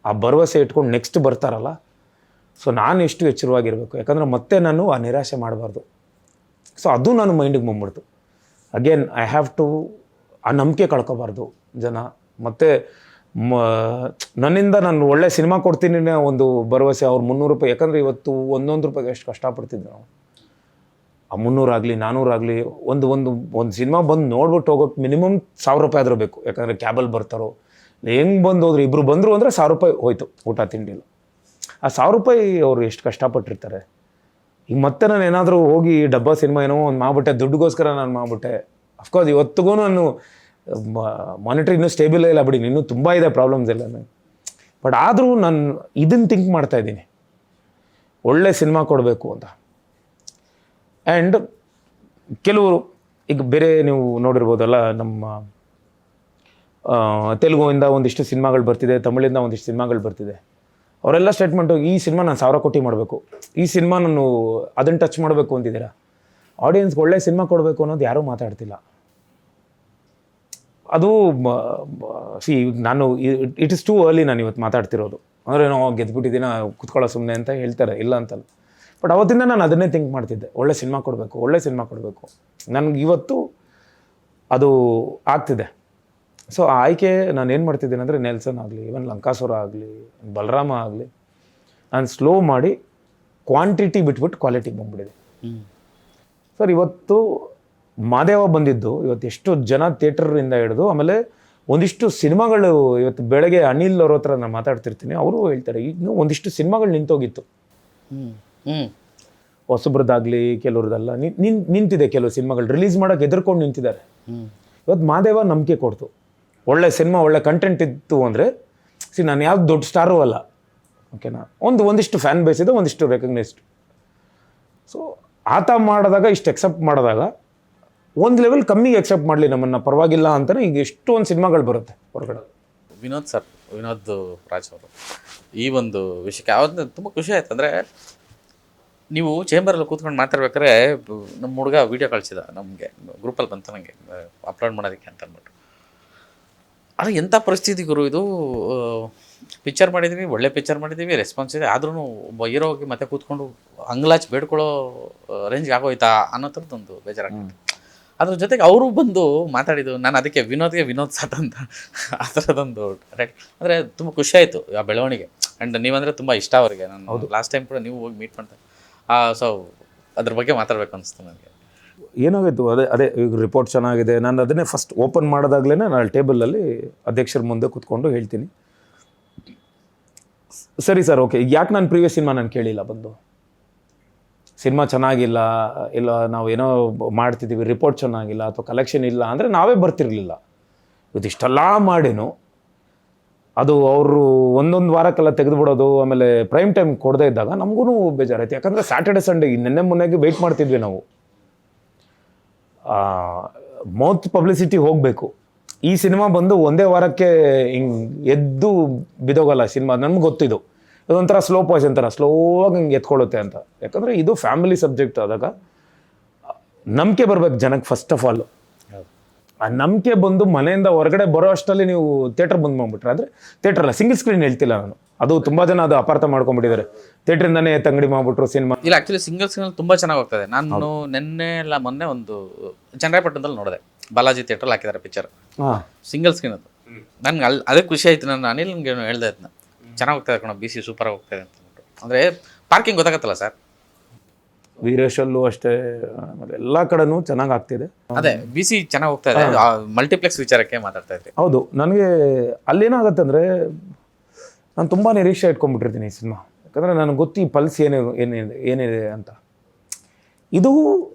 ಆ ಭರವಸೆ ಇಟ್ಕೊಂಡು ನೆಕ್ಸ್ಟ್ ಬರ್ತಾರಲ್ಲ, ಸೊ ನಾನು ಎಷ್ಟು ಎಚ್ಚರವಾಗಿರಬೇಕು, ಯಾಕಂದರೆ ಮತ್ತೆ ನಾನು ಆ ನಿರಾಶೆ ಮಾಡಬಾರ್ದು. ಸೊ ಅದು ನಾನು ಮೈಂಡಿಗೆ ಬಂದ್ಬಿಡ್ತು. ಅಗೇನ್ ಐ ಹ್ಯಾವ್ ಟು ಆ ನಂಬಿಕೆ ಕಳ್ಕೊಬಾರ್ದು ಜನ. ಮತ್ತು ನನ್ನಿಂದ ನಾನು ಒಳ್ಳೆ ಸಿನಿಮಾ ಕೊಡ್ತೀನಿ ಒಂದು ಭರವಸೆ, ಅವ್ರು 300 ರೂಪಾಯಿ, ಯಾಕಂದರೆ ಇವತ್ತು 1 ರೂಪಾಯಿಗೆ ಎಷ್ಟು ಕಷ್ಟಪಡ್ತಿದ್ವಿ ನಾವು. ಆ 300 ಆಗಲಿ 400 ಆಗಲಿ ಒಂದು ಸಿನಿಮಾ ಬಂದು ನೋಡ್ಬಿಟ್ಟು ಹೋಗೋಕ್ಕೆ ಮಿನಿಮಮ್ 1000 ರೂಪಾಯಿ ಆದರೂ ಬೇಕು, ಯಾಕಂದರೆ ಕ್ಯಾಬಲ್ಲಿ ಬರ್ತಾರೋ ಹೆಂಗೆ ಬಂದು ಹೋದ್ರು, ಇಬ್ಬರು ಬಂದರು ಅಂದರೆ 1000 ರೂಪಾಯಿ ಹೋಯ್ತು ಊಟ ತಿಂಡಿಲ್ಲ. ಆ 1000 ರೂಪಾಯಿ ಅವರು ಎಷ್ಟು ಕಷ್ಟಪಟ್ಟಿರ್ತಾರೆ. ಈಗ ಮತ್ತೆ ನಾನು ಏನಾದರೂ ಹೋಗಿ ಡಬ್ಬಾ ಸಿನಿಮಾ ಏನೋ ಒಂದು ಮಾಡಿಬಿಟ್ಟೆ, ದುಡ್ಡುಗೋಸ್ಕರ ನಾನು ಮಾಡಿಬಿಟ್ಟೆ. ಅಫ್ಕೋರ್ಸ್ ಇವತ್ತಿಗೂ ನಾನು ಮಾನಿಟ್ರಿ ಇನ್ನೂ ಸ್ಟೇಬಲ್ ಇಲ್ಲ ಬಿಡಿ, ಇನ್ನೂ ತುಂಬ ಇದೆ ಪ್ರಾಬ್ಲಮ್ಸ್ ಎಲ್ಲ. ಬಟ್ ಆದರೂ ನಾನು ಇದನ್ನು ಥಿಂಕ್ ಮಾಡ್ತಾ ಇದ್ದೀನಿ, ಒಳ್ಳೆ ಸಿನಿಮಾ ಕೊಡಬೇಕು ಅಂತ. ಆ್ಯಂಡ್ ಕೆಲವರು ಈಗ ಬೇರೆ ನೀವು ನೋಡಿರ್ಬೋದಲ್ಲ, ನಮ್ಮ ತೆಲುಗುವಿಂದ ಒಂದಿಷ್ಟು ಸಿನಿಮಾಗಳು ಬರ್ತಿದೆ, ತಮಿಳಿಂದ ಒಂದಿಷ್ಟು ಸಿನಿಮಾಗಳು ಬರ್ತಿದೆ. ಅವರೆಲ್ಲ ಸ್ಟೇಟ್ಮೆಂಟು, ಈ ಸಿನಿಮಾ ನಾನು 1000 ಕೋಟಿ ಮಾಡಬೇಕು, ಈ ಸಿನಿಮಾ ನಾನು ಅದನ್ನು ಟಚ್ ಮಾಡಬೇಕು ಅಂತಿದ್ದೀರಾ. ಆಡಿಯನ್ಸ್ಗೆ ಒಳ್ಳೆ ಸಿನಿಮಾ ಕೊಡಬೇಕು ಅನ್ನೋದು ಯಾರೂ ಮಾತಾಡ್ತಿಲ್ಲ. ಅದು ನಾನು ಇಟ್ ಇಸ್ ಟೂ ಅರ್ಲಿ ನಾನು ಇವತ್ತು ಮಾತಾಡ್ತಿರೋದು. ಅಂದರೆ ನಾವು ಗೆದ್ಬಿಟ್ಟಿದ್ದೀನ ಕುತ್ಕೊಳ್ಳೋ ಸುಮ್ಮನೆ ಅಂತ ಹೇಳ್ತಾರೆ, ಇಲ್ಲ ಅಂತಲ್ಲ. ಬಟ್ ಅವತ್ತಿಂದ ನಾನು ಅದನ್ನೇ ಥಿಂಕ್ ಮಾಡ್ತಿದ್ದೆ, ಒಳ್ಳೆ ಸಿನಿಮಾ ಕೊಡಬೇಕು. ನನಗೆ ಇವತ್ತು ಅದು ಆಗ್ತಿದೆ. ಸೊ ಆ ಆಯ್ಕೆ ನಾನು ಏನು ಮಾಡ್ತಿದ್ದೀನಿ ಅಂದರೆ, ನೆಲ್ಸನ್ ಆಗಲಿ, ಇವನ್ ಲಂಕಾಸುರ ಆಗಲಿ, ಬಲರಾಮ ಆಗಲಿ, ನಾನು ಸ್ಲೋ ಮಾಡಿ ಕ್ವಾಂಟಿಟಿ ಬಿಟ್ಬಿಟ್ಟು ಕ್ವಾಲಿಟಿಗೆ ಬಂದ್ಬಿಟ್ಟಿದೆ. ಸರ್ ಇವತ್ತು ಮಾದೇವ ಬಂದಿದ್ದು ಇವತ್ತು ಎಷ್ಟು ಜನ ಥಿಯೇಟರಿಂದ ಹಿಡಿದು, ಆಮೇಲೆ ಒಂದಿಷ್ಟು ಸಿನಿಮಾಗಳು ಇವತ್ತು ಬೆಳಗ್ಗೆ ಅನಿಲ್ ಅವ್ರ ಹತ್ರ ನಾನು ಮಾತಾಡ್ತಿರ್ತೀನಿ, ಅವರು ಹೇಳ್ತಾರೆ ಈಗ ಒಂದಿಷ್ಟು ಸಿನಿಮಾಗಳು ನಿಂತೋಗಿತ್ತು, ಹೊಸಬ್ರದ್ದಾಗಲಿ ಕೆಲವ್ರದ್ದೆಲ್ಲ ನಿಂತಿದೆ. ಕೆಲವು ಸಿನಿಮಾಗಳು ರಿಲೀಸ್ ಮಾಡೋಕ್ಕೆ ಎದುರ್ಕೊಂಡು ನಿಂತಿದ್ದಾರೆ. ಇವತ್ತು ಮಾದೇವ ನಂಬಿಕೆ ಕೊಡ್ತು, ಒಳ್ಳೆ ಸಿನಿಮಾ ಒಳ್ಳೆ ಕಂಟೆಂಟ್ ಇತ್ತು ಅಂದರೆ, ನಾನು ಯಾವ್ದು ದೊಡ್ಡ ಸ್ಟಾರೂ ಅಲ್ಲ, ಓಕೆನಾ, ಒಂದಿಷ್ಟು ಫ್ಯಾನ್ ಬೇಸ್ ಇದೆ, ಒಂದಿಷ್ಟು ರೆಕಗ್ನೈಸ್ಡ್. ಸೊ ಆತ ಮಾಡಿದಾಗ ಇಷ್ಟು ಎಕ್ಸೆಪ್ಟ್ ಮಾಡಿದಾಗ ಒಂದು ಲೆವೆಲ್ ಕಮ್ಮಿಗೆ ಎಕ್ಸೆಪ್ಟ್ ಮಾಡಲಿ ನಮ್ಮನ್ನು, ಪರವಾಗಿಲ್ಲ ಅಂತಲೇ ಈಗ ಎಷ್ಟೊಂದು ಸಿನಿಮಾಗಳು ಬರುತ್ತೆ ಹೊರಗಡೆ. ವಿನೋದ್ ರಾಜ್ ಅವರು ಈ ಒಂದು ವಿಷಯಕ್ಕೆ ಯಾವ್ದು ತುಂಬ ಖುಷಿ ಆಯ್ತು ಅಂದರೆ, ನೀವು ಚೇಂಬರಲ್ಲಿ ಕೂತ್ಕೊಂಡು ಮಾತಾಡ್ಬೇಕಾದ್ರೆ ನಮ್ಮ ಹುಡುಗ ವೀಡಿಯೋ ಕಳಿಸಿದ ನಮಗೆ, ಗ್ರೂಪಲ್ಲಿ ಬಂತು ನನಗೆ ಅಪ್ಲೋಡ್ ಮಾಡೋದಕ್ಕೆ ಅಂತ ಅಂದ್ಬಿಟ್ಟು. ಅದು ಎಂಥ ಪರಿಸ್ಥಿತಿ ಗುರು ಇದು, ಪಿಕ್ಚರ್ ಮಾಡಿದ್ದೀವಿ, ಒಳ್ಳೆ ಪಿಕ್ಚರ್ ಮಾಡಿದ್ದೀವಿ, ರೆಸ್ಪಾನ್ಸ್ ಇದೆ, ಆದ್ರೂ ಒಬ್ಬ ಹೀರೋ ಹೋಗಿ ಮತ್ತೆ ಕೂತ್ಕೊಂಡು ಅಂಗ್ಲಾಚ್ ಬೇಡ್ಕೊಳ್ಳೋ ರೇಂಜ್ಗೆ ಆಗೋಯ್ತಾ ಅನ್ನೋ ಥರದ್ದೊಂದು ಬೇಜಾರಾಗ್ತದೆ. ಅದ್ರ ಜೊತೆಗೆ ಅವರು ಬಂದು ಮಾತಾಡಿದ್ದು, ನಾನು ಅದಕ್ಕೆ ವಿನೋದ್ ಸಾತ್ ಅಂತ ಆ ಥರದೊಂದು ರೈಟ್ ಅಂದರೆ ತುಂಬ ಖುಷಿ ಆಯಿತು ಆ ಬೆಳವಣಿಗೆ. ಆ್ಯಂಡ್ ನೀವಂದರೆ ತುಂಬ ಇಷ್ಟ ಅವರಿಗೆ. ನಾನು ಲಾಸ್ಟ್ ಟೈಮ್ ಕೂಡ ನೀವು ಹೋಗಿ ಮೀಟ್ ಮಾಡ್ತಾ, ಸೊ ಅದ್ರ ಬಗ್ಗೆ ಮಾತಾಡಬೇಕು ಅನಿಸ್ತು ನನಗೆ. ಏನಾಗಿತ್ತು ಅದೇ ಈಗ ರಿಪೋರ್ಟ್ ಚೆನ್ನಾಗಿದೆ, ನಾನು ಅದನ್ನೇ ಫಸ್ಟ್ ಓಪನ್ ಮಾಡಿದಾಗಲೇ ನಾನು ಟೇಬಲಲ್ಲಿ ಅಧ್ಯಕ್ಷರ ಮುಂದೆ ಕೂತ್ಕೊಂಡು ಹೇಳ್ತೀನಿ, ಸರಿ ಸರ್ ಓಕೆ, ಯಾಕೆ ನಾನು ಪ್ರೀವಿಯಸ್ ಸಿನಿಮಾ ನಾನು ಕೇಳಿಲ್ಲ, ಬಂದು ಸಿನಿಮಾ ಚೆನ್ನಾಗಿಲ್ಲ, ಇಲ್ಲ ನಾವು ಏನೋ ಮಾಡ್ತಿದ್ದೀವಿ, ರಿಪೋರ್ಟ್ ಚೆನ್ನಾಗಿಲ್ಲ ಅಥವಾ ಕಲೆಕ್ಷನ್ ಇಲ್ಲ ಅಂದರೆ ನಾವೇ ಬರ್ತಿರಲಿಲ್ಲ. ಇದಿಷ್ಟೆಲ್ಲ ಮಾಡಿನೂ ಅದು ಅವರು ಒಂದೊಂದು ವಾರಕ್ಕೆಲ್ಲ ತೆಗೆದುಬಿಡೋದು, ಆಮೇಲೆ ಪ್ರೈಮ್ ಟೈಮ್ ಕೊಡದೇ ಇದ್ದಾಗ ನಮಗೂ ಬೇಜಾರಾಯ್ತು. ಯಾಕಂದರೆ ಸ್ಯಾಟರ್ಡೆ ಸಂಡೇ ನೆನ್ನೆ ಮೊನ್ನೆಗೆ ವೆಯ್ಟ್ ಮಾಡ್ತಿದ್ವಿ ನಾವು. ಮೌತ್ ಪಬ್ಲಿಸಿಟಿ ಹೋಗಬೇಕು. ಈ ಸಿನಿಮಾ ಬಂದು ಒಂದೇ ವಾರಕ್ಕೆ ಹಿಂಗೆ ಎದ್ದು ಬಿದೋಗಲ್ಲ ಸಿನಿಮಾ, ನಮ್ಗೆ ಗೊತ್ತಿದ್ದು. ಇದೊಂಥರ ಸ್ಲೋ ಪಾಯ್ಸನ್ ಥರ ಸ್ಲೋವಾಗಿ ಹಿಂಗೆ ಎತ್ಕೊಳ್ಳುತ್ತೆ ಅಂತ. ಯಾಕಂದರೆ ಇದು ಫ್ಯಾಮಿಲಿ ಸಬ್ಜೆಕ್ಟ್ ಆದಾಗ ನಂಬಿಕೆ ಬರ್ಬೇಕು ಜನಕ್ಕೆ ಫಸ್ಟ್ ಆಫ್ ಆಲ್. ಆ ನಂಬಿಕೆ ಬಂದು ಮನೆಯಿಂದ ಹೊರಗಡೆ ಬರೋ ಅಷ್ಟರಲ್ಲಿ ನೀವು ಥಿಯೇಟರ್ ಬಂದು ಮಾಡ್ಬಿಟ್ರೆ, ಅಂದರೆ ಥಿಯೇಟ್ರಲ್ಲ ಸಿಂಗಲ್ ಸ್ಕ್ರೀನ್ ಹೇಳ್ತಿಲ್ಲ ನಾನು, ಅದು ತುಂಬ ಜನ ಅದು ಅಪಾರ್ಥ ಮಾಡ್ಕೊಂಡ್ಬಿಟ್ಟಿದ್ದಾರೆ. ಥಿಯೇಟ್ರಿಂದನೇ ತಂಗಡಿ ಮಾಡ್ಬಿಟ್ರು ಸಿನಿಮಾ. ಇಲ್ಲ, ಆ್ಯಕ್ಚುಲಿ ಸಿಂಗಲ್ ಸ್ಕ್ರೀನ್ ತುಂಬ ಚೆನ್ನಾಗಿ ಹೋಗ್ತದೆ. ನಾನು ನಿನ್ನೆ ಎಲ್ಲ ಮೊನ್ನೆ ಒಂದು ಚನ್ನರಾಯಪಟ್ಟಣದಲ್ಲಿ ನೋಡಿದೆ, ಬಾಲಾಜಿ ಥಿಯೇಟ್ರಲ್ಲಿ ಹಾಕಿದ್ದಾರೆ ಪಿಕ್ಚರ್, ಹಾಂ ಸಿಂಗಲ್ ಸ್ಕ್ರೀನ್ ಅದು. ನನ್ಗೆ ಅದೇ ಖುಷಿ ಆಯ್ತು. ನಾನು ಅನಿಲ್ ನಿಮ್ಗೆ ಹೇಳ್ದೆ ಅದನ್ನ, ಚೆನ್ನಾಗಿ ಹೋಗ್ತದೆ ಕಣ, BC ಸೂಪರಾಗಿ ಹೋಗ್ತದೆ ಅಂತ ಅಂದ್ಬಿಟ್ಟು. ಅಂದರೆ ಪಾರ್ಕಿಂಗ್ ಗೊತ್ತಾಗತ್ತಲ್ಲ ಸರ್, ವೀರೇಶಲ್ಲೂ ಅಷ್ಟೇ, ಆಮೇಲೆ ಎಲ್ಲ ಕಡೆನೂ ಚೆನ್ನಾಗಿ ಆಗ್ತಿದೆ. ಅದೇ BC ಚೆನ್ನಾಗಿ ಹೋಗ್ತಾ ಇದೆ. ಮಲ್ಟಿಪ್ಲೆಕ್ಸ್ ವಿಚಾರಕ್ಕೆ ಮಾತಾಡ್ತಾ ಇದ್ರಿ. ಹೌದು, ನನಗೆ ಅಲ್ಲೇನಾಗತ್ತೆ ಅಂದರೆ ನಾನು ತುಂಬ ನಿರೀಕ್ಷೆ ಇಟ್ಕೊಂಡ್ಬಿಟ್ಟಿರ್ತೀನಿ ಈ ಸಿನಿಮಾ. ಯಾಕಂದರೆ ನನಗೆ ಗೊತ್ತು ಈ ಪಲ್ಸ್ ಏನಿದೆ ಅಂತ. ಇದು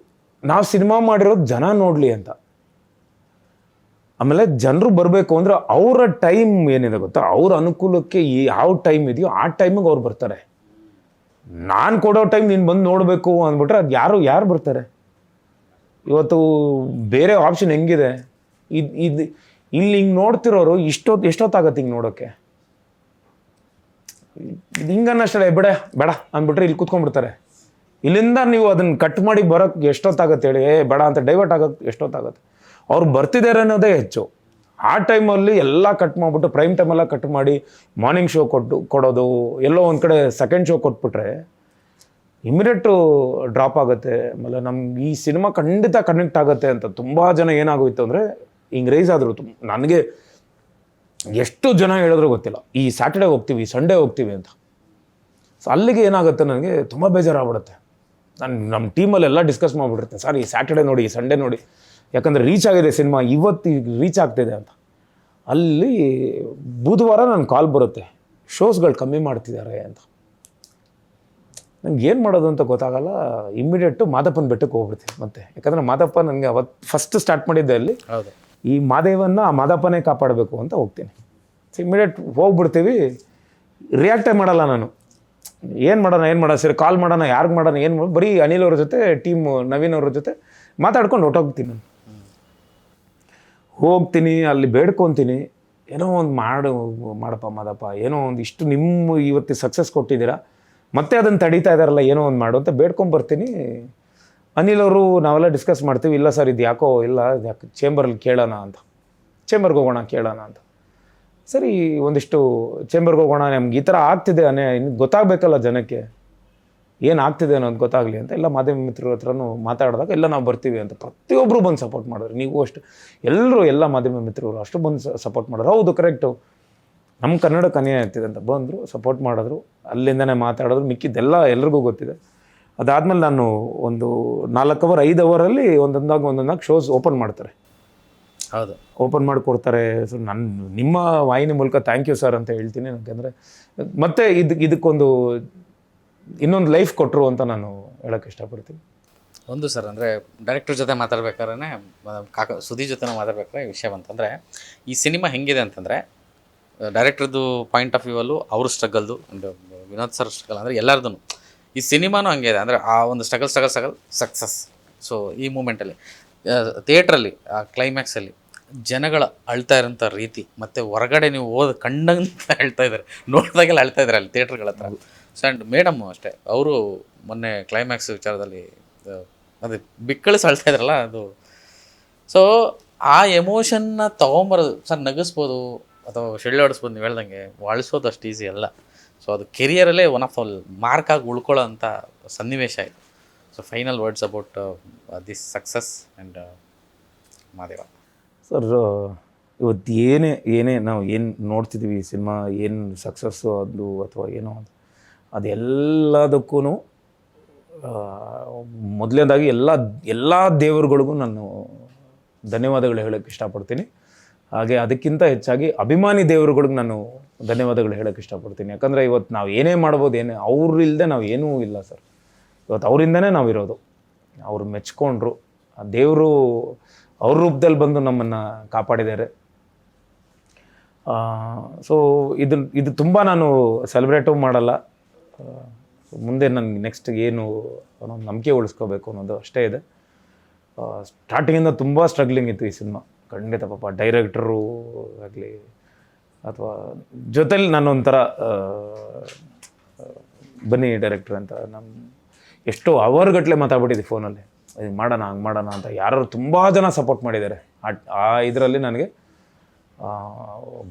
ನಾವು ಸಿನಿಮಾ ಮಾಡಿರೋದು ಜನ ನೋಡಲಿ ಅಂತ. ಆಮೇಲೆ ಜನರು ಬರಬೇಕು ಅಂದರೆ ಅವರ ಟೈಮ್ ಏನಿದೆ ಗೊತ್ತಾ, ಅವ್ರ ಅನುಕೂಲಕ್ಕೆ ಯಾವ ಟೈಮ್ ಇದೆಯೋ ಆ ಟೈಮಿಗೆ ಅವ್ರು ಬರ್ತಾರೆ. ನಾನು ಕೊಡೋ ಟೈಮ್ ನೀನು ಬಂದು ನೋಡಬೇಕು ಅಂದ್ಬಿಟ್ರೆ ಅದು ಯಾರು ಬರ್ತಾರೆ? ಇವತ್ತು ಬೇರೆ ಆಪ್ಷನ್ ಹೆಂಗಿದೆ, ಇದು ಇಲ್ಲಿ ಹಿಂಗೆ ನೋಡ್ತಿರೋರು ಎಷ್ಟೊತ್ತಾಗತ್ತೆ ಹಿಂಗೆ ನೋಡೋಕ್ಕೆ? ಇದು ಹಿಂಗನ್ನಷ್ಟೇ ಬೇಡ ಅಂದ್ಬಿಟ್ರೆ ಇಲ್ಲಿ ಕೂತ್ಕೊಂಡ್ಬಿಡ್ತಾರೆ. ಇಲ್ಲಿಂದ ನೀವು ಅದನ್ನು ಕಟ್ ಮಾಡಿ ಬರೋಕ್ಕೆ ಎಷ್ಟೊತ್ತಾಗತ್ತೆ ಹೇಳಿ? ಬೇಡ ಅಂತ ಡೈವರ್ಟ್ ಆಗೋಕ್ಕೆ ಎಷ್ಟೊತ್ತಾಗತ್ತೆ? ಅವ್ರು ಬರ್ತಿದ್ದಾರೆ ಅನ್ನೋದೇ ಹೆಚ್ಚು. ಆ ಟೈಮಲ್ಲಿ ಎಲ್ಲ ಕಟ್ ಮಾಡಿಬಿಟ್ಟು ಪ್ರೈಮ್ ಟೈಮೆಲ್ಲ ಕಟ್ ಮಾಡಿ ಮಾರ್ನಿಂಗ್ ಶೋ ಕೊಡೋದು, ಎಲ್ಲೋ ಒಂದು ಕಡೆ ಸೆಕೆಂಡ್ ಶೋ ಕೊಟ್ಬಿಟ್ರೆ ಇಮಿಡಿಯೇಟು ಡ್ರಾಪ್ ಆಗುತ್ತೆ. ಆಮೇಲೆ ನಮ್ಗೆ ಈ ಸಿನಿಮಾ ಖಂಡಿತ ಕನೆಕ್ಟ್ ಆಗುತ್ತೆ ಅಂತ ತುಂಬ ಜನ ಏನಾಗೋಯ್ತು ಅಂದರೆ ಹಿಂಗೆ ರೈಸ್ ಆದರು. ನನಗೆ ಎಷ್ಟು ಜನ ಹೇಳಿದ್ರು ಗೊತ್ತಿಲ್ಲ, ಈ ಸ್ಯಾಟರ್ಡೆ ಹೋಗ್ತೀವಿ, ಸಂಡೇ ಹೋಗ್ತೀವಿ ಅಂತ. ಸೊ ಅಲ್ಲಿಗೆ ಏನಾಗುತ್ತೆ, ನನಗೆ ತುಂಬ ಬೇಜಾರಾಗ್ಬಿಡುತ್ತೆ. ನಮ್ಮ ಟೀಮಲ್ಲಿ ಎಲ್ಲ ಡಿಸ್ಕಸ್ ಮಾಡಿಬಿಟ್ಟಿರ್ತೀನಿ, ಸರ್ ಈ ಸ್ಯಾಟರ್ಡೆ ನೋಡಿ, ಈ ಸಂಡೇ ನೋಡಿ, ಯಾಕಂದರೆ ರೀಚ್ ಆಗಿದೆ ಸಿನಿಮಾ, ಇವತ್ತು ರೀಚ್ ಆಗ್ತಿದೆ ಅಂತ. ಅಲ್ಲಿ ಬುಧವಾರ ನನ್ನ ಕಾಲ್ ಬರುತ್ತೆ, ಶೋಸ್ಗಳು ಕಮ್ಮಿ ಮಾಡ್ತಿದ್ದಾರೆ ಅಂತ. ನಂಗೆ ಏನು ಮಾಡೋದು ಅಂತ ಗೊತ್ತಾಗಲ್ಲ. ಇಮ್ಮಿಡಿಯೇಟು ಮಾದಪ್ಪನ ಬೆಟ್ಟಕ್ಕೆ ಹೋಗ್ಬಿಡ್ತೀನಿ ಮತ್ತೆ. ಯಾಕಂದರೆ ಮಾದಪ್ಪ ನನಗೆ ಅವತ್ತು ಫಸ್ಟ್ ಸ್ಟಾರ್ಟ್ ಮಾಡಿದ್ದೆ ಅಲ್ಲಿ. ಹೌದು, ಈ ಮಾದೇವನ್ನ ಆ ಮಾದಪ್ಪನೇ ಕಾಪಾಡಬೇಕು ಅಂತ ಹೋಗ್ತೀನಿ. So immediate ಹೋಗ್ಬಿಡ್ತೀವಿ. ರಿಯಾಕ್ಟೇ ಮಾಡಲ್ಲ ನಾನು. ಏನು ಮಾಡೋಣ ಸರಿ, ಕಾಲ್ ಮಾಡೋಣ, ಯಾರಿಗೆ ಮಾಡೋಣ, ಏನು ಬರೀ ಅನಿಲ್ ಅವ್ರ ಜೊತೆ, ಟೀಮ್ ನವೀನ್ ಅವ್ರ ಜೊತೆ ಮಾತಾಡ್ಕೊಂಡು ಹೊಟ್ಟೋಗ್ತೀನಿ ನಾನು. ಹೋಗ್ತೀನಿ, ಅಲ್ಲಿ ಬೇಡ್ಕೊತೀನಿ, ಏನೋ ಒಂದು ಮಾಡಪ್ಪ ಮಾದಪ್ಪ, ಏನೋ ಒಂದು ಇಷ್ಟು ನಿಮ್ಮ ಇವತ್ತು ಸಕ್ಸಸ್ ಕೊಟ್ಟಿದ್ದೀರಾ, ಮತ್ತೆ ಅದನ್ನು ತಡೀತಾ ಇದ್ದಾರಲ್ಲ, ಏನೋ ಒಂದು ಮಾಡು ಅಂತ ಬೇಡ್ಕೊಂಬರ್ತೀನಿ. ಅನಿಲ್ ಅವರು ನಾವೆಲ್ಲ ಡಿಸ್ಕಸ್ ಮಾಡ್ತೀವಿ, ಇಲ್ಲ ಸರ್ ಇದು ಯಾಕೋ ಇಲ್ಲ, ಯಾಕೆ ಚೇಂಬರಲ್ಲಿ ಕೇಳೋಣ ಅಂತ, ಚೇಂಬರ್ಗೆ ಹೋಗೋಣ ಕೇಳೋಣ ಅಂತ. ಸರಿ, ಒಂದಿಷ್ಟು ಚೇಂಬರ್ಗೆ ಹೋಗೋಣ, ನಮ್ಗೆ ಈ ಥರ ಆಗ್ತಿದೆ ಇನ್ನು ಗೊತ್ತಾಗಬೇಕಲ್ಲ ಜನಕ್ಕೆ ಏನು ಆಗ್ತಿದೆ ಅನ್ನೋದು ಗೊತ್ತಾಗಲಿ ಅಂತ ಎಲ್ಲ ಮಾಧ್ಯಮ ಮಿತ್ರರ ಹತ್ರನೂ ಮಾತಾಡಿದಾಗ ಎಲ್ಲ ನಾವು ಬರ್ತೀವಿ ಅಂತ ಪ್ರತಿಯೊಬ್ಬರು ಬಂದು ಸಪೋರ್ಟ್ ಮಾಡಿದ್ರು. ನೀವು ಅಷ್ಟು ಎಲ್ಲರೂ, ಎಲ್ಲ ಮಾಧ್ಯಮ ಮಿತ್ರರು ಅಷ್ಟು ಬಂದು ಸಪೋರ್ಟ್ ಮಾಡಿದ್ರು. ಹೌದು ಕರೆಕ್ಟು, ನಮ್ಮ ಕನ್ನಡಕ್ಕೆ ಅನ್ಯಾಯ ಆಗ್ತಿದೆ ಅಂತ ಬಂದರು, ಸಪೋರ್ಟ್ ಮಾಡಿದ್ರು. ಅಲ್ಲಿಂದನೇ ಮಾತಾಡಿದ್ರು. ಮಿಕ್ಕಿದ್ದೆಲ್ಲ ಎಲ್ರಿಗೂ ಗೊತ್ತಿದೆ. ಅದಾದಮೇಲೆ ನಾನು ಒಂದು 4 ಅವರ್ 5 ಅವರಲ್ಲಿ ಒಂದೊಂದಾಗಿ ಶೋಸ್ ಓಪನ್ ಮಾಡ್ತಾರೆ. ಹೌದು, ಓಪನ್ ಮಾಡಿಕೊಡ್ತಾರೆ. ಸೊ ನಿಮ್ಮ ವಾಹಿನಿ ಮೂಲಕ ಥ್ಯಾಂಕ್ ಯು ಸರ್ ಅಂತ ಹೇಳ್ತೀನಿ. ಯಾಕೆಂದರೆ ಮತ್ತೆ ಇದಕ್ಕೊಂದು ಇನ್ನೊಂದು ಲೈಫ್ ಕೊಟ್ಟರು ಅಂತ ನಾನು ಹೇಳೋಕ್ಕೆ ಇಷ್ಟಪಡ್ತೀನಿ. ಒಂದು ಸರ್, ಅಂದರೆ ಡೈರೆಕ್ಟರ್ ಜೊತೆ ಮಾತಾಡ್ಬೇಕಾದ್ರೆ, ಸುದೀಪ್ ಜೊತೆ ಮಾತಾಡ್ಬೇಕಾದ್ರೆ ಈ ವಿಷಯ ಬಂತಂದರೆ, ಈ ಸಿನಿಮಾ ಹೆಂಗಿದೆ ಅಂತಂದರೆ ಡೈರೆಕ್ಟರ್ದು ಪಾಯಿಂಟ್ ಆಫ್ ವ್ಯೂವಲ್ಲೂ ಅವ್ರ ಸ್ಟ್ರಗಲ್ದು, ವಿನೋದ್ ಸರ್ ಸ್ಟ್ರಗಲ್, ಅಂದರೆ ಎಲ್ಲರದ್ದು ಈ ಸಿನಿಮಾನೂ ಹಂಗೆ ಇದೆ. ಅಂದರೆ ಆ ಒಂದು ಸ್ಟ್ರಗಲ್ ಸಕ್ಸಸ್. ಸೊ ಈ ಮೂಮೆಂಟಲ್ಲಿ ಥಿಯೇಟ್ರಲ್ಲಿ ಆ ಕ್ಲೈಮ್ಯಾಕ್ಸಲ್ಲಿ ಜನಗಳ ಅಳ್ತಾ ಇರೋಂಥ ರೀತಿ, ಮತ್ತು ಹೊರಗಡೆ ನೀವು ಕಂಡಂತ ಹೇಳ್ತಾ ಇದ್ದಾರೆ, ನೋಡಿದಾಗೆಲ್ಲ ಅಳ್ತಾ ಇದ್ದಾರೆ ಅಲ್ಲಿ ಥಿಯೇಟ್ರ್ಗಳ ಹತ್ರ. ಸೊ ಆ್ಯಂಡ್ ಮೇಡಮ್ ಅಷ್ಟೇ, ಅವರು ಮೊನ್ನೆ ಕ್ಲೈಮ್ಯಾಕ್ಸ್ ವಿಚಾರದಲ್ಲಿ ಅದೇ ಬಿಕ್ಕಳಿಸಿ ಅಳ್ತಾ ಇದ್ರಲ್ಲ ಅದು. ಸೊ ಆ ಎಮೋಷನ್ನ ತೊಗೊಂಬರೋದು ಸರ್, ನಗಿಸ್ಬೋದು ಅಥವಾ ಶೆಳ್ಳೆ ಹೊಡಿಸ್ಬೋದು, ನೀವು ಹೇಳ್ದಂಗೆ ಅಳಿಸೋದು ಅಷ್ಟು ಈಸಿ ಅಲ್ಲ. ಸೊ ಅದು ಕೆರಿಯರಲ್ಲೇ ಒನ್ ಆಫ್ ಆಲ್ ಮಾರ್ಕಾಗಿ ಉಳ್ಕೊಳ್ಳೋ ಅಂಥ ಸನ್ನಿವೇಶ ಇದು. So final words about this success and Madeva sir. ಇವತ್ತು ಏನೇ ನಾವು ಏನು ನೋಡ್ತಿದ್ವಿ ಈ ಸಿನಿಮಾ, ಏನು ಸಕ್ಸಸ್ಸು ಅದು ಅಥವಾ ಏನೋ ಅದೆಲ್ಲದಕ್ಕೂ ಮೊದಲನೇದಾಗಿ ಎಲ್ಲ ದೇವರುಗಳಿಗೂ ನಾನು ಧನ್ಯವಾದಗಳು ಹೇಳೋಕ್ಕೆ ಇಷ್ಟಪಡ್ತೀನಿ. ಹಾಗೆ ಅದಕ್ಕಿಂತ ಹೆಚ್ಚಾಗಿ ಅಭಿಮಾನಿ ದೇವರುಗಳಿಗೆ ನಾನು ಧನ್ಯವಾದಗಳು ಹೇಳೋಕ್ಕೆ ಇಷ್ಟಪಡ್ತೀನಿ. ಯಾಕಂದರೆ ಇವತ್ತು ನಾವು ಏನೇ ಮಾಡ್ಬೋದು, ಅವ್ರಿಲ್ಲದೆ ನಾವು ಏನೂ ಇಲ್ಲ ಸರ್. ಇವತ್ತು ಅವರಿಂದನೇ ನಾವಿರೋದು. ಅವರು ಮೆಚ್ಕೊಂಡ್ರು, ಆ ದೇವರು ಅವ್ರ ರೂಪದಲ್ಲಿ ಬಂದು ನಮ್ಮನ್ನು ಕಾಪಾಡಿದ್ದಾರೆ. ಸೊ ಇದು ತುಂಬ ನಾನು ಸೆಲೆಬ್ರೇಟು ಮಾಡಲ್ಲ. ಮುಂದೆ ನನಗೆ ನೆಕ್ಸ್ಟ್ ಏನು ಅನ್ನೋ ನಂಬಿಕೆ ಉಳಿಸ್ಕೋಬೇಕು ಅನ್ನೋದು ಅಷ್ಟೇ ಇದೆ. ಸ್ಟಾರ್ಟಿಂಗಿಂದ ತುಂಬ ಸ್ಟ್ರಗ್ಲಿಂಗ್ ಇತ್ತು ಈ ಸಿನಿಮಾ, ಖಂಡಿತ. ಪಾಪ ಡೈರೆಕ್ಟರು ಆಗಲಿ ಅಥವಾ ಜೊತೆಲಿ ನಾನು ಒಂಥರ ಬನ್ನಿ ಡೈರೆಕ್ಟ್ರ್ ಅಂತ ಎಷ್ಟೋ ಅವರ್ಗಟ್ಟಲೆ ಮಾತಾಡ್ಬಿಟ್ಟಿದ್ದೆ ಫೋನಲ್ಲಿ, ಇದು ಮಾಡೋಣ ಹಂಗೆ ಮಾಡೋಣ ಅಂತ. ಯಾರು ತುಂಬ ಜನ ಸಪೋರ್ಟ್ ಮಾಡಿದ್ದಾರೆ ಆ ಇದರಲ್ಲಿ. ನನಗೆ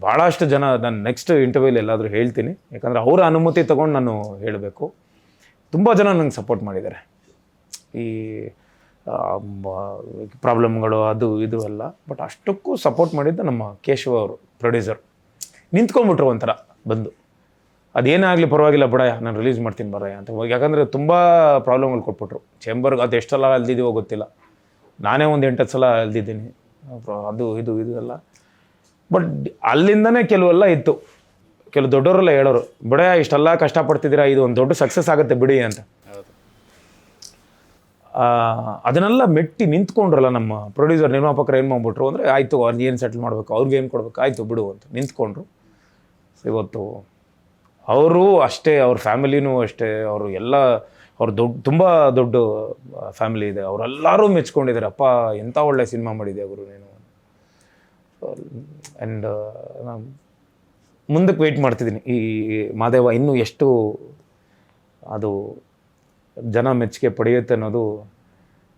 ಭಾಳಷ್ಟು ಜನ, ನಾನು ನೆಕ್ಸ್ಟ್ ಇಂಟರ್ವ್ಯೂಲಿ ಎಲ್ಲಾದರೂ ಹೇಳ್ತೀನಿ, ಯಾಕಂದರೆ ಅವರ ಅನುಮತಿ ತೊಗೊಂಡು ನಾನು ಹೇಳಬೇಕು. ತುಂಬ ಜನ ನಂಗೆ ಸಪೋರ್ಟ್ ಮಾಡಿದ್ದಾರೆ ಈ ಪ್ರಾಬ್ಲಮ್ಗಳು ಅದು ಇದು ಎಲ್ಲ. ಬಟ್ ಅಷ್ಟಕ್ಕೂ ಸಪೋರ್ಟ್ ಮಾಡಿದ್ದು ನಮ್ಮ ಕೇಶವ ಅವರು, ಪ್ರೊಡ್ಯೂಸರ್. ನಿಂತ್ಕೊಂಡ್ಬಿಟ್ರು ಒಂಥರ ಬಂದು, ಅದೇನಾಗಲಿ ಪರವಾಗಿಲ್ಲ ಬಿಡಯ್ಯ, ನಾನು ರಿಲೀಸ್ ಮಾಡ್ತೀನಿ ಬರಯ್ಯ ಅಂತ. ಯಾಕಂದರೆ ತುಂಬ ಪ್ರಾಬ್ಲಮ್ಗಳು ಕೊಟ್ಬಿಟ್ರು ಚೇಂಬರ್ಗೆ. ಅದು ಎಷ್ಟು ಸಲ ಅಲ್ದಿದ್ದೀವೋ ಗೊತ್ತಿಲ್ಲ, ನಾನೇ ಒಂದು 8-10 ಸಲ ಅಲ್ದಿದ್ದೀನಿ, ಅದು ಇದು ಎಲ್ಲ. ಬಟ್ ಅಲ್ಲಿಂದನೇ ಕೆಲವೆಲ್ಲ ಇತ್ತು, ಕೆಲವು ದೊಡ್ಡವರೆಲ್ಲ ಹೇಳೋರು, ಬಿಡಯ್ಯ ಇಷ್ಟೆಲ್ಲ ಕಷ್ಟಪಡ್ತಿದ್ದೀರಾ, ಇದು ಒಂದು ದೊಡ್ಡ ಸಕ್ಸಸ್ ಆಗುತ್ತೆ ಬಿಡಿ ಅಂತ. ಅದನ್ನೆಲ್ಲ ಮೆಟ್ಟಿ ನಿಂತ್ಕೊಂಡ್ರಲ್ಲ ನಮ್ಮ ಪ್ರೊಡ್ಯೂಸರ್, ನಿರ್ಮಾಪಕರು ಏನು ಮಾಡ್ಬಿಟ್ರು ಅಂದರೆ, ಆಯಿತು ಅವ್ರಿಗೆ ಏನು ಸೆಟ್ಲ್ ಮಾಡಬೇಕು, ಅವ್ರಿಗೆ ಏನು ಕೊಡಬೇಕು, ಆಯಿತು ಬಿಡು ಅಂತ ನಿಂತ್ಕೊಂಡ್ರು. ಇವತ್ತು ಅವರು ಅಷ್ಟೇ, ಅವ್ರ ಫ್ಯಾಮಿಲಿನೂ ಅಷ್ಟೇ, ಅವರು ಎಲ್ಲ ಅವ್ರು ತುಂಬ ದೊಡ್ಡ ಫ್ಯಾಮಿಲಿ ಇದೆ, ಅವರೆಲ್ಲರೂ ಮೆಚ್ಕೊಂಡಿದ್ದಾರೆ. ಅಪ್ಪ ಎಂಥ ಒಳ್ಳೆ ಸಿನಿಮಾ ಮಾಡಿದೆ ಗುರು ನೀನು. ಆ್ಯಂಡ್ ನಾನು ಮುಂದಕ್ಕೆ ವೆಯ್ಟ್ ಮಾಡ್ತಿದ್ದೀನಿ, ಈ ಮಾದೇವ ಇನ್ನೂ ಎಷ್ಟು ಅದು ಜನ ಮೆಚ್ಚುಗೆ ಪಡೆಯುತ್ತೆ ಅನ್ನೋದು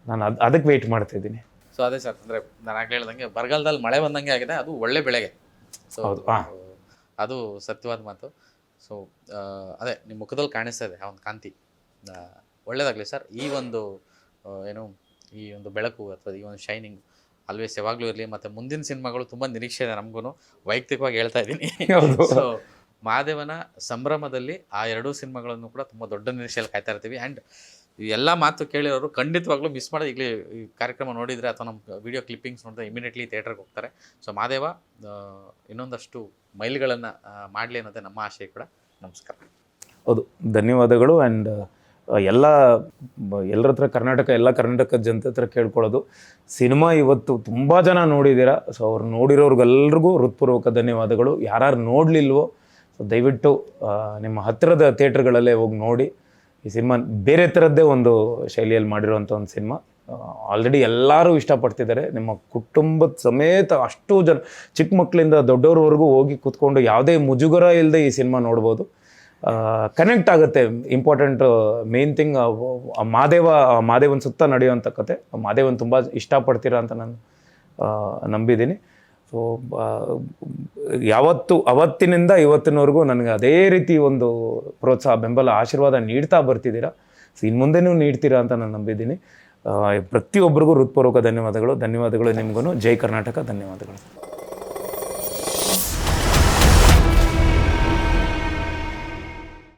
ನಾನು ಅದಕ್ಕೆ ವೆಯ್ಟ್ ಮಾಡ್ತಾಯಿದ್ದೀನಿ. ಸೊ ಅದೇ ಸರ್, ಅಂದರೆ ನಾನು ಆಗಲೇ ಹೇಳ್ದಂಗೆ ಬರಗಾಲದಲ್ಲಿ ಮಳೆ ಬಂದಂಗೆ ಆಗಿದೆ, ಅದು ಒಳ್ಳೆ ಬೆಳೆಗೆ. ಸೊ ಅದು ಸತ್ಯವಾದ ಮಾತು. ಸೊ ಅದೇ ನಿಮ್ಮ ಮುಖದಲ್ಲಿ ಕಾಣಿಸ್ತಾ ಇದೆ ಆ ಒಂದು ಕಾಂತಿ. ಒಳ್ಳೇದಾಗಲಿ ಸರ್. ಈ ಒಂದು ಏನು ಈ ಒಂದು ಬೆಳಕು ಅಥವಾ ಈ ಒಂದು ಶೈನಿಂಗ್ ಆಲ್ವೇಸ್ ಯಾವಾಗಲೂ ಇರಲಿ. ಮತ್ತು ಮುಂದಿನ ಸಿನಿಮಾಗಳು ತುಂಬ ನಿರೀಕ್ಷೆ ಇದೆ ನಮಗೂ, ವೈಯಕ್ತಿಕವಾಗಿ ಹೇಳ್ತಾ ಇದ್ದೀನಿ. ಸೊ ಮಹಾದೇವನ ಸಂಭ್ರಮದಲ್ಲಿ ಆ ಎರಡೂ ಸಿನಿಮಾಗಳನ್ನು ಕೂಡ ತುಂಬ ದೊಡ್ಡ ನಿರೀಕ್ಷೆಯಲ್ಲಿ ಕಾಯ್ತಾ ಇರ್ತೀವಿ. ಆ್ಯಂಡ್ ಎಲ್ಲ ಮಾತು ಕೇಳಿರೋರು ಖಂಡಿತವಾಗ್ಲೂ ಮಿಸ್ ಮಾಡೋದು. ಈಗಲೇ ಈ ಕಾರ್ಯಕ್ರಮ ನೋಡಿದರೆ ಅಥವಾ ನಮ್ಮ ವಿಡಿಯೋ ಕ್ಲಿಪ್ಪಿಂಗ್ಸ್ ನೋಡಿದ್ರೆ ಇಮಿಡಿಯೇಟ್ಲಿ ಥಿಯೇಟ್ರಿಗೆ ಹೋಗ್ತಾರೆ. ಸೊ ಮಹಾದೇವ ಇನ್ನೊಂದಷ್ಟು ಮೈಲ್ಗಳನ್ನು ಮಾಡಲಿ ಅನ್ನೋದೇ ನಮ್ಮ ಆಶಯ ಕೂಡ. ನಮಸ್ಕಾರ. ಹೌದು, ಧನ್ಯವಾದಗಳು. ಆ್ಯಂಡ್ ಎಲ್ಲರ ಹತ್ರ ಕರ್ನಾಟಕ ಜನತೆ ಹತ್ರ ಕೇಳ್ಕೊಳ್ಳೋದು, ಸಿನಿಮಾ ಇವತ್ತು ತುಂಬ ಜನ ನೋಡಿದ್ದೀರಾ. ಸೊ ಅವ್ರು ನೋಡಿರೋರ್ಗೆಲ್ರಿಗೂ ಹೃತ್ಪೂರ್ವಕ ಧನ್ಯವಾದಗಳು. ಯಾರು ನೋಡಲಿಲ್ವೋ ಸೊ ದಯವಿಟ್ಟು ನಿಮ್ಮ ಹತ್ತಿರದ ಥಿಯೇಟ್ರ್ಗಳಲ್ಲೇ ಹೋಗಿ ನೋಡಿ. ಈ ಸಿನಿಮಾ ಬೇರೆ ಥರದ್ದೇ ಒಂದು ಶೈಲಿಯಲ್ಲಿ ಮಾಡಿರೋವಂಥ ಒಂದು ಸಿನಿಮಾ. ಆಲ್ರೆಡಿ ಎಲ್ಲರೂ ಇಷ್ಟಪಡ್ತಿದ್ದಾರೆ. ನಿಮ್ಮ ಕುಟುಂಬದ ಸಮೇತ ಅಷ್ಟು ಜನ, ಚಿಕ್ಕ ಮಕ್ಕಳಿಂದ ದೊಡ್ಡವ್ರವರೆಗೂ ಹೋಗಿ ಕೂತ್ಕೊಂಡು ಯಾವುದೇ ಮುಜುಗರ ಇಲ್ಲದೆ ಈ ಸಿನಿಮಾ ನೋಡ್ಬೋದು. ಕನೆಕ್ಟ್ ಆಗುತ್ತೆ. ಇಂಪಾರ್ಟೆಂಟ್ ಮೇನ್ ಥಿಂಗ್ ಮಾದೇವನ ಸುತ್ತ ನಡೆಯುವಂಥ ಕತೆ. ಮಾದೇವನ್ ತುಂಬ ಇಷ್ಟಪಡ್ತೀರಾ ಅಂತ ನಾನು ನಂಬಿದ್ದೀನಿ. ಸೊ ಅವತ್ತಿನಿಂದ ಇವತ್ತಿನವರೆಗೂ ನನಗೆ ಅದೇ ರೀತಿ ಒಂದು ಪ್ರೋತ್ಸಾಹ, ಬೆಂಬಲ, ಆಶೀರ್ವಾದ ನೀಡ್ತಾ ಬರ್ತಿದ್ದೀರಾ. ಸೊ ಇನ್ನು ಮುಂದೆನೂ ನೀಡ್ತೀರಾ ಅಂತ ನಾನು ನಂಬಿದ್ದೀನಿ. ಪ್ರತಿಯೊಬ್ಬರಿಗೂ ಹೃತ್ಪೂರ್ವಕ ಧನ್ಯವಾದಗಳು ನಿಮಗೂ. ಜೈ ಕರ್ನಾಟಕ. ಧನ್ಯವಾದಗಳು.